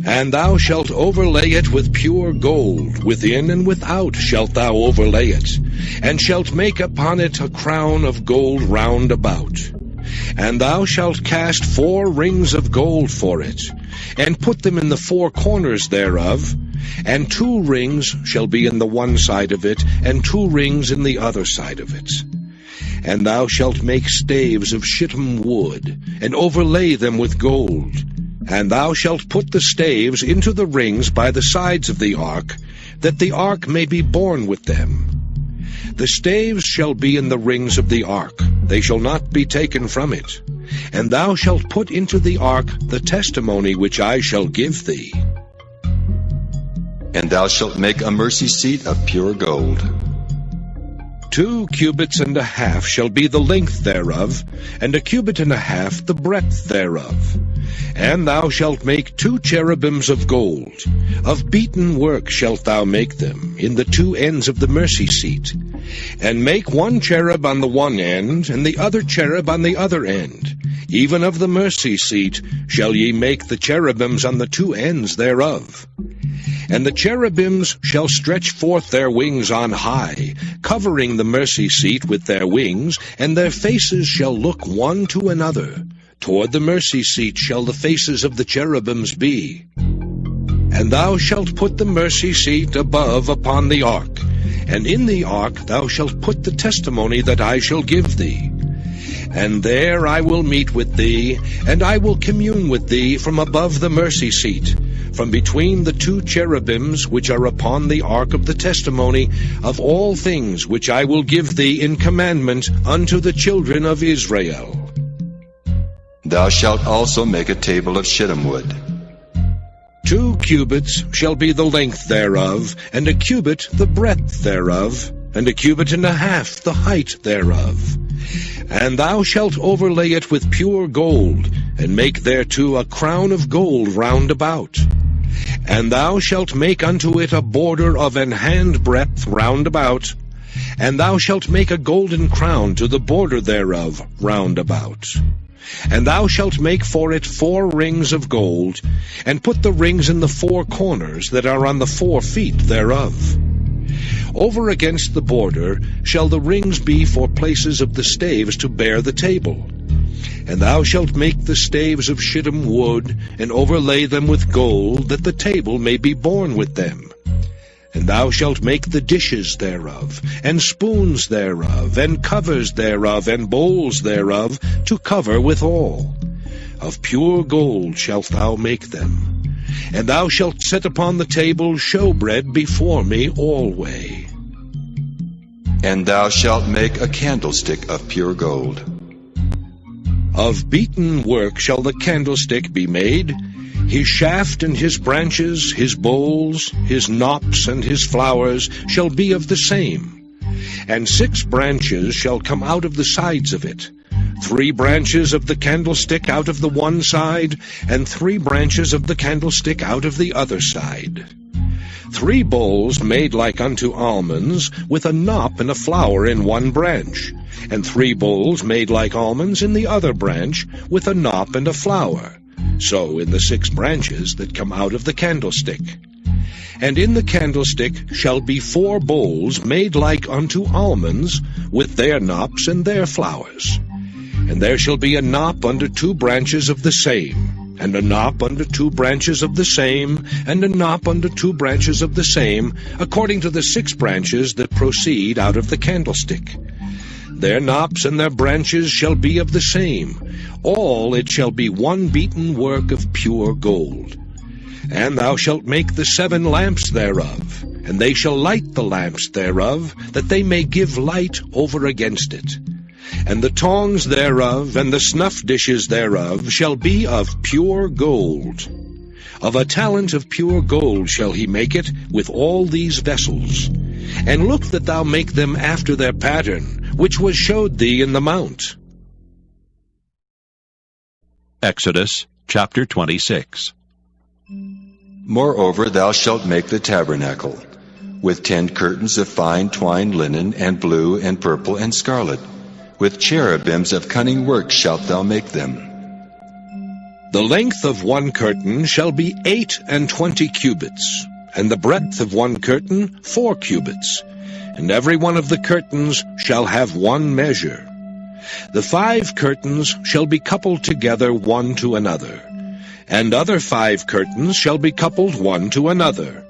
And thou shalt overlay it with pure gold, within and without shalt thou overlay it, and shalt make upon it a crown of gold round about. And thou shalt cast 4 rings of gold for it, and put them in the 4 corners thereof, and 2 rings shall be in the one side of it, and 2 rings in the other side of it. And thou shalt make staves of shittim wood, and overlay them with gold. And thou shalt put the staves into the rings by the sides of the ark, that the ark may be borne with them. The staves shall be in the rings of the ark, they shall not be taken from it. And thou shalt put into the ark the testimony which I shall give thee. And thou shalt make a mercy seat of pure gold. 2 cubits and a half shall be the length thereof, and 1 cubit and a half the breadth thereof. And thou shalt make 2 cherubims of gold. Of beaten work shalt thou make them, in the 2 ends of the mercy seat. And make 1 cherub on the one end, and the other cherub on the other end. Even of the mercy seat shall ye make the cherubims on the 2 ends thereof. And the cherubims shall stretch forth their wings on high, covering the mercy seat with their wings, and their faces shall look one to another. Toward the mercy seat shall the faces of the cherubims be. And thou shalt put the mercy seat above upon the ark, and in the ark thou shalt put the testimony that I shall give thee. And there I will meet with thee, and I will commune with thee from above the mercy seat, from between the 2 cherubims which are upon the ark of the testimony, of all things which I will give thee in commandment unto the children of Israel. Thou shalt also make a table of shittim wood. 2 cubits shall be the length thereof, and 1 cubit the breadth thereof, and 1 cubit and a half the height thereof. And thou shalt overlay it with pure gold, and make thereto a crown of gold round about. And thou shalt make unto it a border of an handbreadth round about, and thou shalt make a golden crown to the border thereof round about. And thou shalt make for it 4 rings of gold, and put the rings in the 4 corners that are on the 4 feet thereof. Over against the border shall the rings be for places of the staves to bear the table. And thou shalt make the staves of shittim wood, and overlay them with gold, that the table may be borne with them. And thou shalt make the dishes thereof, and spoons thereof, and covers thereof, and bowls thereof, to cover withal. Of pure gold shalt thou make them. And thou shalt set upon the table showbread before me alway. And thou shalt make a candlestick of pure gold. Of beaten work shall the candlestick be made, his shaft and his branches, his bowls, his knops and his flowers shall be of the same. And 6 branches shall come out of the sides of it, 3 branches of the candlestick out of the one side, and 3 branches of the candlestick out of the other side. 3 bowls made like unto almonds, with a knop and a flower in one branch, and 3 bowls made like almonds in the other branch, with a knop and a flower. So in the 6 branches that come out of the candlestick. And in the candlestick shall be 4 bowls made like unto almonds, with their knops and their flowers. And there shall be a knop under 2 branches of the same, and a knop under 2 branches of the same, and a knop under 2 branches of the same, according to the 6 branches that proceed out of the candlestick. Their knops and their branches shall be of the same. All it shall be one beaten work of pure gold. And thou shalt make the 7 lamps thereof, and they shall light the lamps thereof, that they may give light over against it. And the tongs thereof, and the snuff dishes thereof, shall be of pure gold. Of a talent of pure gold shall he make it, with all these vessels. And look that thou make them after their pattern, which was showed thee in the mount. Exodus chapter 26. Moreover, thou shalt make the tabernacle, with 10 curtains of fine twined linen, and blue, and purple, and scarlet. With cherubims of cunning work shalt thou make them. The length of one curtain shall be 28 cubits, and the breadth of one curtain 4 cubits, and every one of the curtains shall have one measure. The 5 curtains shall be coupled together one to another, and other 5 curtains shall be coupled one to another.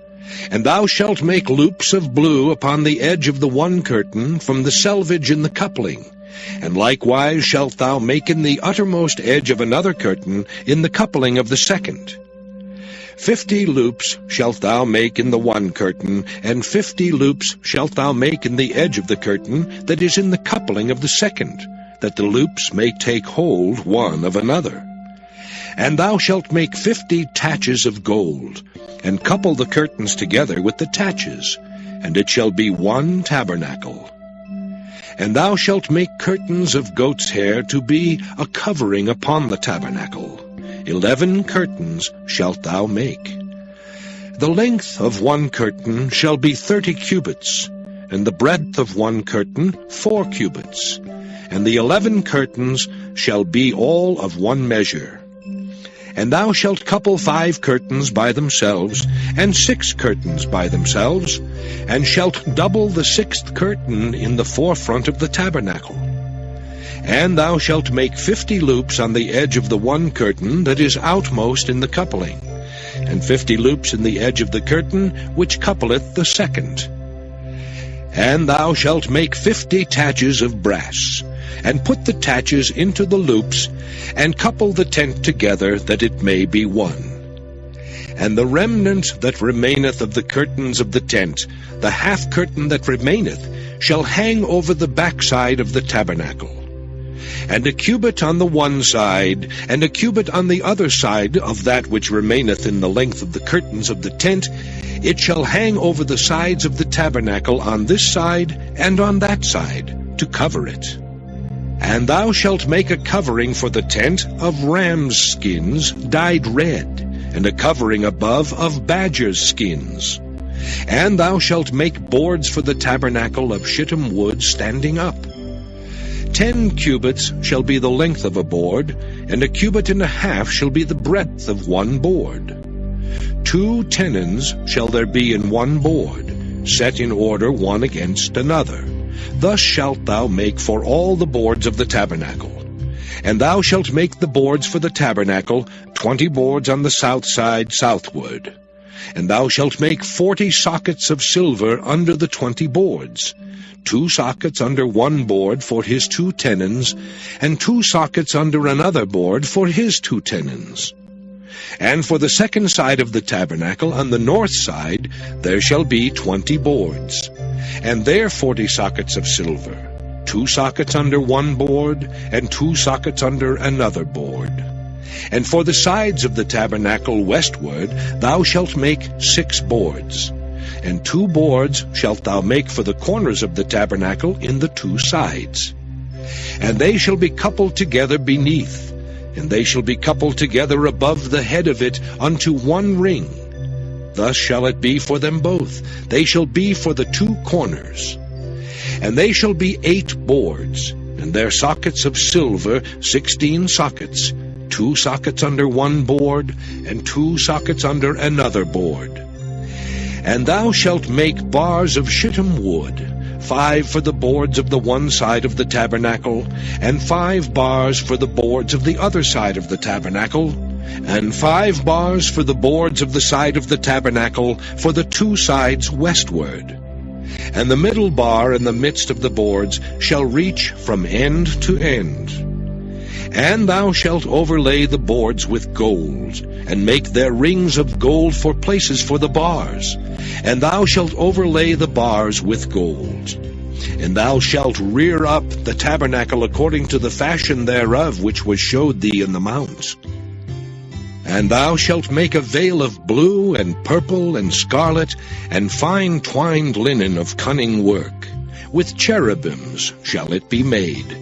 And thou shalt make loops of blue upon the edge of the one curtain from the selvage in the coupling, and likewise shalt thou make in the uttermost edge of another curtain in the coupling of the second. 50 loops shalt thou make in the one curtain, and 50 loops shalt thou make in the edge of the curtain that is in the coupling of the second, that the loops may take hold one of another. And thou shalt make 50 taches of gold, and couple the curtains together with the taches, and it shall be one tabernacle. And thou shalt make curtains of goat's hair to be a covering upon the tabernacle. 11 curtains shalt thou make. The length of one curtain shall be 30 cubits, and the breadth of one curtain 4 cubits, and the 11 curtains shall be all of one measure. And thou shalt couple 5 curtains by themselves, and 6 curtains by themselves, and shalt double the 6th curtain in the forefront of the tabernacle. And thou shalt make 50 loops on the edge of the one curtain that is outmost in the coupling, and 50 loops in the edge of the curtain which coupleth the second. And thou shalt make 50 taches of brass, and put the taches into the loops, and couple the tent together, that it may be one. And the remnant that remaineth of the curtains of the tent, the half curtain that remaineth, shall hang over the backside of the tabernacle. And a cubit on the one side, and a cubit on the other side of that which remaineth in the length of the curtains of the tent, it shall hang over the sides of the tabernacle on this side and on that side, to cover it. And thou shalt make a covering for the tent of ram's skins dyed red, and a covering above of badgers' skins. And thou shalt make boards for the tabernacle of shittim wood standing up. 10 cubits shall be the length of a board, and 1.5 cubits shall be the breadth of one board. 2 tenons shall there be in one board, set in order one against another. Thus shalt thou make for all the boards of the tabernacle. And thou shalt make the boards for the tabernacle, 20 boards on the south side southward. And thou shalt make 40 sockets of silver under the 20 boards, 2 sockets under one board for his 2 tenons, and 2 sockets under another board for his 2 tenons. And for the second side of the tabernacle, on the north side, there shall be 20 boards, and there 40 sockets of silver, 2 sockets under one board, and 2 sockets under another board. And for the sides of the tabernacle westward thou shalt make 6 boards, and 2 boards shalt thou make for the corners of the tabernacle in the 2 sides. And they shall be coupled together beneath, and they shall be coupled together above the head of it unto one ring. Thus shall it be for them both. They shall be for the 2 corners. And they shall be 8 boards, and their sockets of silver 16 sockets, 2 sockets under one board, and 2 sockets under another board. And thou shalt make bars of shittim wood, 5 for the boards of the one side of the tabernacle, and 5 bars for the boards of the other side of the tabernacle, and 5 bars for the boards of the side of the tabernacle for the 2 sides westward. And the middle bar in the midst of the boards shall reach from end to end. And thou shalt overlay the boards with gold, and make their rings of gold for places for the bars. And thou shalt overlay the bars with gold. And thou shalt rear up the tabernacle according to the fashion thereof which was showed thee in the mount. And thou shalt make a veil of blue and purple and scarlet, and fine twined linen of cunning work. With cherubims shall it be made.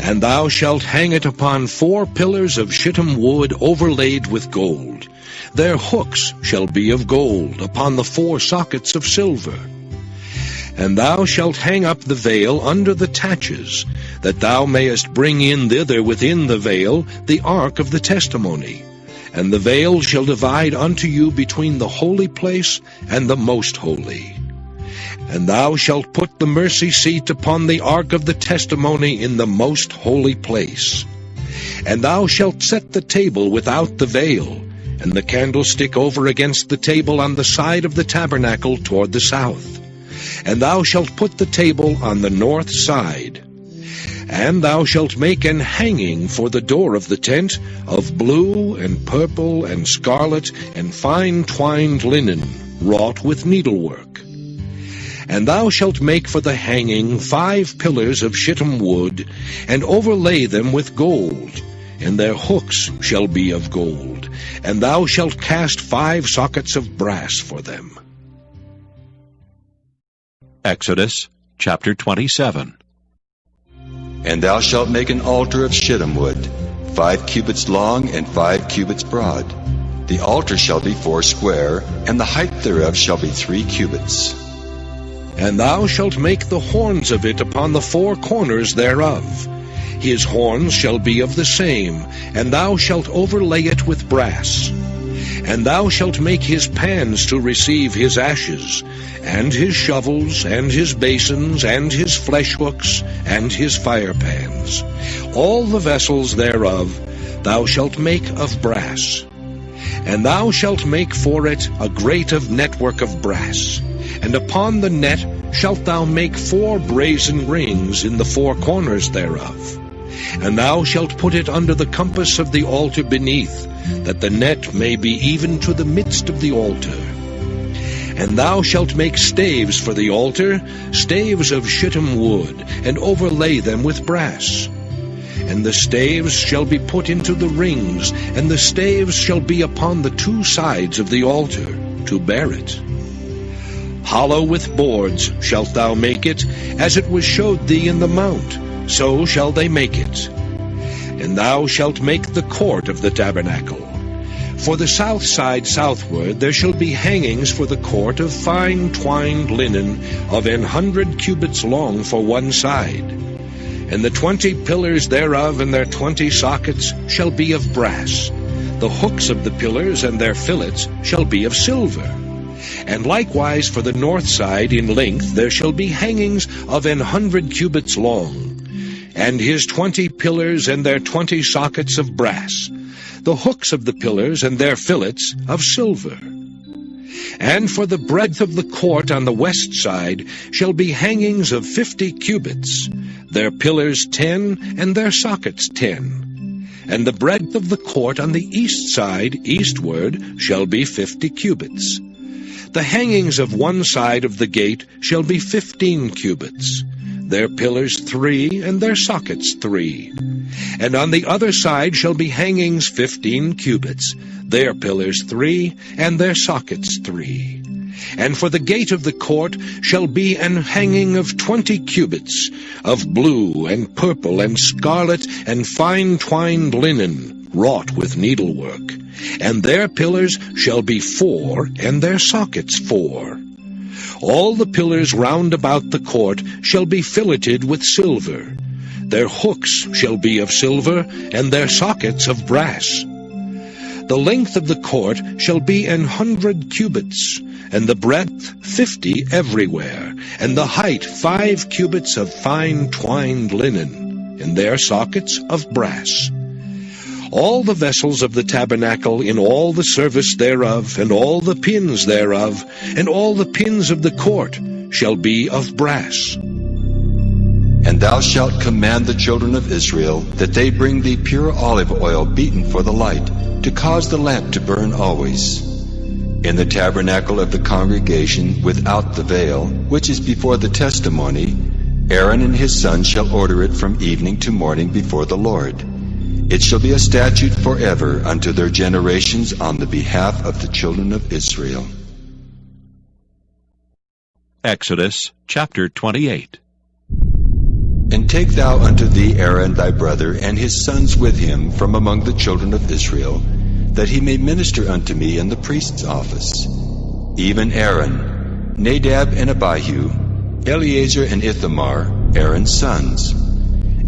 And thou shalt hang it upon 4 pillars of shittim wood overlaid with gold. Their hooks shall be of gold upon the 4 sockets of silver. And thou shalt hang up the veil under the taches, that thou mayest bring in thither within the veil the ark of the testimony. And the veil shall divide unto you between the holy place and the most holy. And thou shalt put the mercy seat upon the ark of the testimony in the most holy place. And thou shalt set the table without the veil, and the candlestick over against the table on the side of the tabernacle toward the south. And thou shalt put the table on the north side. And thou shalt make an hanging for the door of the tent of blue and purple and scarlet and fine twined linen, wrought with needlework. And thou shalt make for the hanging 5 pillars of shittim wood, and overlay them with gold, and their hooks shall be of gold, and thou shalt cast 5 sockets of brass for them. Exodus chapter 27. And thou shalt make an altar of shittim wood, 5 cubits long and 5 cubits broad. The altar shall be 4 square, and the height thereof shall be 3 cubits. And thou shalt make the horns of it upon the 4 corners thereof. His horns shall be of the same, and thou shalt overlay it with brass. And thou shalt make his pans to receive his ashes, and his shovels, and his basins, and his flesh hooks, and his fire pans. All the vessels thereof thou shalt make of brass. And thou shalt make for it a grate of network of brass. And upon the net shalt thou make 4 brazen rings in the 4 corners thereof. And thou shalt put it under the compass of the altar beneath, that the net may be even to the midst of the altar. And thou shalt make staves for the altar, staves of shittim wood, and overlay them with brass. And the staves shall be put into the rings, and the staves shall be upon the 2 sides of the altar, to bear it. Hollow with boards shalt thou make it, as it was showed thee in the mount, so shall they make it. And thou shalt make the court of the tabernacle. For the south side southward there shall be hangings for the court of fine twined linen of 100 cubits long for one side. And the 20 pillars thereof and their 20 sockets shall be of brass. The hooks of the pillars and their fillets shall be of silver. And likewise for the north side in length there shall be hangings of 100 cubits long, and his 20 pillars and their 20 sockets of brass, the hooks of the pillars and their fillets of silver. And for the breadth of the court on the west side shall be hangings of 50 cubits, their pillars 10 and their sockets 10. And the breadth of the court on the east side eastward shall be 50 cubits. The hangings of one side of the gate shall be 15 cubits, their pillars 3 and their sockets 3. And on the other side shall be hangings 15 cubits, their pillars 3 and their sockets 3. And for the gate of the court shall be an hanging of 20 cubits, of blue and purple and scarlet and fine twined linen, wrought with needlework. And their pillars shall be 4 and their sockets 4. All the pillars round about the court shall be filleted with silver. Their hooks shall be of silver, and their sockets of brass. The length of the court shall be 100 cubits, and the breadth 50 everywhere, and the height 5 cubits of fine twined linen, and their sockets of brass. All the vessels of the tabernacle in all the service thereof, and all the pins thereof, and all the pins of the court shall be of brass. And thou shalt command the children of Israel that they bring thee pure olive oil beaten for the light, to cause the lamp to burn always. In the tabernacle of the congregation without the veil, which is before the testimony, Aaron and his sons shall order it from evening to morning before the Lord. It shall be a statute forever unto their generations on the behalf of the children of Israel. Exodus chapter 28. And take thou unto thee Aaron thy brother, and his sons with him from among the children of Israel, that he may minister unto me in the priest's office. Even Aaron, Nadab and Abihu, Eleazar and Ithamar, Aaron's sons.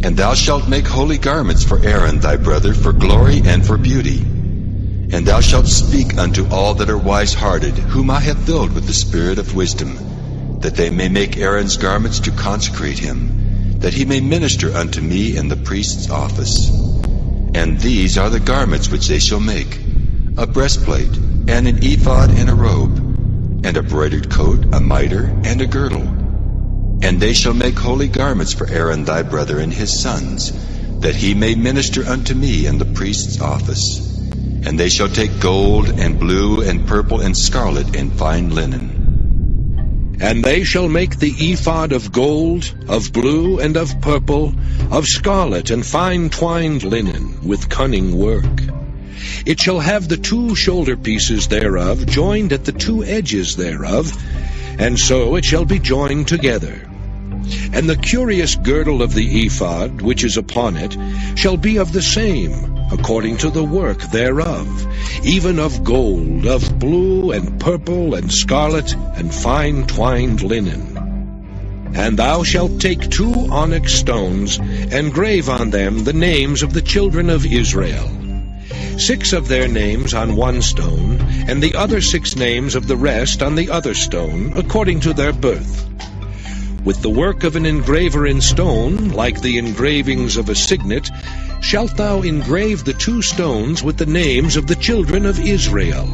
And thou shalt make holy garments for Aaron thy brother, for glory and for beauty. And thou shalt speak unto all that are wise-hearted, whom I have filled with the spirit of wisdom, that they may make Aaron's garments to consecrate him, that he may minister unto me in the priest's office. And these are the garments which they shall make: a breastplate, and an ephod, and a robe, and a broidered coat, a mitre, and a girdle. And they shall make holy garments for Aaron thy brother and his sons, that he may minister unto me in the priest's office. And they shall take gold, and blue, and purple, and scarlet, and fine linen. And they shall make the ephod of gold, of blue, and of purple, of scarlet, and fine twined linen, with cunning work. It shall have the 2 shoulder pieces thereof joined at the 2 edges thereof, and so it shall be joined together. And the curious girdle of the ephod, which is upon it, shall be of the same, according to the work thereof, even of gold, of blue, and purple, and scarlet, and fine twined linen. And thou shalt take 2 onyx stones, and grave on them the names of the children of Israel, 6 of their names on one stone, and the other 6 names of the rest on the other stone, according to their birth. With the work of an engraver in stone, like the engravings of a signet, shalt thou engrave the 2 stones with the names of the children of Israel.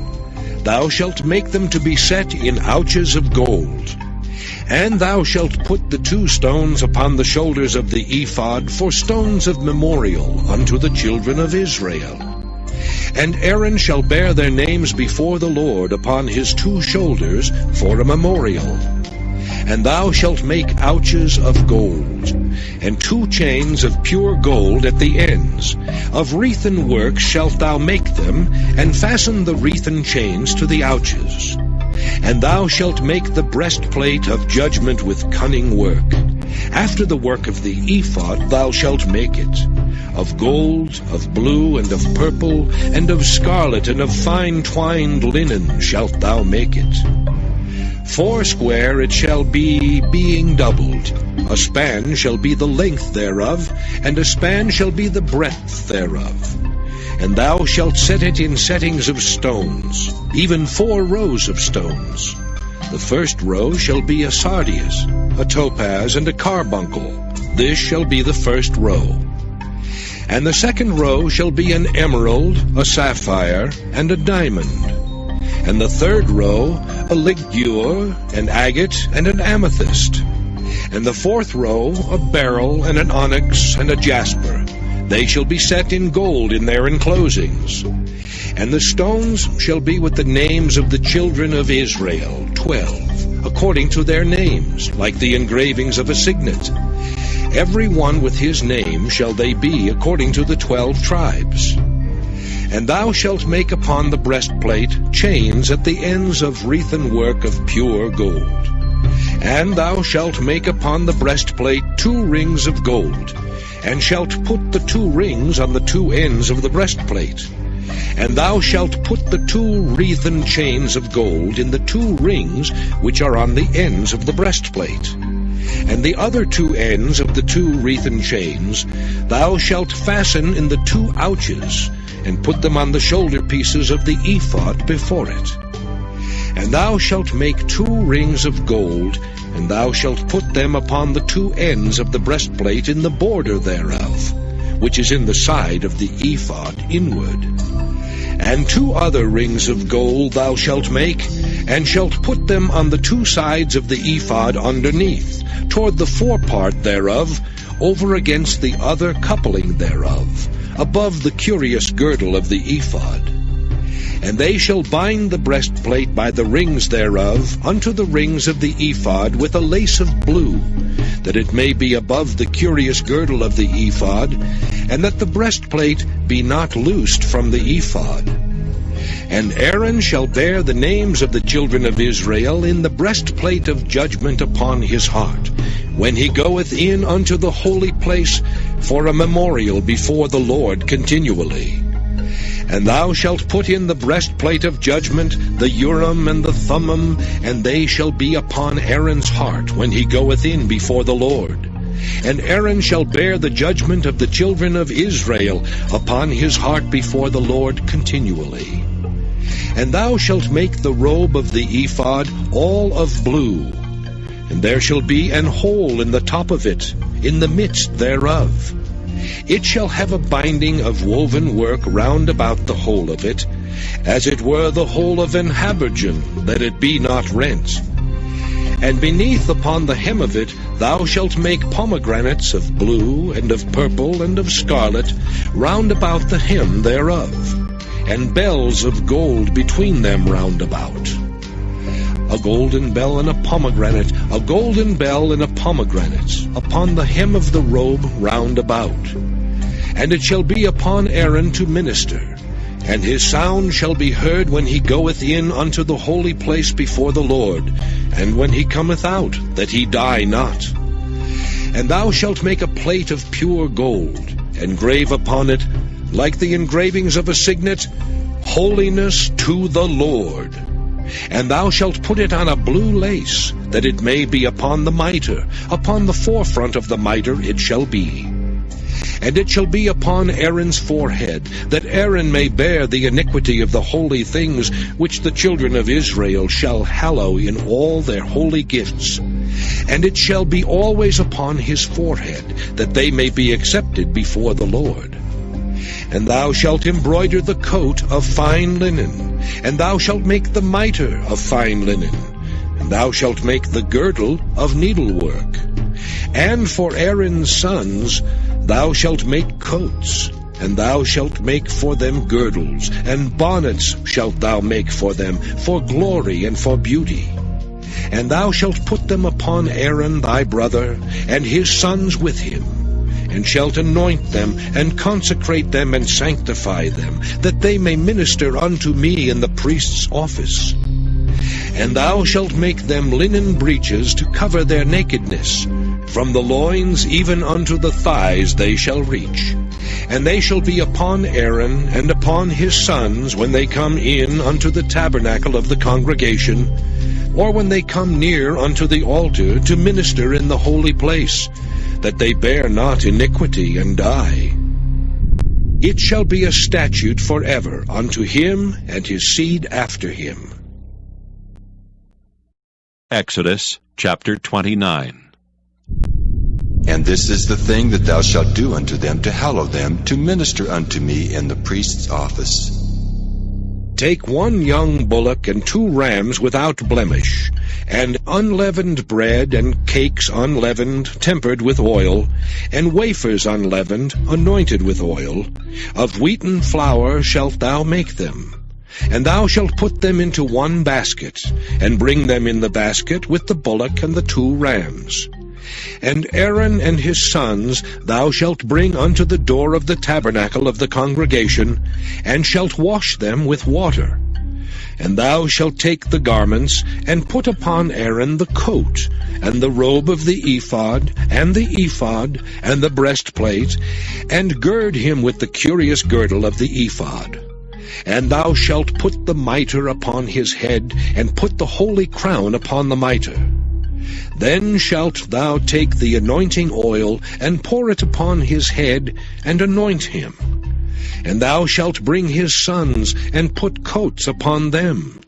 Thou shalt make them to be set in ouches of gold. And thou shalt put the 2 stones upon the shoulders of the ephod for stones of memorial unto the children of Israel. And Aaron shall bear their names before the Lord upon his 2 shoulders for a memorial. And thou shalt make ouches of gold, and 2 chains of pure gold at the ends. Of wreathen work shalt thou make them, and fasten the wreathen chains to the ouches. And thou shalt make the breastplate of judgment with cunning work. After the work of the ephod thou shalt make it. Of gold, of blue, and of purple, and of scarlet, and of fine twined linen shalt thou make it. 80 it shall be, being doubled. A span shall be the length thereof, and a span shall be the breadth thereof. And thou shalt set it in settings of stones, even 4 rows of stones. The first row shall be a sardius, a topaz, and a carbuncle. This shall be the first row. And the second row shall be an emerald, a sapphire, and a diamond. And the third row a ligure, an agate, and an amethyst. And the fourth row a beryl, and an onyx, and a jasper. They shall be set in gold in their enclosings. And the stones shall be with the names of the children of Israel, 12, according to their names, like the engravings of a signet. Every one with his name shall they be, according to the 12 tribes. And thou shalt make upon the breastplate chains at the ends of wreathen work of pure gold. And thou shalt make upon the breastplate 2 rings of gold, and shalt put the 2 rings on the 2 ends of the breastplate. And thou shalt put the 2 wreathen chains of gold in the 2 rings which are on the ends of the breastplate. And the other 2 ends of the 2 wreathen chains thou shalt fasten in the 2 ouches, and put them on the shoulder pieces of the ephod before it. And thou shalt make 2 rings of gold, and thou shalt put them upon the 2 ends of the breastplate in the border thereof, which is in the side of the ephod inward. And 2 other rings of gold thou shalt make, and shalt put them on the 2 sides of the ephod underneath, toward the forepart thereof, over against the other coupling thereof, above the curious girdle of the ephod. And they shall bind the breastplate by the rings thereof unto the rings of the ephod with a lace of blue, that it may be above the curious girdle of the ephod, and that the breastplate be not loosed from the ephod. And Aaron shall bear the names of the children of Israel in the breastplate of judgment upon his heart, when he goeth in unto the holy place for a memorial before the Lord continually. And thou shalt put in the breastplate of judgment the Urim and the Thummim, and they shall be upon Aaron's heart when he goeth in before the Lord. And Aaron shall bear the judgment of the children of Israel upon his heart before the Lord continually. And thou shalt make the robe of the ephod all of blue, and there shall be an hole in the top of it, in the midst thereof. It shall have a binding of woven work round about the whole of it, as it were the whole of an habergeon, that it be not rent. And beneath upon the hem of it thou shalt make pomegranates of blue, and of purple, and of scarlet, round about the hem thereof, and bells of gold between them round about. A golden bell and a pomegranate, a golden bell and a pomegranate, upon the hem of the robe round about. And it shall be upon Aaron to minister, and his sound shall be heard when he goeth in unto the holy place before the Lord, and when he cometh out, that he die not. And thou shalt make a plate of pure gold, and grave upon it, like the engravings of a signet, Holiness to the Lord. And thou shalt put it on a blue lace, that it may be upon the mitre, upon the forefront of the mitre it shall be. And it shall be upon Aaron's forehead, that Aaron may bear the iniquity of the holy things which the children of Israel shall hallow in all their holy gifts. And it shall be always upon his forehead, that they may be accepted before the Lord. And thou shalt embroider the coat of fine linen, and thou shalt make the mitre of fine linen, and thou shalt make the girdle of needlework. And for Aaron's sons thou shalt make coats, and thou shalt make for them girdles, and bonnets shalt thou make for them, for glory and for beauty. And thou shalt put them upon Aaron thy brother, and his sons with him, and shalt anoint them, and consecrate them, and sanctify them, that they may minister unto me in the priest's office. And thou shalt make them linen breeches to cover their nakedness, From the loins even unto the thighs they shall reach. And they shall be upon Aaron and upon his sons when they come in unto the tabernacle of the congregation, or when they come near unto the altar to minister in the holy place, that they bear not iniquity and die. It shall be a statute forever unto him and his seed after him. Exodus chapter 29. And this is the thing that thou shalt do unto them to hallow them, to minister unto me in the priest's office. Take 1 young bullock and 2 rams without blemish, and unleavened bread and cakes unleavened, tempered with oil, and wafers unleavened, anointed with oil. Of wheaten flour shalt thou make them. And thou shalt put them into 1 basket, and bring them in the basket with the bullock and the 2 rams. And Aaron and his sons thou shalt bring unto the door of the tabernacle of the congregation, and shalt wash them with water. And thou shalt take the garments, and put upon Aaron the coat, and the robe of the ephod, and the breastplate, and gird him with the curious girdle of the ephod. And thou shalt put the mitre upon his head, and put the holy crown upon the mitre. Then shalt thou take the anointing oil, and pour it upon his head, and anoint him. And thou shalt bring his sons, and put coats upon them.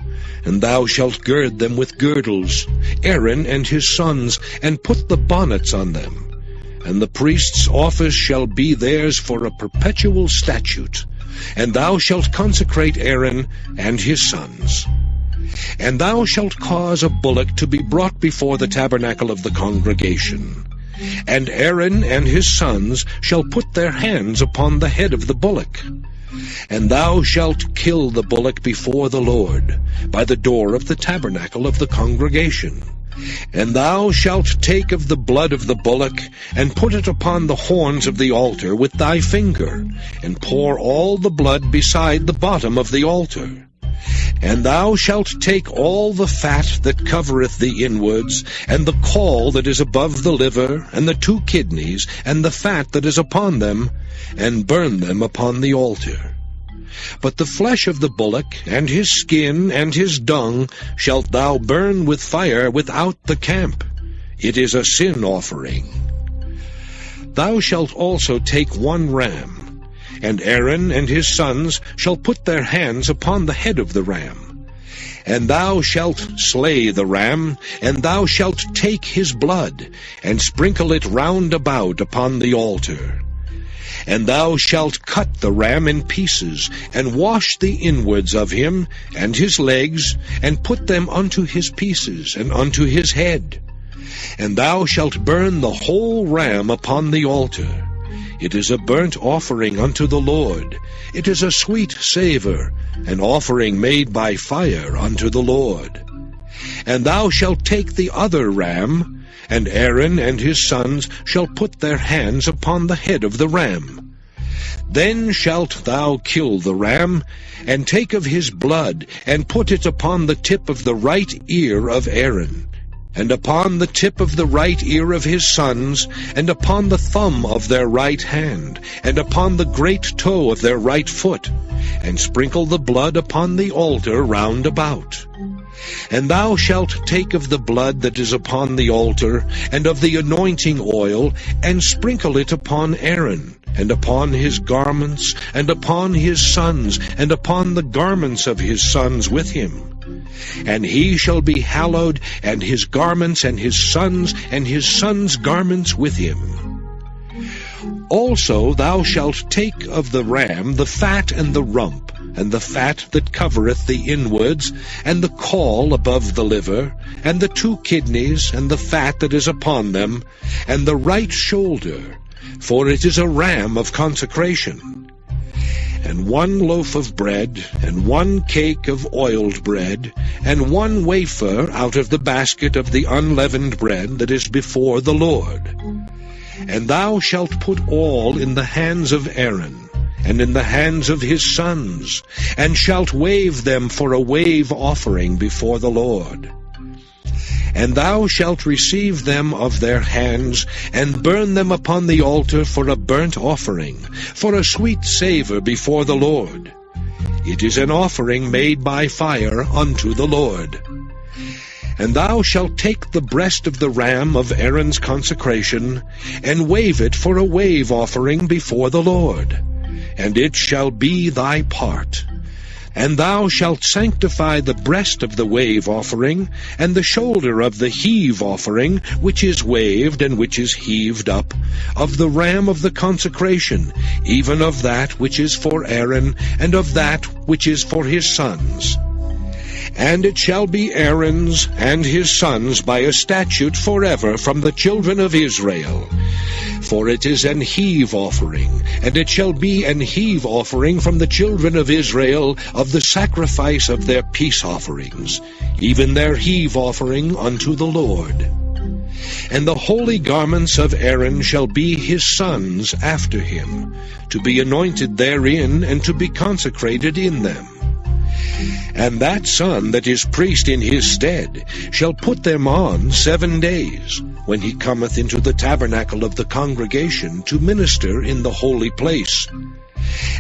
And thou shalt gird them with girdles, Aaron and his sons, and put the bonnets on them. And the priest's office shall be theirs for a perpetual statute. And thou shalt consecrate Aaron and his sons. And thou shalt cause a bullock to be brought before the tabernacle of the congregation. And Aaron and his sons shall put their hands upon the head of the bullock. And thou shalt kill the bullock before the Lord, by the door of the tabernacle of the congregation. And thou shalt take of the blood of the bullock, and put it upon the horns of the altar with thy finger, and pour all the blood beside the bottom of the altar. And thou shalt take all the fat that covereth the inwards, and the caul that is above the liver, and the 2 kidneys, and the fat that is upon them, and burn them upon the altar. But the flesh of the bullock, and his skin, and his dung, shalt thou burn with fire without the camp. It is a sin offering. Thou shalt also take 1 ram, and Aaron and his sons shall put their hands upon the head of the ram. And thou shalt slay the ram, and thou shalt take his blood, and sprinkle it round about upon the altar. And thou shalt cut the ram in pieces, and wash the inwards of him, and his legs, and put them unto his pieces, and unto his head. And thou shalt burn the whole ram upon the altar. It is a burnt offering unto the Lord. It is a sweet savour, an offering made by fire unto the Lord. And thou shalt take the other ram, and Aaron and his sons shall put their hands upon the head of the ram. Then shalt thou kill the ram, and take of his blood, and put it upon the tip of the right ear of Aaron, and upon the tip of the right ear of his sons, and upon the thumb of their right hand, and upon the great toe of their right foot, and sprinkle the blood upon the altar round about. And thou shalt take of the blood that is upon the altar, and of the anointing oil, and sprinkle it upon Aaron, and upon his garments, and upon his sons, and upon the garments of his sons with him. And he shall be hallowed, and his garments, and his sons' garments with him. Also thou shalt take of the ram the fat and the rump, and the fat that covereth the inwards, and the caul above the liver, and the 2 kidneys, and the fat that is upon them, and the right shoulder, for it is a ram of consecration. And 1 loaf of bread, and 1 cake of oiled bread, and 1 wafer out of the basket of the unleavened bread that is before the Lord. And thou shalt put all in the hands of Aaron, and in the hands of his sons, and shalt wave them for a wave offering before the Lord. And thou shalt receive them of their hands, and burn them upon the altar for a burnt offering, for a sweet savour before the Lord. It is an offering made by fire unto the Lord. And thou shalt take the breast of the ram of Aaron's consecration, and wave it for a wave offering before the Lord, and it shall be thy part. And thou shalt sanctify the breast of the wave offering, and the shoulder of the heave offering, which is waved and which is heaved up, of the ram of the consecration, even of that which is for Aaron, and of that which is for his sons. And it shall be Aaron's and his sons by a statute forever from the children of Israel. For it is an heave offering, and it shall be an heave offering from the children of Israel of the sacrifice of their peace offerings, even their heave offering unto the Lord. And the holy garments of Aaron shall be his sons after him, to be anointed therein and to be consecrated in them. And that son that is priest in his stead shall put them on 7 days, when he cometh into the tabernacle of the congregation to minister in the holy place.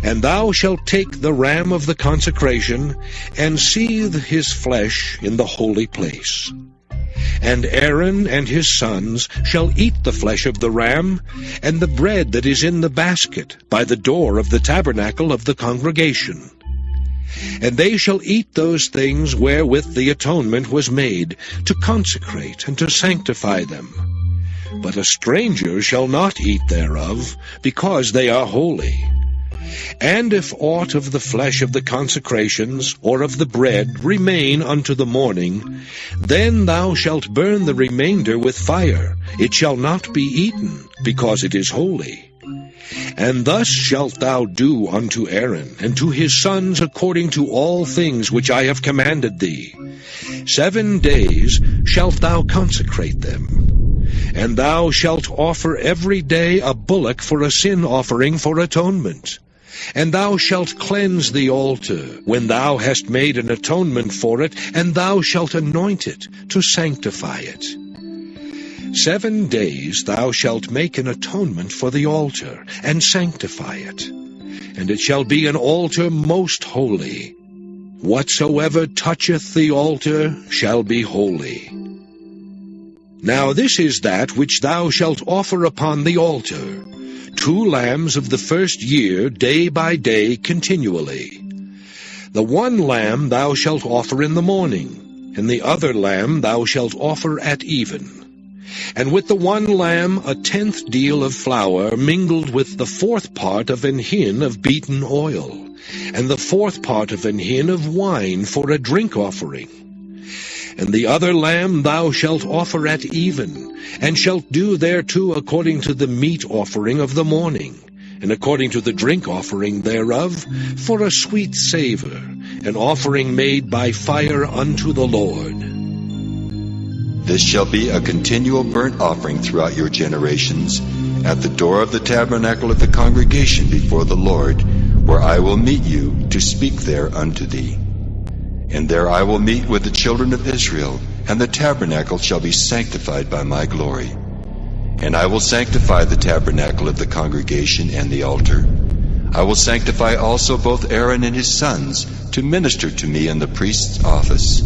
And thou shalt take the ram of the consecration, and seethe his flesh in the holy place. And Aaron and his sons shall eat the flesh of the ram, and the bread that is in the basket by the door of the tabernacle of the congregation. And they shall eat those things wherewith the atonement was made, to consecrate and to sanctify them. But a stranger shall not eat thereof, because they are holy. And if aught of the flesh of the consecrations, or of the bread, remain unto the morning, then thou shalt burn the remainder with fire. It shall not be eaten, because it is holy. And thus shalt thou do unto Aaron and to his sons according to all things which I have commanded thee. 7 days shalt thou consecrate them. And thou shalt offer every day a bullock for a sin offering for atonement. And thou shalt cleanse the altar when thou hast made an atonement for it, and thou shalt anoint it to sanctify it. 7 days thou shalt make an atonement for the altar, and sanctify it. And it shall be an altar most holy. Whatsoever toucheth the altar shall be holy. Now this is that which thou shalt offer upon the altar: 2 lambs of the first year, day by day, continually. The one lamb thou shalt offer in the morning, and the other lamb thou shalt offer at even. And with the one lamb 1/10 deal of flour mingled with the 4th part of an hin of beaten oil, and the 4th part of an hin of wine for a drink offering. And the other lamb thou shalt offer at even, and shalt do thereto according to the meat offering of the morning, and according to the drink offering thereof, for a sweet savour, an offering made by fire unto the Lord. This shall be a continual burnt offering throughout your generations, at the door of the tabernacle of the congregation before the Lord, where I will meet you to speak there unto thee. And there I will meet with the children of Israel, and the tabernacle shall be sanctified by my glory. And I will sanctify the tabernacle of the congregation and the altar. I will sanctify also both Aaron and his sons, to minister to me in the priest's office.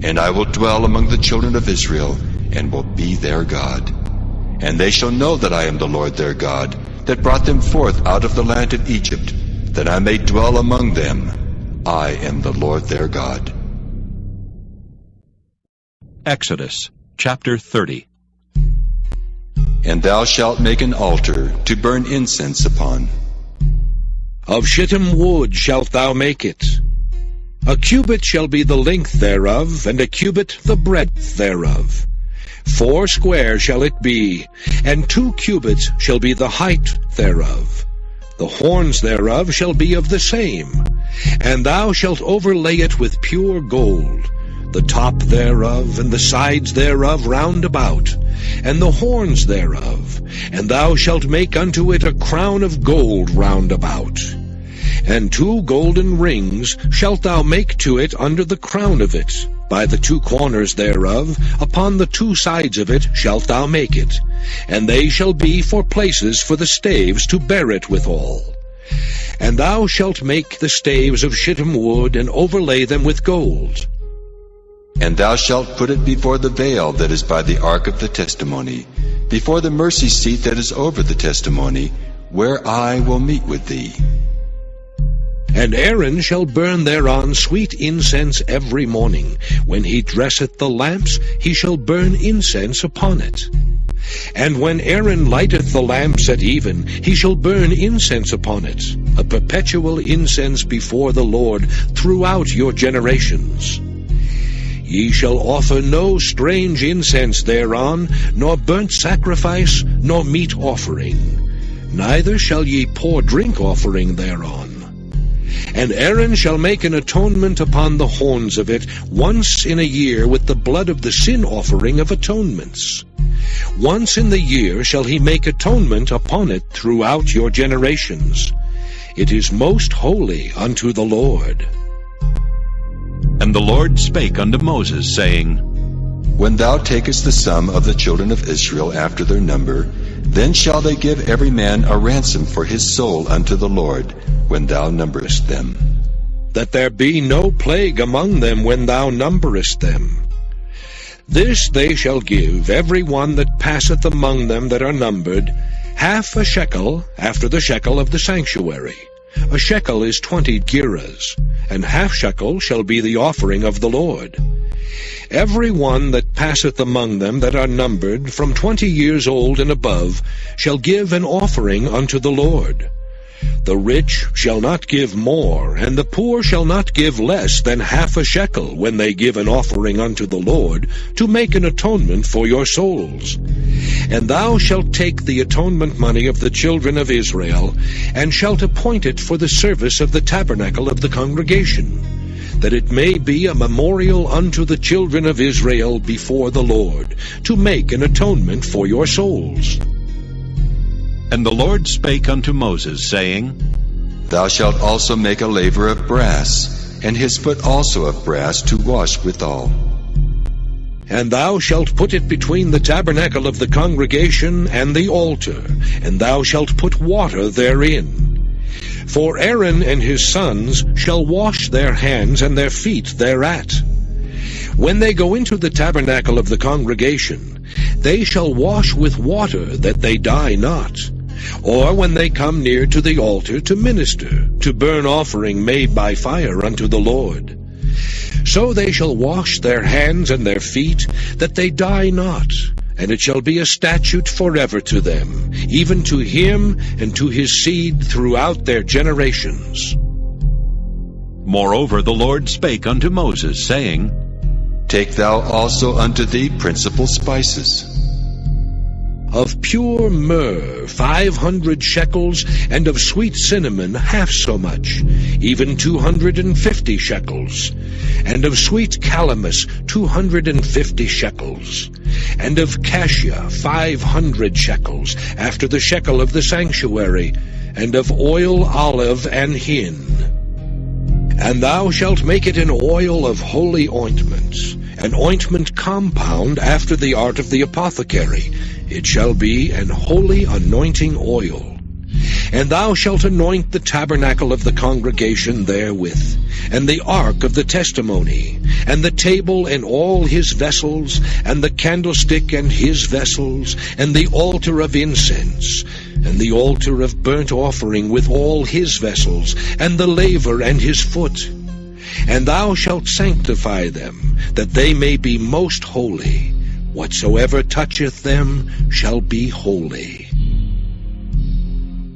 And I will dwell among the children of Israel, and will be their God. And they shall know that I am the Lord their God, that brought them forth out of the land of Egypt, that I may dwell among them. I am the Lord their God. Exodus chapter 30. And thou shalt make an altar to burn incense upon. Of shittim wood shalt thou make it. A cubit shall be the length thereof, and a cubit the breadth thereof. 4 square shall it be, and 2 cubits shall be the height thereof. The horns thereof shall be of the same. And thou shalt overlay it with pure gold, the top thereof, and the sides thereof round about, and the horns thereof. And thou shalt make unto it a crown of gold round about. And 2 golden rings shalt thou make to it under the crown of it, By the two corners thereof, upon the two sides of it, shalt thou make it, and they shall be for places for the staves to bear it withal. And thou shalt make the staves of shittim wood, and overlay them with gold. And thou shalt put it before the veil that is by the ark of the testimony, before the mercy seat that is over the testimony, where I will meet with thee. And Aaron shall burn thereon sweet incense every morning. When he dresseth the lamps, he shall burn incense upon it. And when Aaron lighteth the lamps at even, he shall burn incense upon it, a perpetual incense before the Lord throughout your generations. Ye shall offer no strange incense thereon, nor burnt sacrifice, nor meat offering. Neither shall ye pour drink offering thereon. And Aaron shall make an atonement upon the horns of it once in a year with the blood of the sin offering of atonements. Once in the year shall he make atonement upon it throughout your generations. It is most holy unto the Lord. And the Lord spake unto Moses, saying, When thou takest the sum of the children of Israel after their number, then shall they give every man a ransom for his soul unto the Lord, when thou numberest them. That there be no plague among them when thou numberest them. This they shall give every one that passeth among them that are numbered, half a shekel after the shekel of the sanctuary. A shekel is 20 gerahs, and half shekel shall be the offering of the Lord. Every one that passeth among them that are numbered, from 20 years old and above, shall give an offering unto the Lord. The rich shall not give more, and the poor shall not give less than half a shekel when they give an offering unto the Lord, to make an atonement for your souls. And thou shalt take the atonement money of the children of Israel, and shalt appoint it for the service of the tabernacle of the congregation, that it may be a memorial unto the children of Israel before the Lord, to make an atonement for your souls. And the Lord spake unto Moses, saying, Thou shalt also make a laver of brass, and his foot also of brass, to wash withal. And thou shalt put it between the tabernacle of the congregation and the altar, and thou shalt put water therein. For Aaron and his sons shall wash their hands and their feet thereat. When they go into the tabernacle of the congregation, they shall wash with water, that they die not. Or when they come near to the altar to minister, to burn offering made by fire unto the Lord. So they shall wash their hands and their feet, that they die not. And it shall be a statute forever to them, even to him and to his seed throughout their generations. Moreover the Lord spake unto Moses, saying, Take thou also unto thee principal spices. Of pure myrrh 500 shekels, and of sweet cinnamon half so much, even 250 shekels, and of sweet calamus 250 shekels, and of cassia 500 shekels, after the shekel of the sanctuary, and of oil, olive, and hin. And thou shalt make it an oil of holy ointment, an ointment compound after the art of the apothecary. It shall be an holy anointing oil. And thou shalt anoint the tabernacle of the congregation therewith, and the ark of the testimony, and the table and all his vessels, and the candlestick and his vessels, and the altar of incense, and the altar of burnt offering with all his vessels, and the laver and his foot. And thou shalt sanctify them, that they may be most holy. Whatsoever toucheth them shall be holy.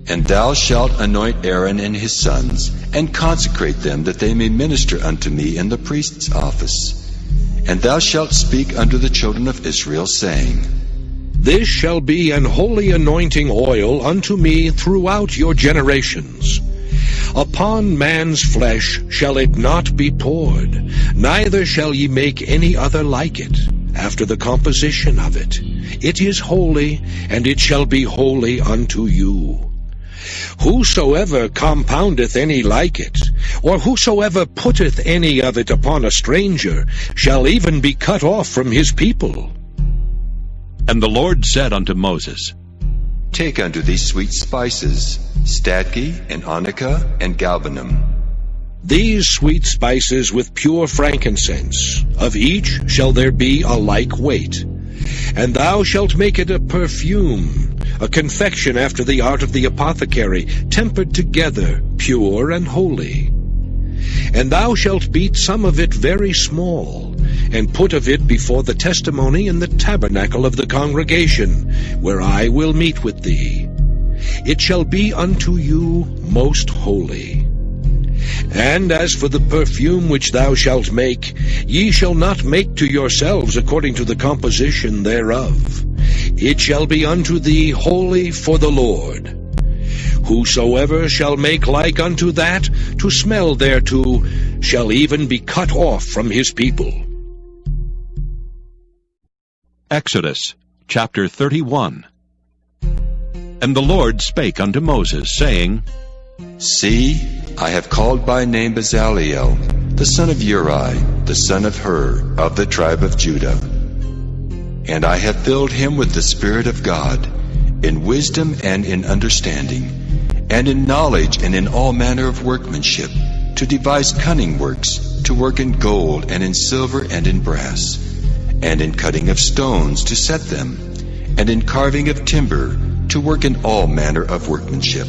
And thou shalt anoint Aaron and his sons, and consecrate them, that they may minister unto me in the priest's office. And thou shalt speak unto the children of Israel, saying, This shall be an holy anointing oil unto me throughout your generations. Upon man's flesh shall it not be poured, neither shall ye make any other like it, after the composition of it. It is holy, and it shall be holy unto you. Whosoever compoundeth any like it, or whosoever putteth any of it upon a stranger, shall even be cut off from his people. And the Lord said unto Moses, Take unto thee sweet spices, stadge, and onycha, and galbanum. These sweet spices with pure frankincense, of each shall there be a like weight. And thou shalt make it a perfume, a confection after the art of the apothecary, tempered together, pure and holy. And thou shalt beat some of it very small, and put of it before the testimony in the tabernacle of the congregation, where I will meet with thee. It shall be unto you most holy. And as for the perfume which thou shalt make, ye shall not make to yourselves according to the composition thereof. It shall be unto thee holy for the Lord. Whosoever shall make like unto that, to smell thereto, shall even be cut off from his people. Exodus chapter 31. And the Lord spake unto Moses, saying, See, I have called by name Bezaleel, the son of Uri, the son of Hur, of the tribe of Judah. And I have filled him with the Spirit of God, in wisdom and in understanding, and in knowledge and in all manner of workmanship, to devise cunning works, to work in gold and in silver and in brass, and in cutting of stones to set them, and in carving of timber, to work in all manner of workmanship.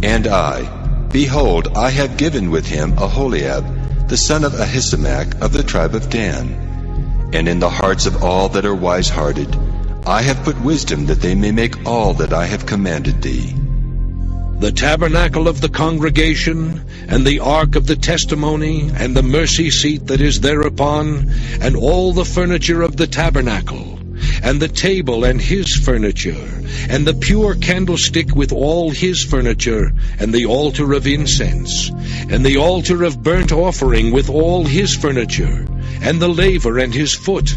And I, behold, I have given with him Aholiab, the son of Ahisamach, of the tribe of Dan. And in the hearts of all that are wise-hearted, I have put wisdom, that they may make all that I have commanded thee. The tabernacle of the congregation, and the ark of the testimony, and the mercy seat that is thereupon, and all the furniture of the tabernacle, and the table and his furniture, and the pure candlestick with all his furniture, and the altar of incense, and the altar of burnt offering with all his furniture, and the laver and his foot,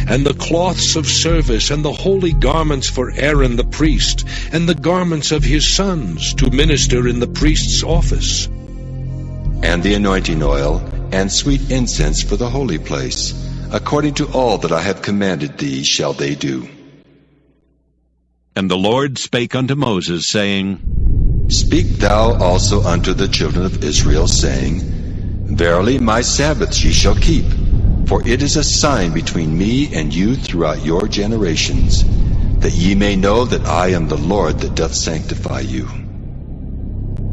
and the cloths of service, and the holy garments for Aaron the priest, and the garments of his sons, to minister in the priest's office. And the anointing oil, and sweet incense for the holy place, according to all that I have commanded thee shall they do. And the Lord spake unto Moses, saying, Speak thou also unto the children of Israel, saying, Verily my Sabbaths ye shall keep, for it is a sign between me and you throughout your generations, that ye may know that I am the Lord that doth sanctify you.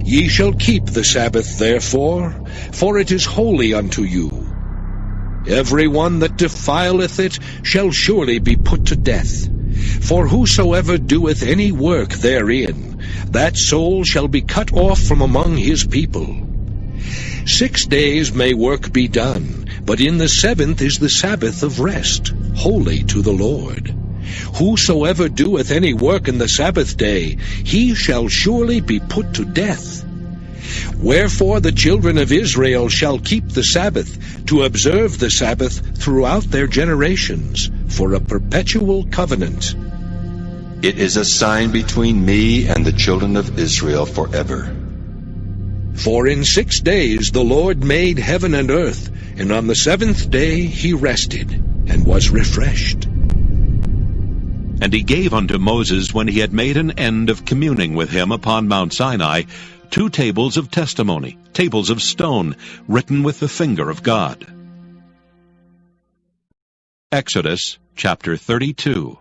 Ye shall keep the Sabbath therefore, for it is holy unto you. Every one that defileth it shall surely be put to death. For whosoever doeth any work therein, that soul shall be cut off from among his people. 6 days may work be done, but in the 7th is the Sabbath of rest, holy to the Lord. Whosoever doeth any work in the Sabbath day, he shall surely be put to death. Wherefore the children of Israel shall keep the Sabbath, to observe the Sabbath throughout their generations, for a perpetual covenant. It is a sign between me and the children of Israel forever. For in 6 days the Lord made heaven and earth, and on the 7th day he rested, and was refreshed. And he gave unto Moses, when he had made an end of communing with him upon Mount Sinai, 2 tables of testimony, tables of stone, written with the finger of God. Exodus chapter 32.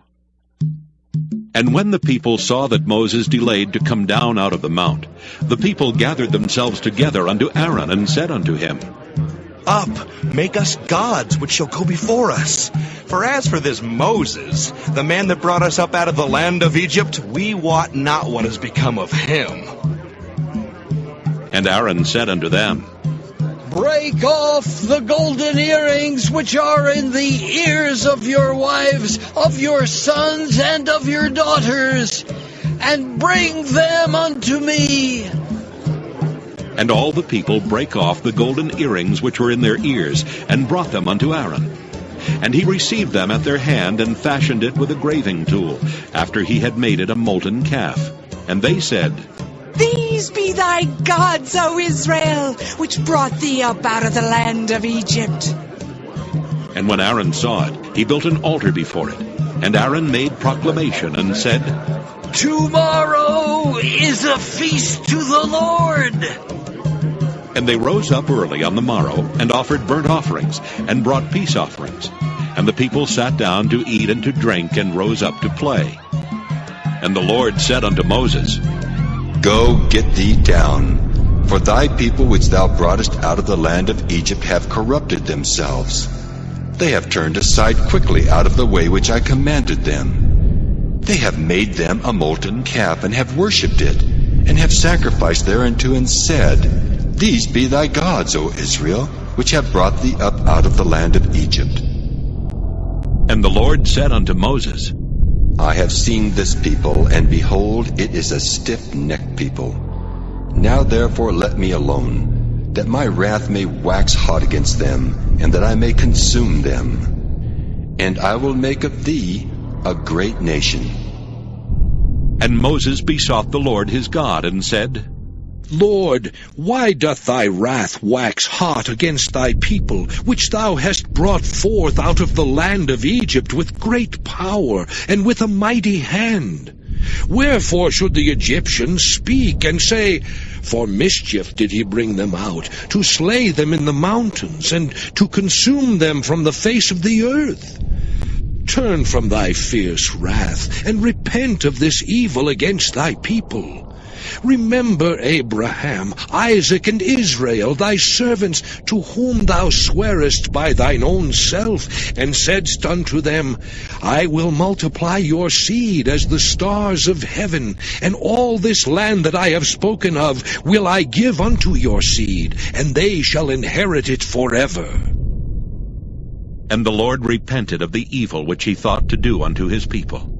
And when the people saw that Moses delayed to come down out of the mount, the people gathered themselves together unto Aaron, and said unto him, Up, make us gods which shall go before us. For as for this Moses, the man that brought us up out of the land of Egypt, we wot not what has become of him. And Aaron said unto them, Break off the golden earrings which are in the ears of your wives, of your sons, and of your daughters, and bring them unto me. And all the people brake off the golden earrings which were in their ears, and brought them unto Aaron. And he received them at their hand, and fashioned it with a graving tool, after he had made it a molten calf. And they said, These be thy gods, O Israel, which brought thee up out of the land of Egypt. And when Aaron saw it, he built an altar before it. And Aaron made proclamation and said, Tomorrow is a feast to the Lord. And they rose up early on the morrow, and offered burnt offerings, and brought peace offerings. And the people sat down to eat and to drink, and rose up to play. And the Lord said unto Moses, Go, get thee down, for thy people which thou broughtest out of the land of Egypt have corrupted themselves. They have turned aside quickly out of the way which I commanded them. They have made them a molten calf, and have worshipped it, and have sacrificed thereunto, and said, These be thy gods, O Israel, which have brought thee up out of the land of Egypt. And the Lord said unto Moses, I have seen this people, and behold, it is a stiff-necked people. Now therefore let me alone, that my wrath may wax hot against them, and that I may consume them. And I will make of thee a great nation. And Moses besought the Lord his God, and said, Lord, why doth thy wrath wax hot against thy people, which thou hast brought forth out of the land of Egypt with great power and with a mighty hand? Wherefore should the Egyptians speak and say, For mischief did he bring them out, to slay them in the mountains, and to consume them from the face of the earth? Turn from thy fierce wrath, and repent of this evil against thy people. Remember Abraham, Isaac, and Israel, thy servants, to whom thou swarest by thine own self, and saidst unto them, I will multiply your seed as the stars of heaven, and all this land that I have spoken of will I give unto your seed, and they shall inherit it forever. And the Lord repented of the evil which he thought to do unto his people.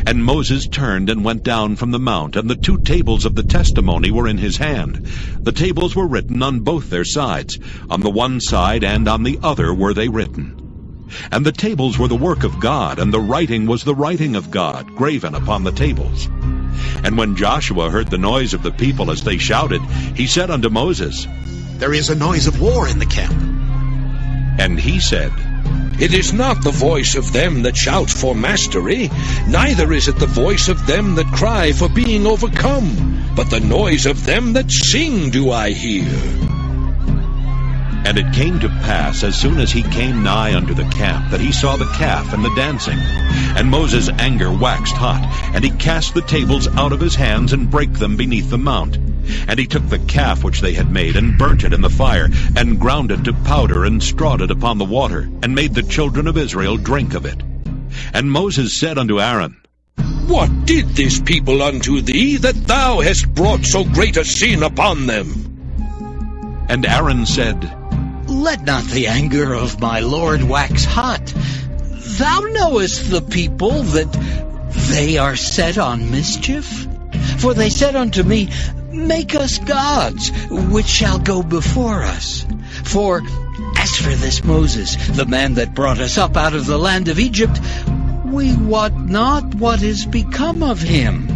And Moses turned and went down from the mount, and the 2 tables of the testimony were in his hand. The tables were written on both their sides. On the one side and on the other were they written. And the tables were the work of God, and the writing was the writing of God, graven upon the tables. And when Joshua heard the noise of the people as they shouted, he said unto Moses, There is a noise of war in the camp. And he said, It is not the voice of them that shout for mastery, neither is it the voice of them that cry for being overcome, but the noise of them that sing do I hear. And it came to pass, as soon as he came nigh unto the camp, that he saw the calf and the dancing. And Moses' anger waxed hot, and he cast the tables out of his hands, and brake them beneath the mount. And he took the calf which they had made, and burnt it in the fire, and ground it to powder, and strawed it upon the water, and made the children of Israel drink of it. And Moses said unto Aaron, What did this people unto thee, that thou hast brought so great a sin upon them? And Aaron said, Let not the anger of my Lord wax hot. Thou knowest the people, that they are set on mischief. For they said unto me, Make us gods, which shall go before us. For as for this Moses, the man that brought us up out of the land of Egypt, we wot not what is become of him.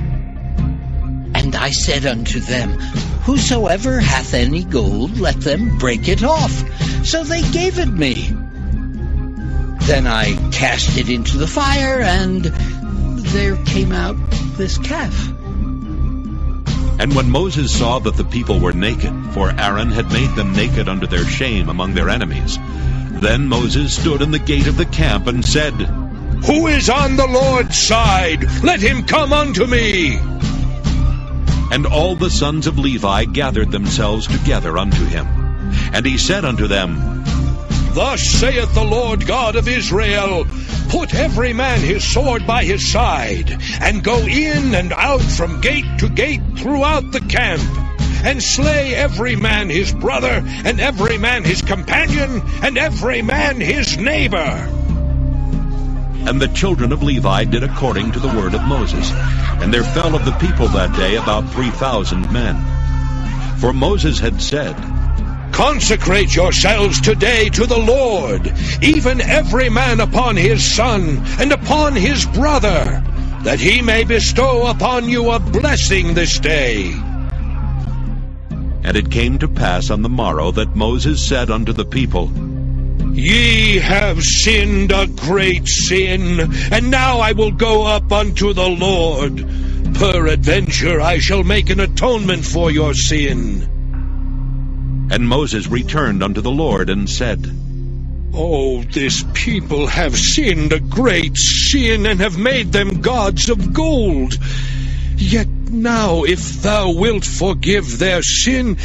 And I said unto them, Whosoever hath any gold, let them break it off. So they gave it me. Then I cast it into the fire, and there came out this calf. And when Moses saw that the people were naked, for Aaron had made them naked unto their shame among their enemies, then Moses stood in the gate of the camp and said, Who is on the Lord's side? Let him come unto me. And all the sons of Levi gathered themselves together unto him. And he said unto them, Thus saith the Lord God of Israel, Put every man his sword by his side, and go in and out from gate to gate throughout the camp, and slay every man his brother, and every man his companion, and every man his neighbor. And the children of Levi did according to the word of Moses. And there fell of the people that day about 3,000 men. For Moses had said, Consecrate yourselves today to the Lord, even every man upon his son, and upon his brother. that he may bestow upon you a blessing this day. And it came to pass on the morrow that Moses said unto the people, Ye have sinned a great sin, and now I will go up unto the Lord. Peradventure I shall make an atonement for your sin. And Moses returned unto the Lord and said, Oh, this people have sinned a great sin, and have made them gods of gold. Yet now, if thou wilt forgive their sin,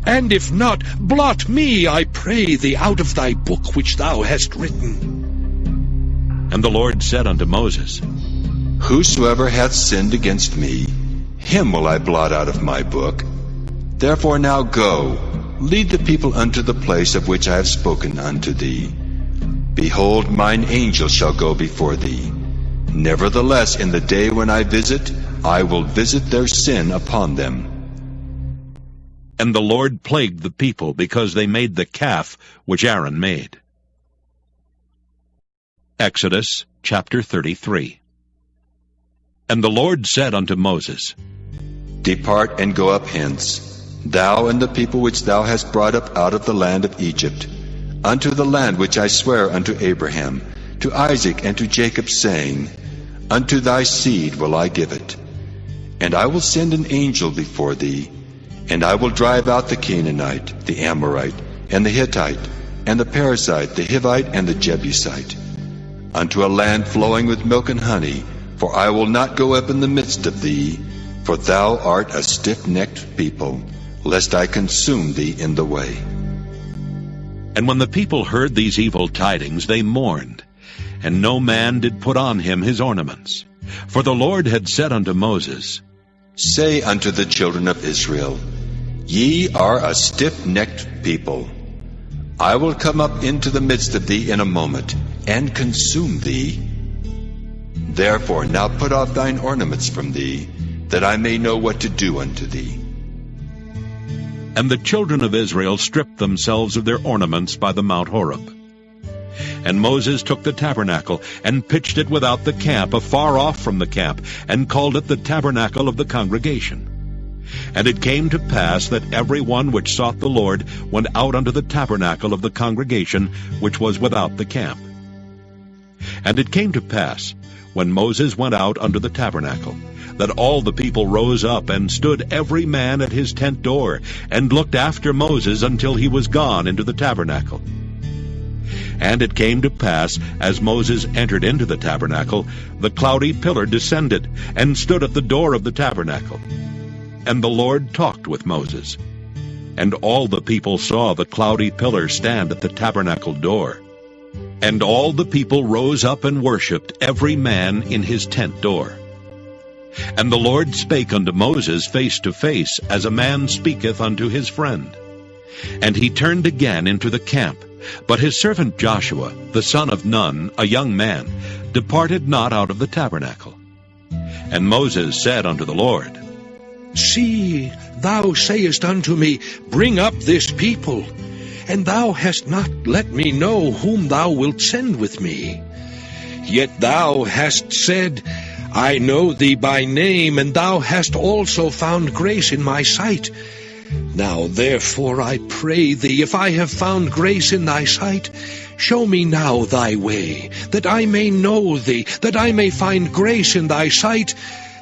and if not, blot me, I pray thee, out of thy book which thou hast written. And the Lord said unto Moses, Whosoever hath sinned against me, him will I blot out of my book. Therefore now go, lead the people unto the place of which I have spoken unto thee. Behold, mine angel shall go before thee. Nevertheless, in the day when I visit, I will visit their sin upon them. And the Lord plagued the people, because they made the calf which Aaron made. Exodus chapter 33. And the Lord said unto Moses, Depart and go up hence, thou and the people which thou hast brought up out of the land of Egypt, unto the land which I swear unto Abraham, to Isaac, and to Jacob, saying, Unto thy seed will I give it. And I will send an angel before thee, and I will drive out the Canaanite, the Amorite, and the Hittite, and the Perizzite, the Hivite, and the Jebusite, unto a land flowing with milk and honey, for I will not go up in the midst of thee, for thou art a stiff-necked people, lest I consume thee in the way. And when the people heard these evil tidings, they mourned, and no man did put on him his ornaments. For the Lord had said unto Moses, Say unto the children of Israel, Ye are a stiff-necked people. I will come up into the midst of thee in a moment, and consume thee. Therefore now put off thine ornaments from thee, that I may know what to do unto thee. And the children of Israel stripped themselves of their ornaments by the Mount Horeb. And Moses took the tabernacle, and pitched it without the camp, afar off from the camp, and called it the tabernacle of the congregation. And it came to pass that every one which sought the Lord went out unto the tabernacle of the congregation, which was without the camp. And it came to pass, when Moses went out unto the tabernacle, that all the people rose up, and stood every man at his tent door, and looked after Moses until he was gone into the tabernacle. And it came to pass, as Moses entered into the tabernacle, the cloudy pillar descended, and stood at the door of the tabernacle. And the Lord talked with Moses. And all the people saw the cloudy pillar stand at the tabernacle door. And all the people rose up and worshipped, every man in his tent door. And the Lord spake unto Moses face to face, as a man speaketh unto his friend. And he turned again into the camp. But his servant Joshua, the son of Nun, a young man, departed not out of the tabernacle. And Moses said unto the Lord, See, thou sayest unto me, Bring up this people, and thou hast not let me know whom thou wilt send with me. Yet thou hast said, I know thee by name, and thou hast also found grace in my sight. Now therefore I pray thee, if I have found grace in thy sight, show me now thy way, that I may know thee, that I may find grace in thy sight,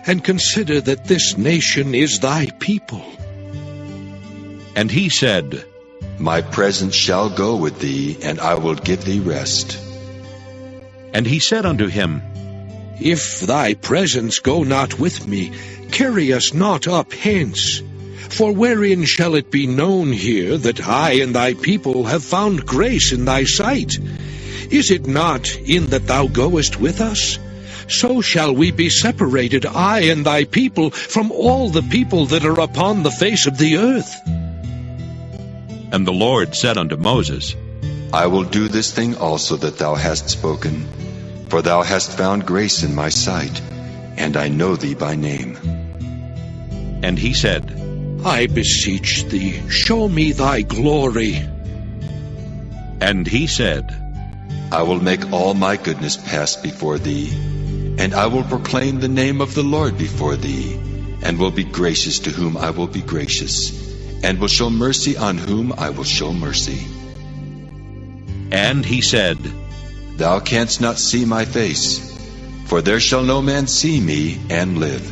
and consider that this nation is thy people. And he said, My presence shall go with thee, and I will give thee rest. And he said unto him, If thy presence go not with me, carry us not up hence. For wherein shall it be known here that I and thy people have found grace in thy sight? Is it not in that thou goest with us? So shall we be separated, I and thy people, from all the people that are upon the face of the earth. And the Lord said unto Moses, I will do this thing also that thou hast spoken, for thou hast found grace in my sight, and I know thee by name. And he said, I beseech thee, show me thy glory. And he said, I will make all my goodness pass before thee, And I will proclaim the name of the Lord before thee, and will be gracious to whom I will be gracious, and will show mercy on whom I will show mercy. And he said, Thou canst not see my face, for there shall no man see me and live.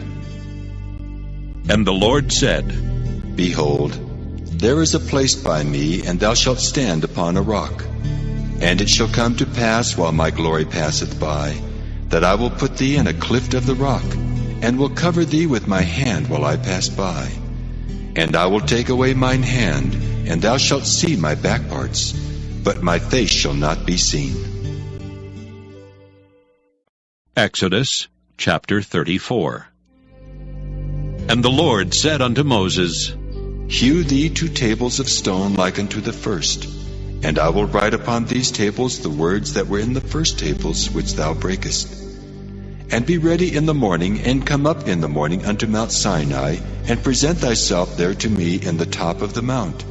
And the Lord said, Behold, there is a place by me, and thou shalt stand upon a rock. And it shall come to pass, while my glory passeth by, that I will put thee in a cleft of the rock, and will cover thee with my hand while I pass by. And I will take away mine hand, and thou shalt see my back parts, but my face shall not be seen. Exodus chapter 34. And the Lord said unto Moses, Hew thee 2 tables of stone like unto the first, and I will write upon these tables the words that were in the first tables which thou breakest. And be ready in the morning, and come up in the morning unto Mount Sinai, and present thyself there to me in the top of the mount.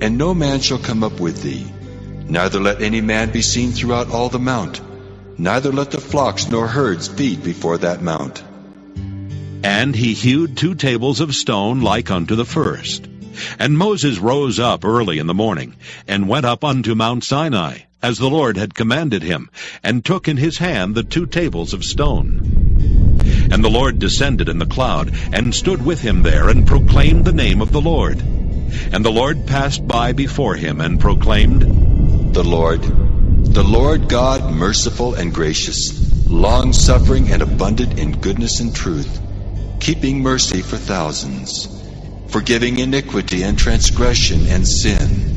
And no man shall come up with thee, neither let any man be seen throughout all the mount, neither let the flocks nor herds feed before that mount. And he hewed 2 tables of stone like unto the first. And Moses rose up early in the morning, and went up unto Mount Sinai, as the Lord had commanded him, and took in his hand the 2 tables of stone. And the Lord descended in the cloud, and stood with him there, and proclaimed the name of the Lord. And the Lord passed by before him, and proclaimed, The Lord God, merciful and gracious, long-suffering and abundant in goodness and truth, keeping mercy for thousands, forgiving iniquity and transgression and sin,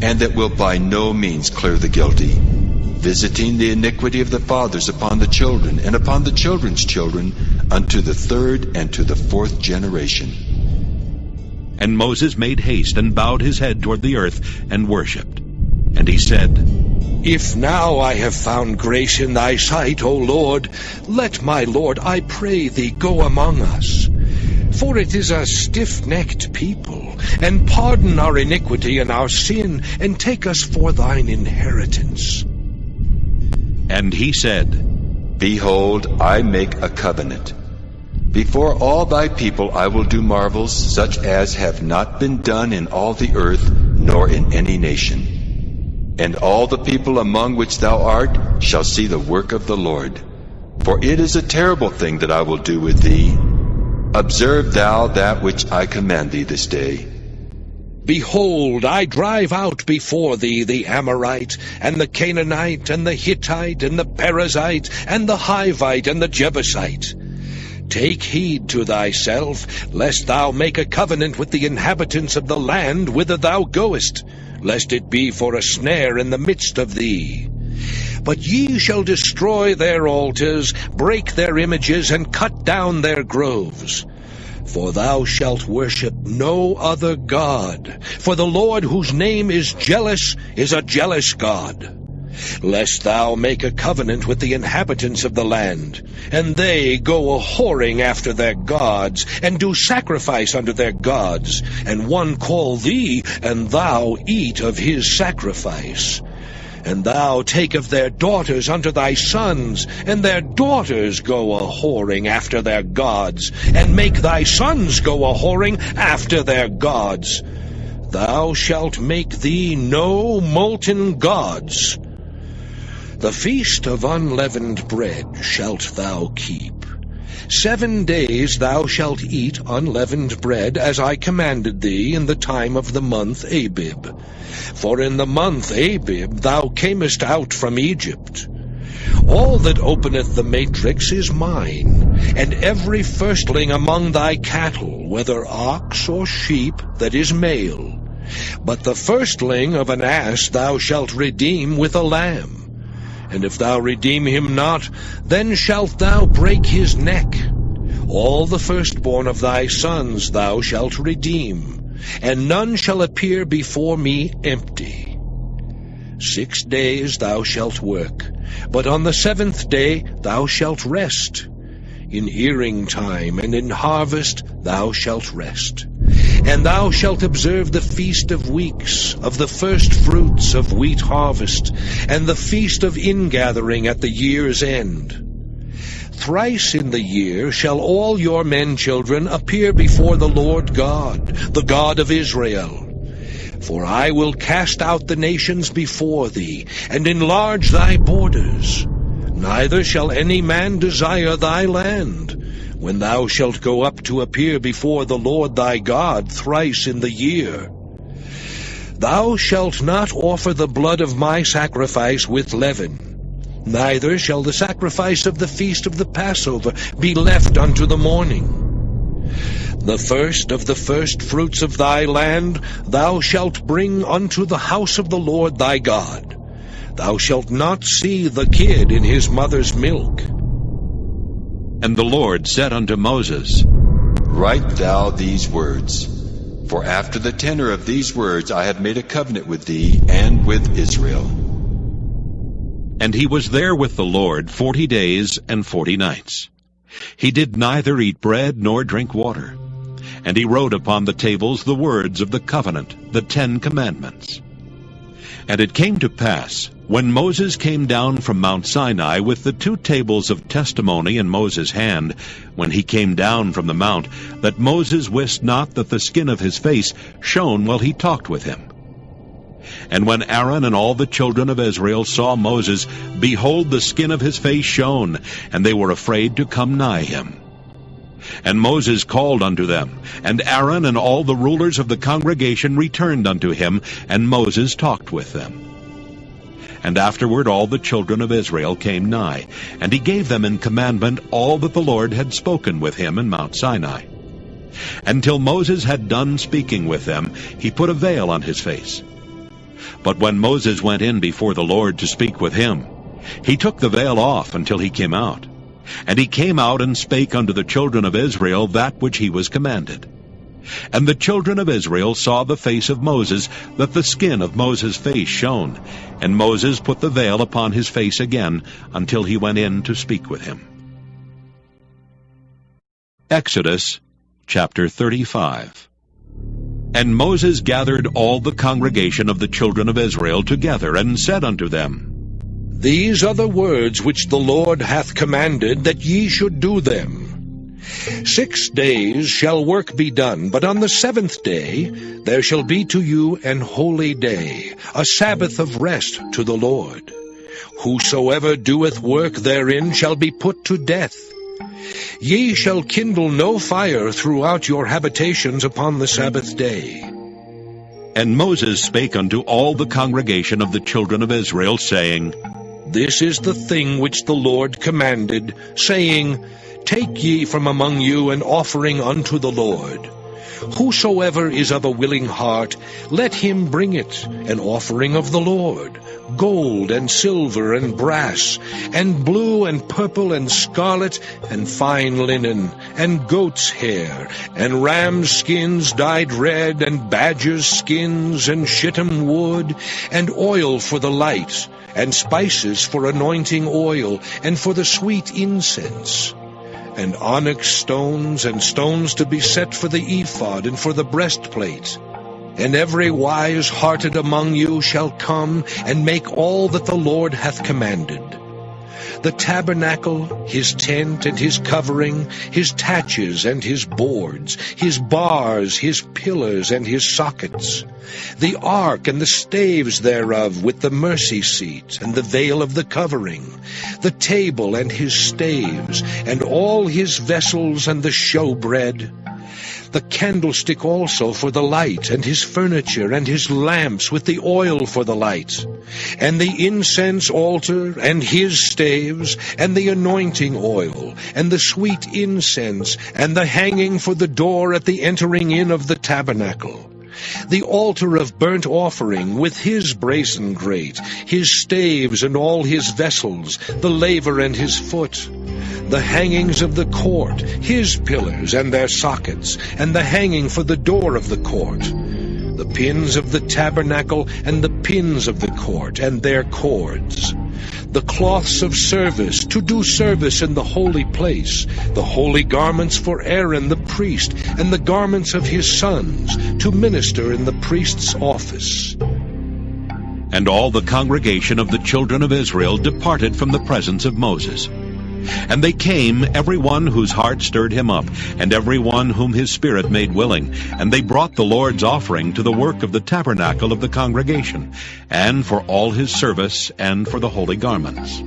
and that will by no means clear the guilty, visiting the iniquity of the fathers upon the children, and upon the children's children, unto the 3rd and to the 4th generation. And Moses made haste, and bowed his head toward the earth, and worshipped. And he said, If now I have found grace in thy sight, O Lord, let my Lord, I pray thee, go among us. For it is a stiff-necked people, and pardon our iniquity and our sin, and take us for thine inheritance. And he said, Behold, I make a covenant. Before all thy people I will do marvels, such as have not been done in all the earth, nor in any nation. And all the people among which thou art shall see the work of the Lord. For it is a terrible thing that I will do with thee. Observe thou that which I command thee this day. Behold, I drive out before thee the Amorite, and the Canaanite, and the Hittite, and the Perizzite, and the Hivite, and the Jebusite. Take heed to thyself, lest thou make a covenant with the inhabitants of the land whither thou goest, lest it be for a snare in the midst of thee. But ye shall destroy their altars, break their images, and cut down their groves. For thou shalt worship no other God, for the Lord, whose name is jealous, is a jealous God. Lest thou make a covenant with the inhabitants of the land, and they go a-whoring after their gods, and do sacrifice unto their gods, and one call thee, and thou eat of his sacrifice. And thou take of their daughters unto thy sons, and their daughters go a-whoring after their gods, and make thy sons go a-whoring after their gods. Thou shalt make thee no molten gods. The feast of unleavened bread shalt thou keep. 7 days thou shalt eat unleavened bread, as I commanded thee in the time of the month Abib. For in the month Abib thou camest out from Egypt. All that openeth the matrix is mine, and every firstling among thy cattle, whether ox or sheep, that is male. But the firstling of an ass thou shalt redeem with a lamb. And if thou redeem him not, then shalt thou break his neck. All the firstborn of thy sons thou shalt redeem, and none shall appear before me empty. 6 days thou shalt work, but on the 7th day thou shalt rest. In earing time and in harvest thou shalt rest. And thou shalt observe the feast of weeks, of the first fruits of wheat harvest, and the feast of ingathering at the year's end. thrice in the year shall all your men children appear before the Lord God, the God of Israel. For I will cast out the nations before thee, and enlarge thy borders. Neither shall any man desire thy land, when thou shalt go up to appear before the Lord thy God thrice in the year. Thou shalt not offer the blood of my sacrifice with leaven, neither shall the sacrifice of the feast of the Passover be left unto the morning. The first of the first fruits of thy land thou shalt bring unto the house of the Lord thy God. Thou shalt not see the kid in his mother's milk. And the Lord said unto Moses, Write thou these words, for after the tenor of these words I have made a covenant with thee and with Israel. And he was there with the Lord 40 days and 40 nights. He did neither eat bread nor drink water. And he wrote upon the tables the words of the covenant, the 10 commandments. And it came to pass, when Moses came down from Mount Sinai with the 2 tables of testimony in Moses' hand, when he came down from the mount, that Moses wist not that the skin of his face shone while he talked with him. And when Aaron and all the children of Israel saw Moses, behold, the skin of his face shone, and they were afraid to come nigh him. And Moses called unto them, and Aaron and all the rulers of the congregation returned unto him, and Moses talked with them. And afterward all the children of Israel came nigh, and he gave them in commandment all that the Lord had spoken with him in Mount Sinai. Until Moses had done speaking with them, he put a veil on his face. But when Moses went in before the Lord to speak with him, he took the veil off until he came out. And he came out and spake unto the children of Israel that which he was commanded. And the children of Israel saw the face of Moses, that the skin of Moses' face shone. And Moses put the veil upon his face again, until he went in to speak with him. Exodus chapter 35. And Moses gathered all the congregation of the children of Israel together, and said unto them, These are the words which the Lord hath commanded, that ye should do them. 6 days shall work be done, but on the 7th day there shall be to you an holy day, a Sabbath of rest to the Lord. Whosoever doeth work therein shall be put to death. Ye shall kindle no fire throughout your habitations upon the Sabbath day. And Moses spake unto all the congregation of the children of Israel, saying, This is the thing which the Lord commanded, saying, Take ye from among you an offering unto the Lord. Whosoever is of a willing heart, let him bring it, an offering of the Lord, gold and silver and brass, and blue and purple and scarlet, and fine linen, and goat's hair, and ram's skins dyed red, and badger's skins, and shittim wood, and oil for the light, and spices for anointing oil, and for the sweet incense, and onyx stones, and stones to be set for the ephod, and for the breastplate. And every wise-hearted among you shall come, and make all that the Lord hath commanded. The tabernacle, his tent and his covering, his taches and his boards, his bars, his pillars and his sockets, the ark and the staves thereof with the mercy seat and the veil of the covering, the table and his staves, and all his vessels and the showbread, the candlestick also for the light, and his furniture, and his lamps with the oil for the light, and the incense altar, and his staves, and the anointing oil, and the sweet incense, and the hanging for the door at the entering in of the tabernacle, the altar of burnt offering with his brazen grate, his staves and all his vessels, the laver and his foot, the hangings of the court, his pillars and their sockets, and the hanging for the door of the court, the pins of the tabernacle and the pins of the court and their cords, the cloths of service to do service in the holy place, the holy garments for Aaron the priest, and the garments of his sons to minister in the priest's office. And all the congregation of the children of Israel departed from the presence of Moses. And they came, every one whose heart stirred him up, and every one whom his spirit made willing. And they brought the Lord's offering to the work of the tabernacle of the congregation, and for all his service, and for the holy garments.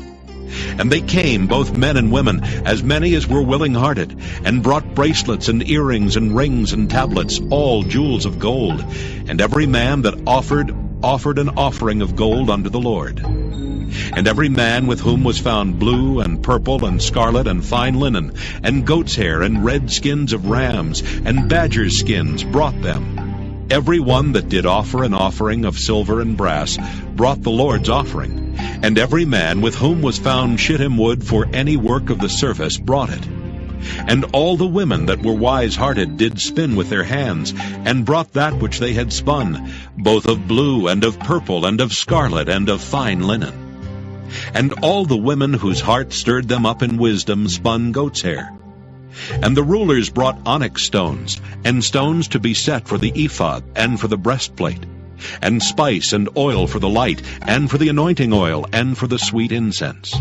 And they came, both men and women, as many as were willing-hearted, and brought bracelets and earrings and rings and tablets, all jewels of gold. And every man that offered an offering of gold unto the Lord. And every man with whom was found blue and purple and scarlet and fine linen, and goat's hair and red skins of rams and badgers' skins brought them. Every one that did offer an offering of silver and brass brought the Lord's offering. And every man with whom was found shittim wood for any work of the service brought it. And all the women that were wise-hearted did spin with their hands, and brought that which they had spun, both of blue and of purple and of scarlet and of fine linen. And all the women whose heart stirred them up in wisdom spun goat's hair. And the rulers brought onyx stones, and stones to be set for the ephod, and for the breastplate, and spice and oil for the light, and for the anointing oil, and for the sweet incense.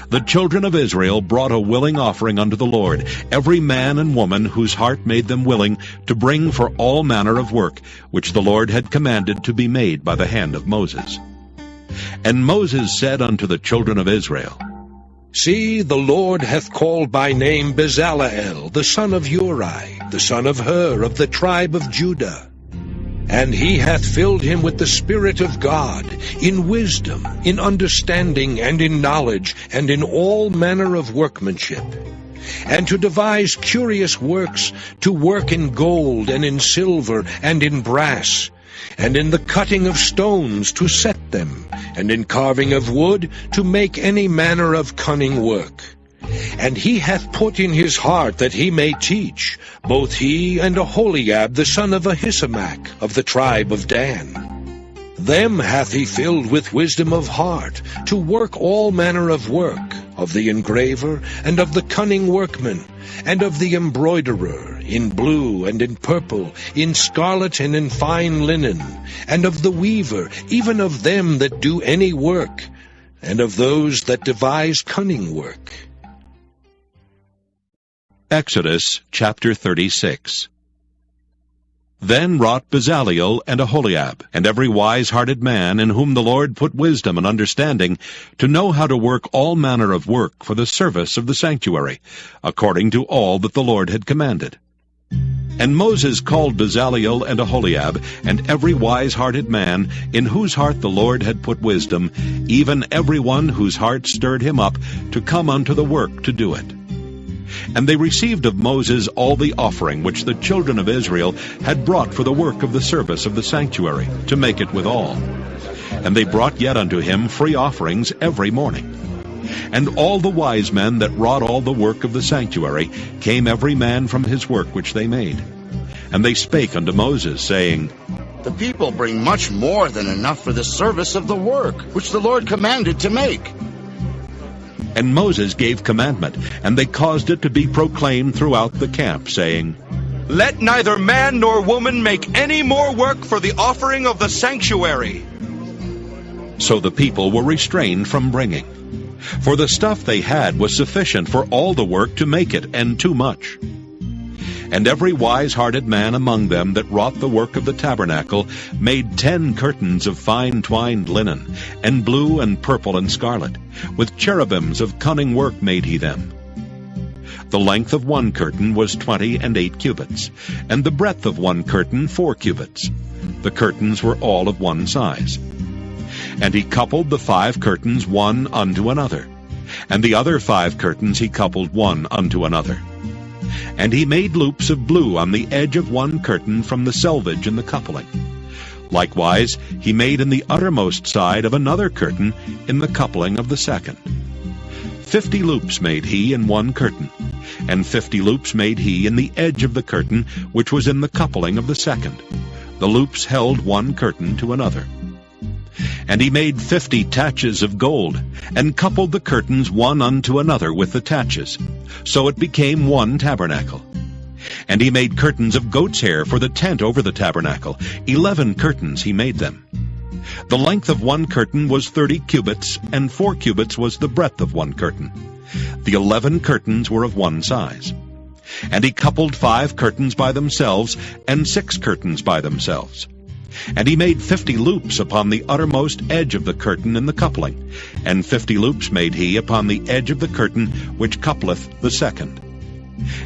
The children of Israel brought a willing offering unto the Lord, every man and woman whose heart made them willing to bring for all manner of work, which the Lord had commanded to be made by the hand of Moses. And Moses said unto the children of Israel, See, the Lord hath called by name Bezaleel, the son of Uri, the son of Hur, of the tribe of Judah. And he hath filled him with the Spirit of God, in wisdom, in understanding, and in knowledge, and in all manner of workmanship, and to devise curious works, to work in gold, and in silver, and in brass, and in the cutting of stones to set them, and in carving of wood to make any manner of cunning work. And he hath put in his heart that he may teach, both he and Aholiab the son of Ahisamach of the tribe of Dan. Them hath he filled with wisdom of heart, to work all manner of work, of the engraver, and of the cunning workman, and of the embroiderer, in blue and in purple, in scarlet and in fine linen, and of the weaver, even of them that do any work, and of those that devise cunning work. Exodus chapter 36. Then wrought Bezaleel and Aholiab, and every wise-hearted man, in whom the Lord put wisdom and understanding, to know how to work all manner of work for the service of the sanctuary, according to all that the Lord had commanded. And Moses called Bezaleel and Aholiab, and every wise-hearted man, in whose heart the Lord had put wisdom, even every one whose heart stirred him up, to come unto the work to do it. And they received of Moses all the offering which the children of Israel had brought for the work of the service of the sanctuary, to make it withal. And they brought yet unto him free offerings every morning. And all the wise men that wrought all the work of the sanctuary came every man from his work which they made. And they spake unto Moses, saying, The people bring much more than enough for the service of the work which the Lord commanded to make. And Moses gave commandment, and they caused it to be proclaimed throughout the camp, saying, Let neither man nor woman make any more work for the offering of the sanctuary. So the people were restrained from bringing. For the stuff they had was sufficient for all the work to make it, and too much. And every wise-hearted man among them that wrought the work of the tabernacle made 10 curtains of fine twined linen, and blue and purple and scarlet. With cherubims of cunning work made he them. The length of one curtain was 28 cubits, and the breadth of one curtain 4 cubits. The curtains were all of one size. And he coupled the 5 curtains one unto another, and the other 5 curtains he coupled one unto another. And he made loops of blue on the edge of one curtain from the selvage in the coupling. Likewise he made in the uttermost side of another curtain in the coupling of the second. 50 loops made he in one curtain, and 50 loops made he in the edge of the curtain which was in the coupling of the second. The loops held one curtain to another. And he made 50 taches of gold, and coupled the curtains one unto another with the taches. So it became one tabernacle. And he made curtains of goat's hair for the tent over the tabernacle. 11 curtains he made them. The length of one curtain was 30 cubits, and 4 cubits was the breadth of one curtain. The 11 curtains were of one size. And he coupled 5 curtains by themselves, and 6 curtains by themselves. And he made 50 loops upon the uttermost edge of the curtain in the coupling, and 50 loops made he upon the edge of the curtain which coupleth the second.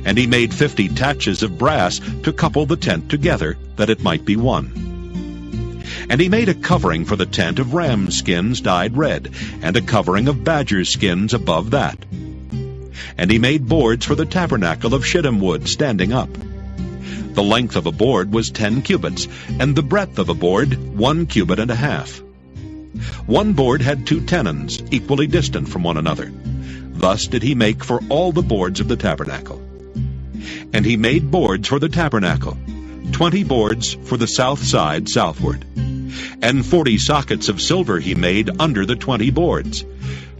And he made 50 taches of brass to couple the tent together, that it might be one. And he made a covering for the tent of ram skins dyed red, and a covering of badger skins above that. And he made boards for the tabernacle of shittim wood standing up. The length of a board was 10 cubits, and the breadth of a board 1 cubit and a half. One board had 2 tenons, equally distant from one another. Thus did he make for all the boards of the tabernacle. And he made boards for the tabernacle, 20 boards for the south side southward. And 40 sockets of silver he made under the 20 boards,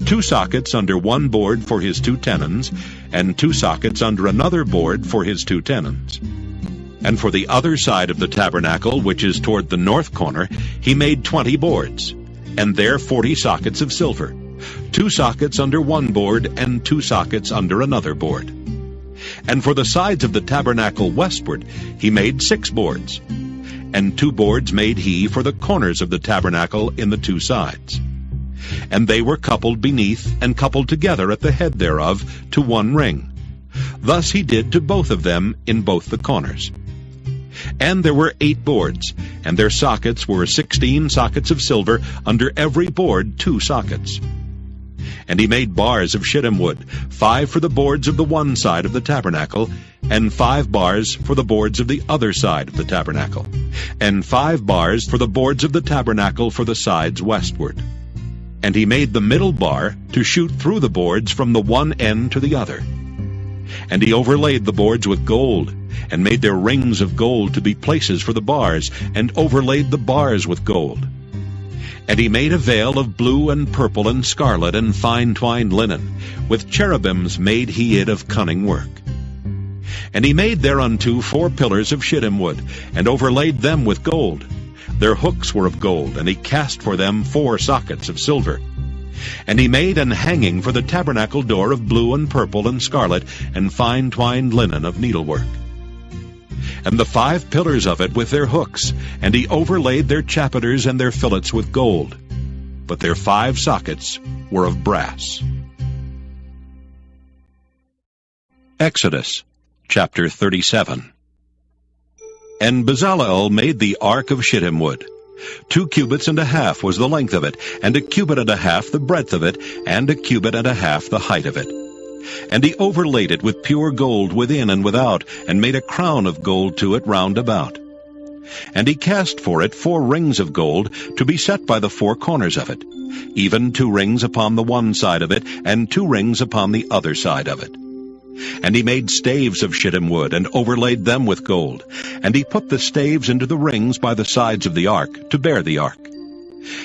2 sockets under one board for his 2 tenons, and 2 sockets under another board for his 2 tenons. And for the other side of the tabernacle, which is toward the north corner, he made 20 boards, and there 40 sockets of silver, 2 sockets under one board, and 2 sockets under another board. And for the sides of the tabernacle westward, he made 6 boards, and 2 boards made he for the corners of the tabernacle in the 2 sides. And they were coupled beneath and coupled together at the head thereof to one ring. Thus he did to both of them in both the corners. And there were 8 boards, and their sockets were 16 sockets of silver, under every board 2 sockets. And he made bars of shittim wood, 5 for the boards of the one side of the tabernacle, and 5 bars for the boards of the other side of the tabernacle, and 5 bars for the boards of the tabernacle for the sides westward. And he made the middle bar to shoot through the boards from the one end to the other. And he overlaid the boards with gold, and made their rings of gold to be places for the bars, and overlaid the bars with gold. And he made a veil of blue and purple and scarlet and fine twined linen. With cherubims made he it of cunning work. And he made thereunto 4 pillars of shittim wood, and overlaid them with gold. Their hooks were of gold, and he cast for them 4 sockets of silver. And he made an hanging for the tabernacle door of blue and purple and scarlet, and fine twined linen of needlework. And the 5 pillars of it with their hooks, and he overlaid their chapiters and their fillets with gold. But their 5 sockets were of brass. Exodus chapter 37. And Bezalel made the ark of shittim wood. 2 cubits and a half was the length of it, and 1 cubit and a half the breadth of it, and 1 cubit and a half the height of it. And he overlaid it with pure gold within and without, and made a crown of gold to it round about. And he cast for it 4 rings of gold, to be set by the 4 corners of it, even 2 rings upon the one side of it, and 2 rings upon the other side of it. And he made staves of shittim wood, and overlaid them with gold. And he put the staves into the rings by the sides of the ark, to bear the ark.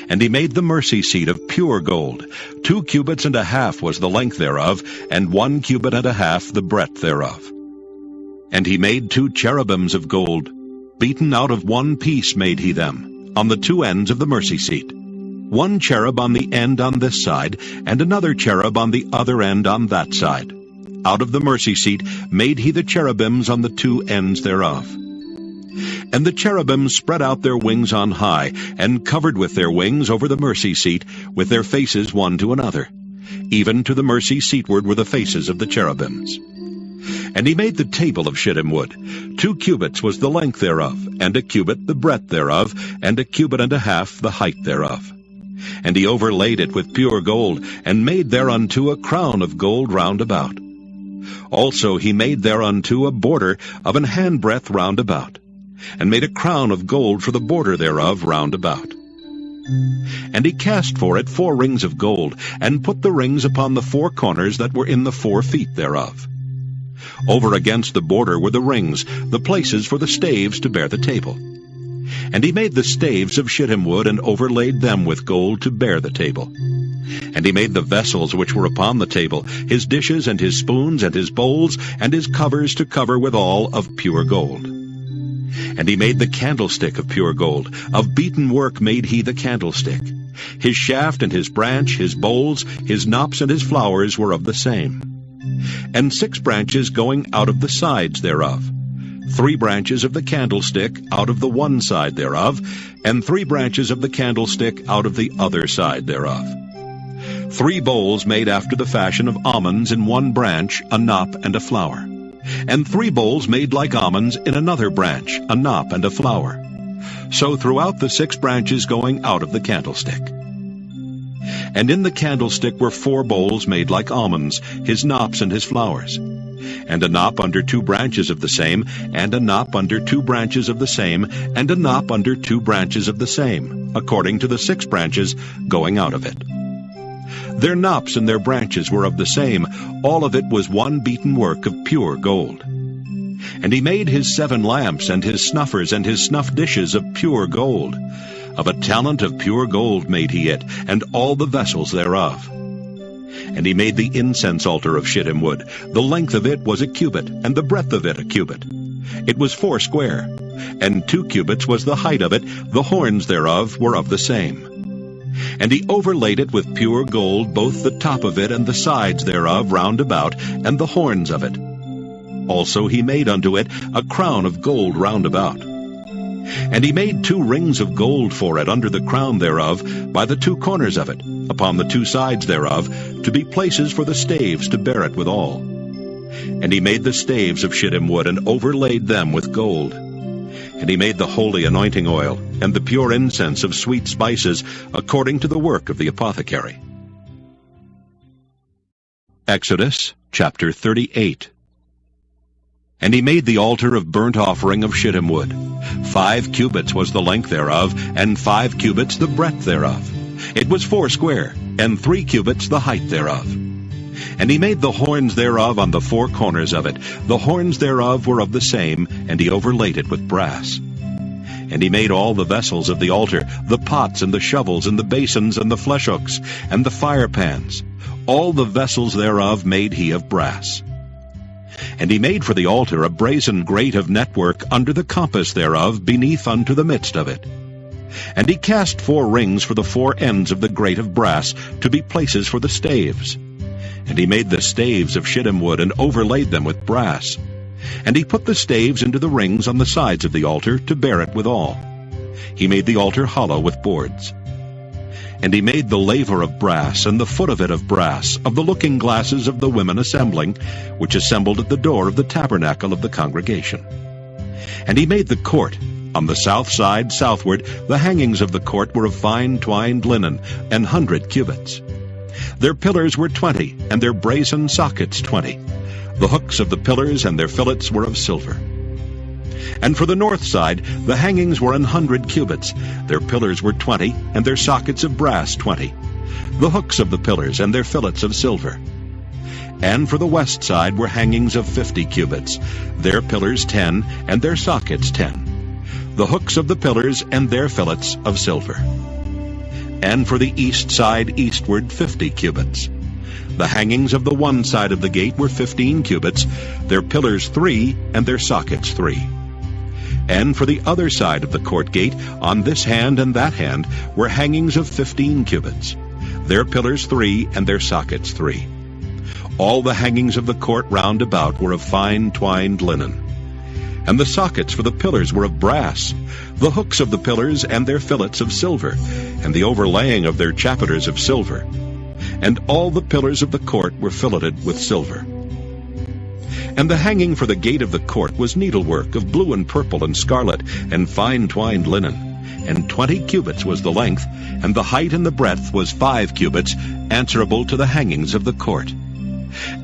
And he made the mercy seat of pure gold. 2 cubits and a half was the length thereof, and 1 cubit and a half the breadth thereof. And he made 2 cherubims of gold. Beaten out of one piece made he them, on the 2 ends of the mercy seat. 1 cherub on the end on this side, and another cherub on the other end on that side. Out of the mercy seat made he the cherubims on the 2 ends thereof. And the cherubims spread out their wings on high, and covered with their wings over the mercy seat, with their faces one to another. Even to the mercy seatward were the faces of the cherubims. And he made the table of shittim wood. 2 cubits was the length thereof, and 1 cubit the breadth thereof, and 1 cubit and a half the height thereof. And he overlaid it with pure gold, and made thereunto a crown of gold round about. Also he made thereunto a border of an handbreadth round about, and made a crown of gold for the border thereof round about. And he cast for it 4 rings of gold, and put the rings upon the 4 corners that were in the 4 feet thereof. Over against the border were the rings, the places for the staves to bear the table. And he made the staves of shittim wood, and overlaid them with gold to bear the table. And he made the vessels which were upon the table, his dishes and his spoons and his bowls, and his covers to cover withal of pure gold. And he made the candlestick of pure gold. Of beaten work made he the candlestick. His shaft and his branch, his bowls, his knops and his flowers were of the same. And 6 branches going out of the sides thereof. 3 branches of the candlestick out of the one side thereof, and 3 branches of the candlestick out of the other side thereof. 3 bowls made after the fashion of almonds in one branch, a knop and a flower. And 3 bowls made like almonds in another branch, a knop and a flower. So throughout the 6 branches going out of the candlestick. And in the candlestick were 4 bowls made like almonds, his knops and his flowers. And a knop under 2 branches of the same, and a knop under 2 branches of the same, and a knop under 2 branches of the same, according to the 6 branches going out of it. Their knops and their branches were of the same, all of it was one beaten work of pure gold. And he made his 7 lamps, and his snuffers, and his snuff dishes of pure gold. Of a talent of pure gold made he it, and all the vessels thereof. And he made the incense altar of shittim wood. The length of it was a cubit, and the breadth of it a cubit. It was 4 square, and 2 cubits was the height of it. The horns thereof were of the same. And he overlaid it with pure gold, both the top of it and the sides thereof round about, and the horns of it. Also he made unto it a crown of gold round about. And he made 2 rings of gold for it under the crown thereof, by the 2 corners of it, upon the 2 sides thereof, to be places for the staves to bear it withal. And he made the staves of shittim wood, and overlaid them with gold. And he made the holy anointing oil, and the pure incense of sweet spices, according to the work of the apothecary. Exodus chapter 38. And he made the altar of burnt offering of shittim wood. 5 cubits was the length thereof, and 5 cubits the breadth thereof. It was 4 square, and 3 cubits the height thereof. And he made the horns thereof on the 4 corners of it. The horns thereof were of the same, and he overlaid it with brass. And he made all the vessels of the altar, the pots and the shovels and the basins and the fleshhooks and the firepans. All the vessels thereof made he of brass. And he made for the altar a brazen grate of network under the compass thereof, beneath unto the midst of it. And he cast 4 rings for the 4 ends of the grate of brass, to be places for the staves. And he made the staves of shittim wood, and overlaid them with brass. And he put the staves into the rings on the sides of the altar, to bear it withal. He made the altar hollow with boards. And he made the laver of brass, and the foot of it of brass, of the looking glasses of the women assembling, which assembled at the door of the tabernacle of the congregation. And he made the court. On the south side southward, the hangings of the court were of fine twined linen, 100 cubits. Their pillars were 20, and their brazen sockets 20. The hooks of the pillars and their fillets were of silver. And for the north side, the hangings were 100 cubits. Their pillars were 20, and their sockets of brass 20. The hooks of the pillars and their fillets of silver. And for the west side were hangings of 50 cubits. Their pillars 10, and their sockets 10. The hooks of the pillars and their fillets of silver. And for the east side eastward 50 cubits. The hangings of the one side of the gate were 15 cubits, their pillars 3, and their sockets 3. And for the other side of the court gate, on this hand and that hand, were hangings of 15 cubits, their pillars 3, and their sockets 3. All the hangings of the court round about were of fine twined linen. And the sockets for the pillars were of brass, the hooks of the pillars and their fillets of silver, and the overlaying of their chapiters of silver. And all the pillars of the court were filleted with silver. And the hanging for the gate of the court was needlework of blue and purple and scarlet, and fine twined linen. And 20 cubits was the length, and the height and the breadth was 5 cubits, answerable to the hangings of the court.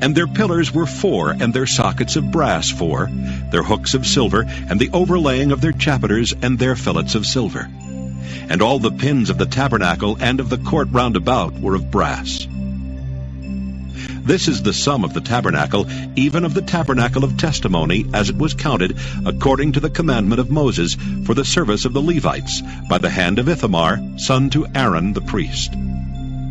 And their pillars were 4, and their sockets of brass 4, their hooks of silver, and the overlaying of their chapiters and their fillets of silver. And all the pins of the tabernacle and of the court round about were of brass. This is the sum of the tabernacle, even of the tabernacle of testimony, as it was counted, according to the commandment of Moses, for the service of the Levites, by the hand of Ithamar, son to Aaron the priest.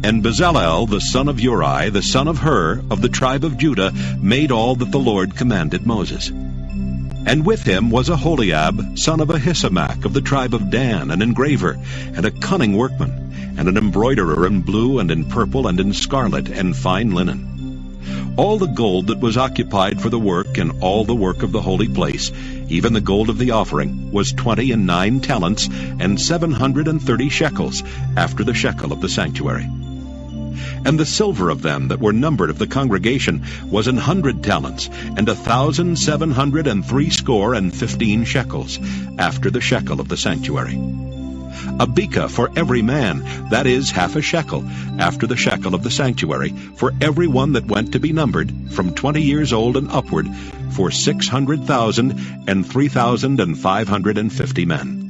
And Bezalel, the son of Uri, the son of Hur, of the tribe of Judah, made all that the Lord commanded Moses. And with him was Aholiab, son of Ahisamach, of the tribe of Dan, an engraver, and a cunning workman. and an embroiderer in blue and in purple and in scarlet and fine linen. All the gold that was occupied for the work and all the work of the holy place, even the gold of the offering, was 29 talents and 730 shekels, after the shekel of the sanctuary. And the silver of them that were numbered of the congregation was 100 talents, and 1,760 shekels, after the shekel of the sanctuary. A beka for every man, that is, half a shekel, after the shekel of the sanctuary, for every one that went to be numbered, from 20 years old and upward, for 600,000 and 3,550 men.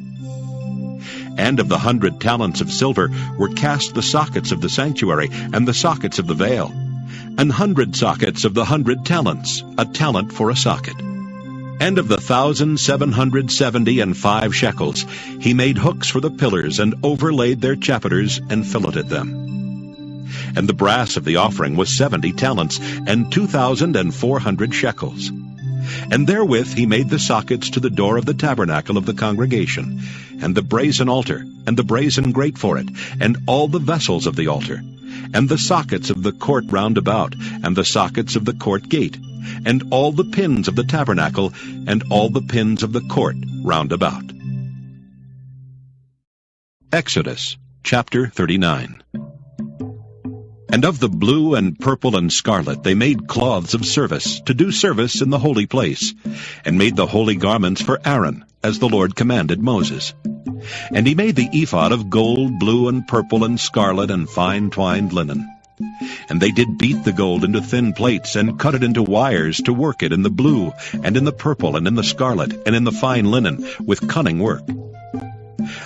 And of the 100 talents of silver were cast the sockets of the sanctuary, and the sockets of the veil, 100 sockets of the 100 talents, a talent for a socket. And of the 1,775 shekels, he made hooks for the pillars, and overlaid their chapiters, and filleted them. And the brass of the offering was 70 talents, and 2,400 shekels. And therewith he made the sockets to the door of the tabernacle of the congregation, and the brazen altar, and the brazen grate for it, and all the vessels of the altar, and the sockets of the court round about, and the sockets of the court gate, and all the pins of the tabernacle, and all the pins of the court round about. Exodus chapter 39. And of the blue and purple and scarlet they made cloths of service, to do service in the holy place, and made the holy garments for Aaron, as the Lord commanded Moses. And he made the ephod of gold, blue, and purple, and scarlet, and fine twined linen. And they did beat the gold into thin plates, and cut it into wires, to work it in the blue, and in the purple, and in the scarlet, and in the fine linen, with cunning work.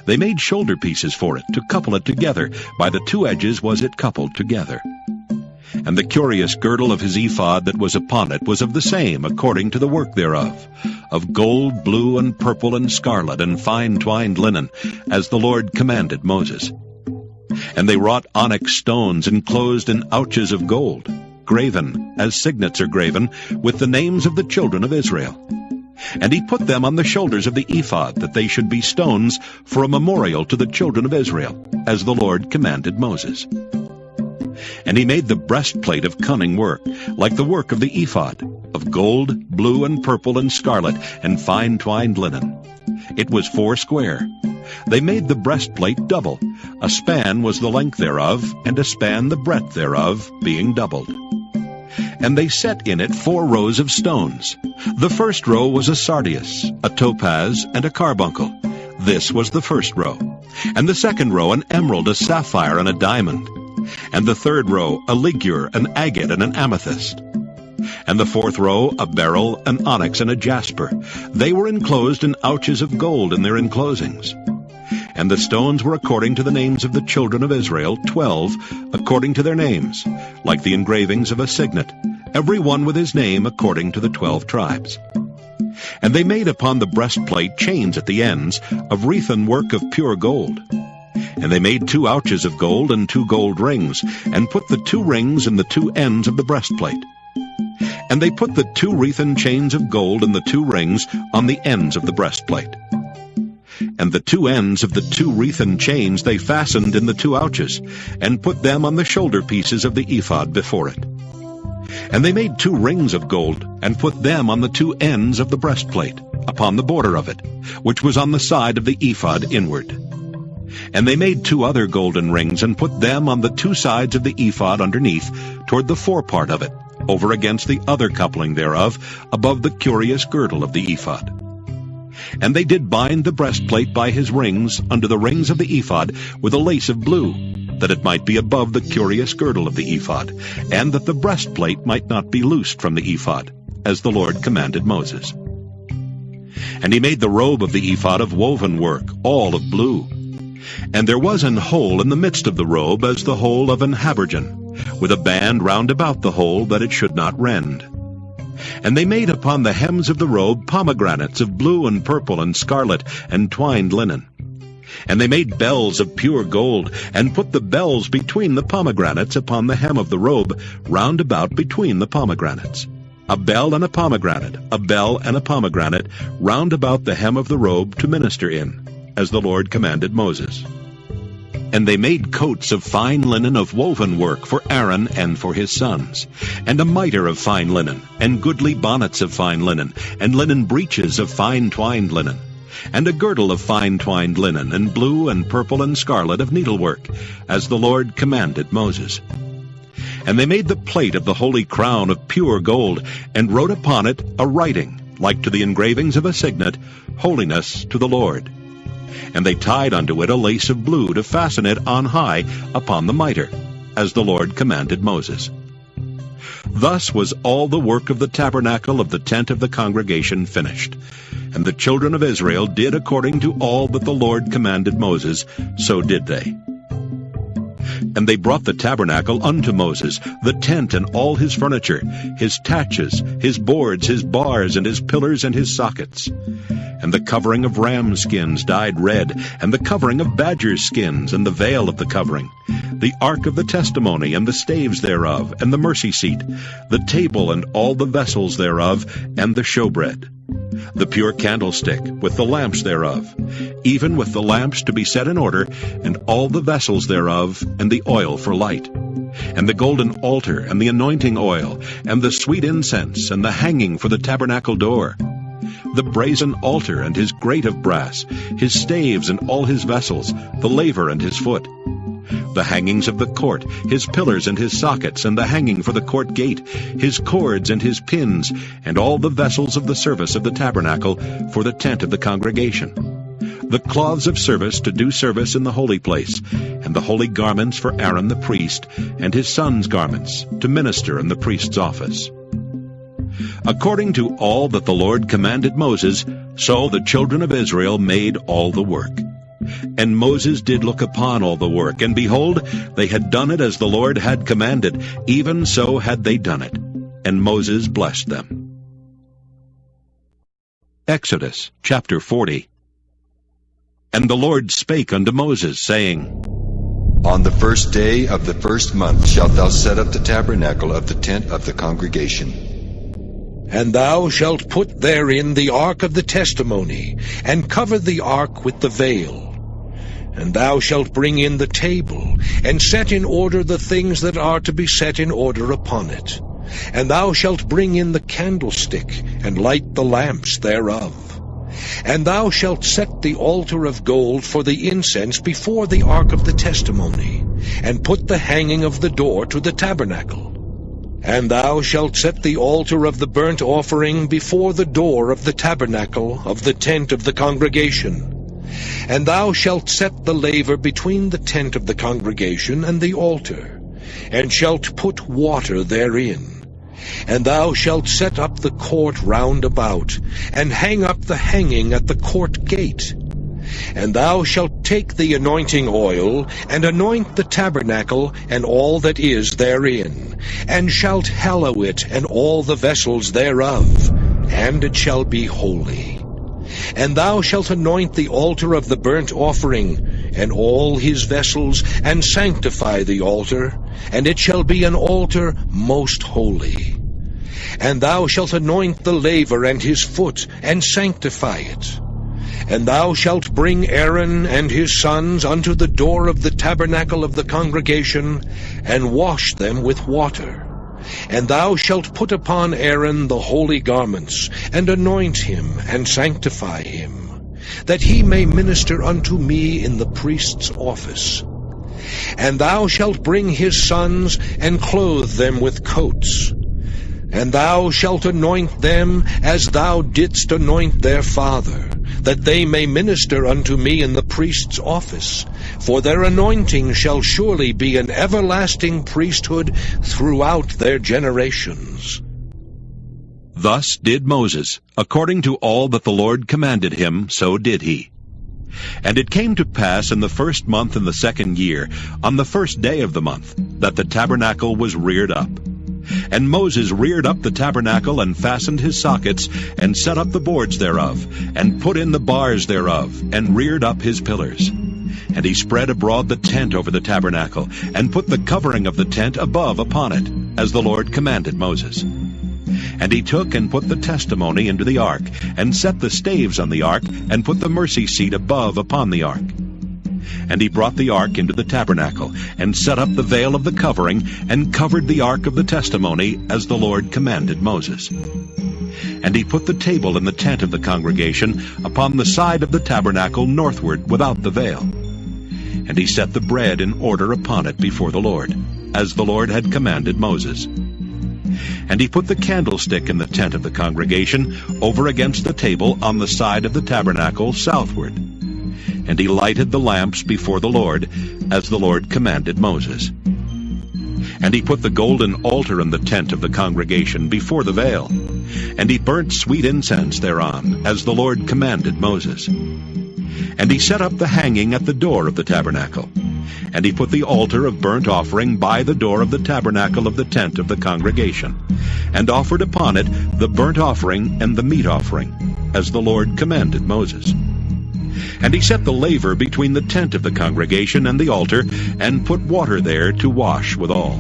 They made shoulder pieces for it, to couple it together. By the two edges was it coupled together. And the curious girdle of his ephod that was upon it was of the same, according to the work thereof, of gold, blue, and purple, and scarlet, and fine twined linen, as the Lord commanded Moses. And they wrought onyx stones enclosed in ouches of gold, graven, as signets are graven, with the names of the children of Israel. And he put them on the shoulders of the ephod, that they should be stones for a memorial to the children of Israel, as the Lord commanded Moses. And he made the breastplate of cunning work, like the work of the ephod, of gold, blue, and purple, and scarlet, and fine twined linen. It was 4 square. They made the breastplate double. A span was the length thereof, and a span the breadth thereof, being doubled. And they set in it 4 rows of stones. The first row was a sardius, a topaz, and a carbuncle. This was the first row. And the second row an emerald, a sapphire, and a diamond. And the third row a ligure, an agate, and an amethyst. And the fourth row a beryl, an onyx, and a jasper. They were enclosed in ouches of gold in their enclosings. And the stones were according to the names of the children of Israel, 12, according to their names, like the engravings of a signet, every one with his name according to the 12 tribes. And they made upon the breastplate chains at the ends, of wreathen work of pure gold. And they made 2 ouches of gold and 2 gold rings, and put the 2 rings in the 2 ends of the breastplate. And they put the 2 wreathen chains of gold and the 2 rings on the ends of the breastplate. And the 2 ends of the 2 wreathen chains they fastened in the 2 ouches, and put them on the shoulder pieces of the ephod before it. And they made 2 rings of gold, and put them on the 2 ends of the breastplate, upon the border of it, which was on the side of the ephod inward. And they made 2 other golden rings, and put them on the 2 sides of the ephod underneath, toward the forepart of it, over against the other coupling thereof, above the curious girdle of the ephod. And they did bind the breastplate by his rings under the rings of the ephod with a lace of blue, that it might be above the curious girdle of the ephod, and that the breastplate might not be loosed from the ephod, as the Lord commanded Moses. And he made the robe of the ephod of woven work, all of blue. And there was an hole in the midst of the robe as the hole of an habergeon, with a band round about the hole, that it should not rend. And they made upon the hems of the robe pomegranates of blue and purple and scarlet and twined linen. And they made bells of pure gold, and put the bells between the pomegranates upon the hem of the robe, round about between the pomegranates. A bell and a pomegranate, a bell and a pomegranate, round about the hem of the robe to minister in, as the Lord commanded Moses. And they made coats of fine linen of woven work for Aaron and for his sons, and a mitre of fine linen, and goodly bonnets of fine linen, and linen breeches of fine twined linen, and a girdle of fine twined linen, and blue and purple and scarlet of needlework, as the Lord commanded Moses. And they made the plate of the holy crown of pure gold, and wrote upon it a writing, like to the engravings of a signet, Holiness to the Lord. And they tied unto it a lace of blue to fasten it on high upon the mitre, as the Lord commanded Moses. Thus was all the work of the tabernacle of the tent of the congregation finished. And the children of Israel did according to all that the Lord commanded Moses, so did they. And they brought the tabernacle unto Moses, the tent and all his furniture, his taches, his boards, his bars, and his pillars, and his sockets. And the covering of ram skins dyed red, and the covering of badger skins, and the veil of the covering, the ark of the testimony, and the staves thereof, and the mercy seat, the table and all the vessels thereof, and the showbread, the pure candlestick, with the lamps thereof, even with the lamps to be set in order, and all the vessels thereof, and the oil for light, and the golden altar, and the anointing oil, and the sweet incense, and the hanging for the tabernacle door, the brazen altar and his grate of brass, his staves and all his vessels, the laver and his foot, the hangings of the court, his pillars and his sockets, and the hanging for the court gate, his cords and his pins, and all the vessels of the service of the tabernacle for the tent of the congregation, the cloths of service to do service in the holy place, and the holy garments for Aaron the priest, and his sons' garments, to minister in the priest's office. According to all that the Lord commanded Moses, so the children of Israel made all the work. And Moses did look upon all the work, and behold, they had done it as the Lord had commanded, even so had they done it. And Moses blessed them. Exodus chapter 40. And the Lord spake unto Moses, saying, On the first day of the first month shalt thou set up the tabernacle of the tent of the congregation. And thou shalt put therein the ark of the testimony, and cover the ark with the veil. And thou shalt bring in the table, and set in order the things that are to be set in order upon it. And thou shalt bring in the candlestick, and light the lamps thereof. And thou shalt set the altar of gold for the incense before the ark of the testimony, and put the hanging of the door to the tabernacle. And thou shalt set the altar of the burnt offering before the door of the tabernacle of the tent of the congregation. And thou shalt set the laver between the tent of the congregation and the altar, and shalt put water therein. And thou shalt set up the court round about, and hang up the hanging at the court gate. And thou shalt take the anointing oil, and anoint the tabernacle, and all that is therein, and shalt hallow it, and all the vessels thereof, and it shall be holy. And thou shalt anoint the altar of the burnt offering, and all his vessels, and sanctify the altar, and it shall be an altar most holy. And thou shalt anoint the laver and his foot, and sanctify it. And thou shalt bring Aaron and his sons unto the door of the tabernacle of the congregation, and wash them with water. And thou shalt put upon Aaron the holy garments, and anoint him, and sanctify him, that he may minister unto me in the priest's office. And thou shalt bring his sons, and clothe them with coats. And thou shalt anoint them as thou didst anoint their father, that they may minister unto me in the priest's office. For their anointing shall surely be an everlasting priesthood throughout their generations. Thus did Moses, according to all that the Lord commanded him, so did he. And it came to pass in the first month in the second year, on the first day of the month, that the tabernacle was reared up. And Moses reared up the tabernacle, and fastened his sockets, and set up the boards thereof, and put in the bars thereof, and reared up his pillars. And he spread abroad the tent over the tabernacle, and put the covering of the tent above upon it, as the Lord commanded Moses. And he took and put the testimony into the ark, and set the staves on the ark, and put the mercy seat above upon the ark. And he brought the ark into the tabernacle, and set up the veil of the covering, and covered the ark of the testimony, as the Lord commanded Moses. And he put the table in the tent of the congregation upon the side of the tabernacle northward without the veil. And he set the bread in order upon it before the Lord, as the Lord had commanded Moses. And he put the candlestick in the tent of the congregation over against the table on the side of the tabernacle southward. And he lighted the lamps before the Lord, as the Lord commanded Moses. And he put the golden altar in the tent of the congregation before the veil. And he burnt sweet incense thereon, as the Lord commanded Moses. And he set up the hanging at the door of the tabernacle. And he put the altar of burnt offering by the door of the tabernacle of the tent of the congregation, and offered upon it the burnt offering and the meat offering, as the Lord commanded Moses. And he set the laver between the tent of the congregation and the altar, and put water there to wash withal.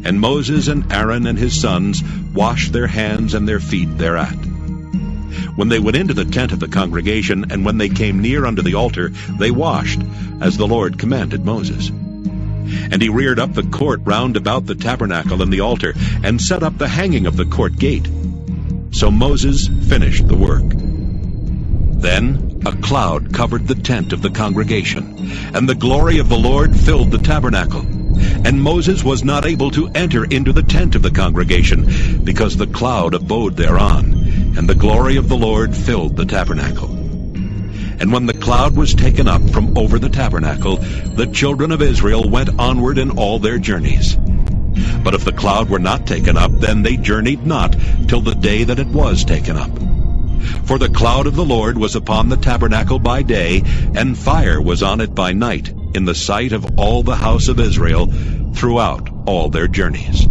And Moses and Aaron and his sons washed their hands and their feet thereat. When they went into the tent of the congregation, and when they came near unto the altar, they washed, as the Lord commanded Moses. And he reared up the court round about the tabernacle and the altar, and set up the hanging of the court gate. So Moses finished the work. Then a cloud covered the tent of the congregation, and the glory of the Lord filled the tabernacle. And Moses was not able to enter into the tent of the congregation, because the cloud abode thereon, and the glory of the Lord filled the tabernacle. And when the cloud was taken up from over the tabernacle, the children of Israel went onward in all their journeys. But if the cloud were not taken up, then they journeyed not till the day that it was taken up. For the cloud of the Lord was upon the tabernacle by day, and fire was on it by night, in the sight of all the house of Israel, throughout all their journeys.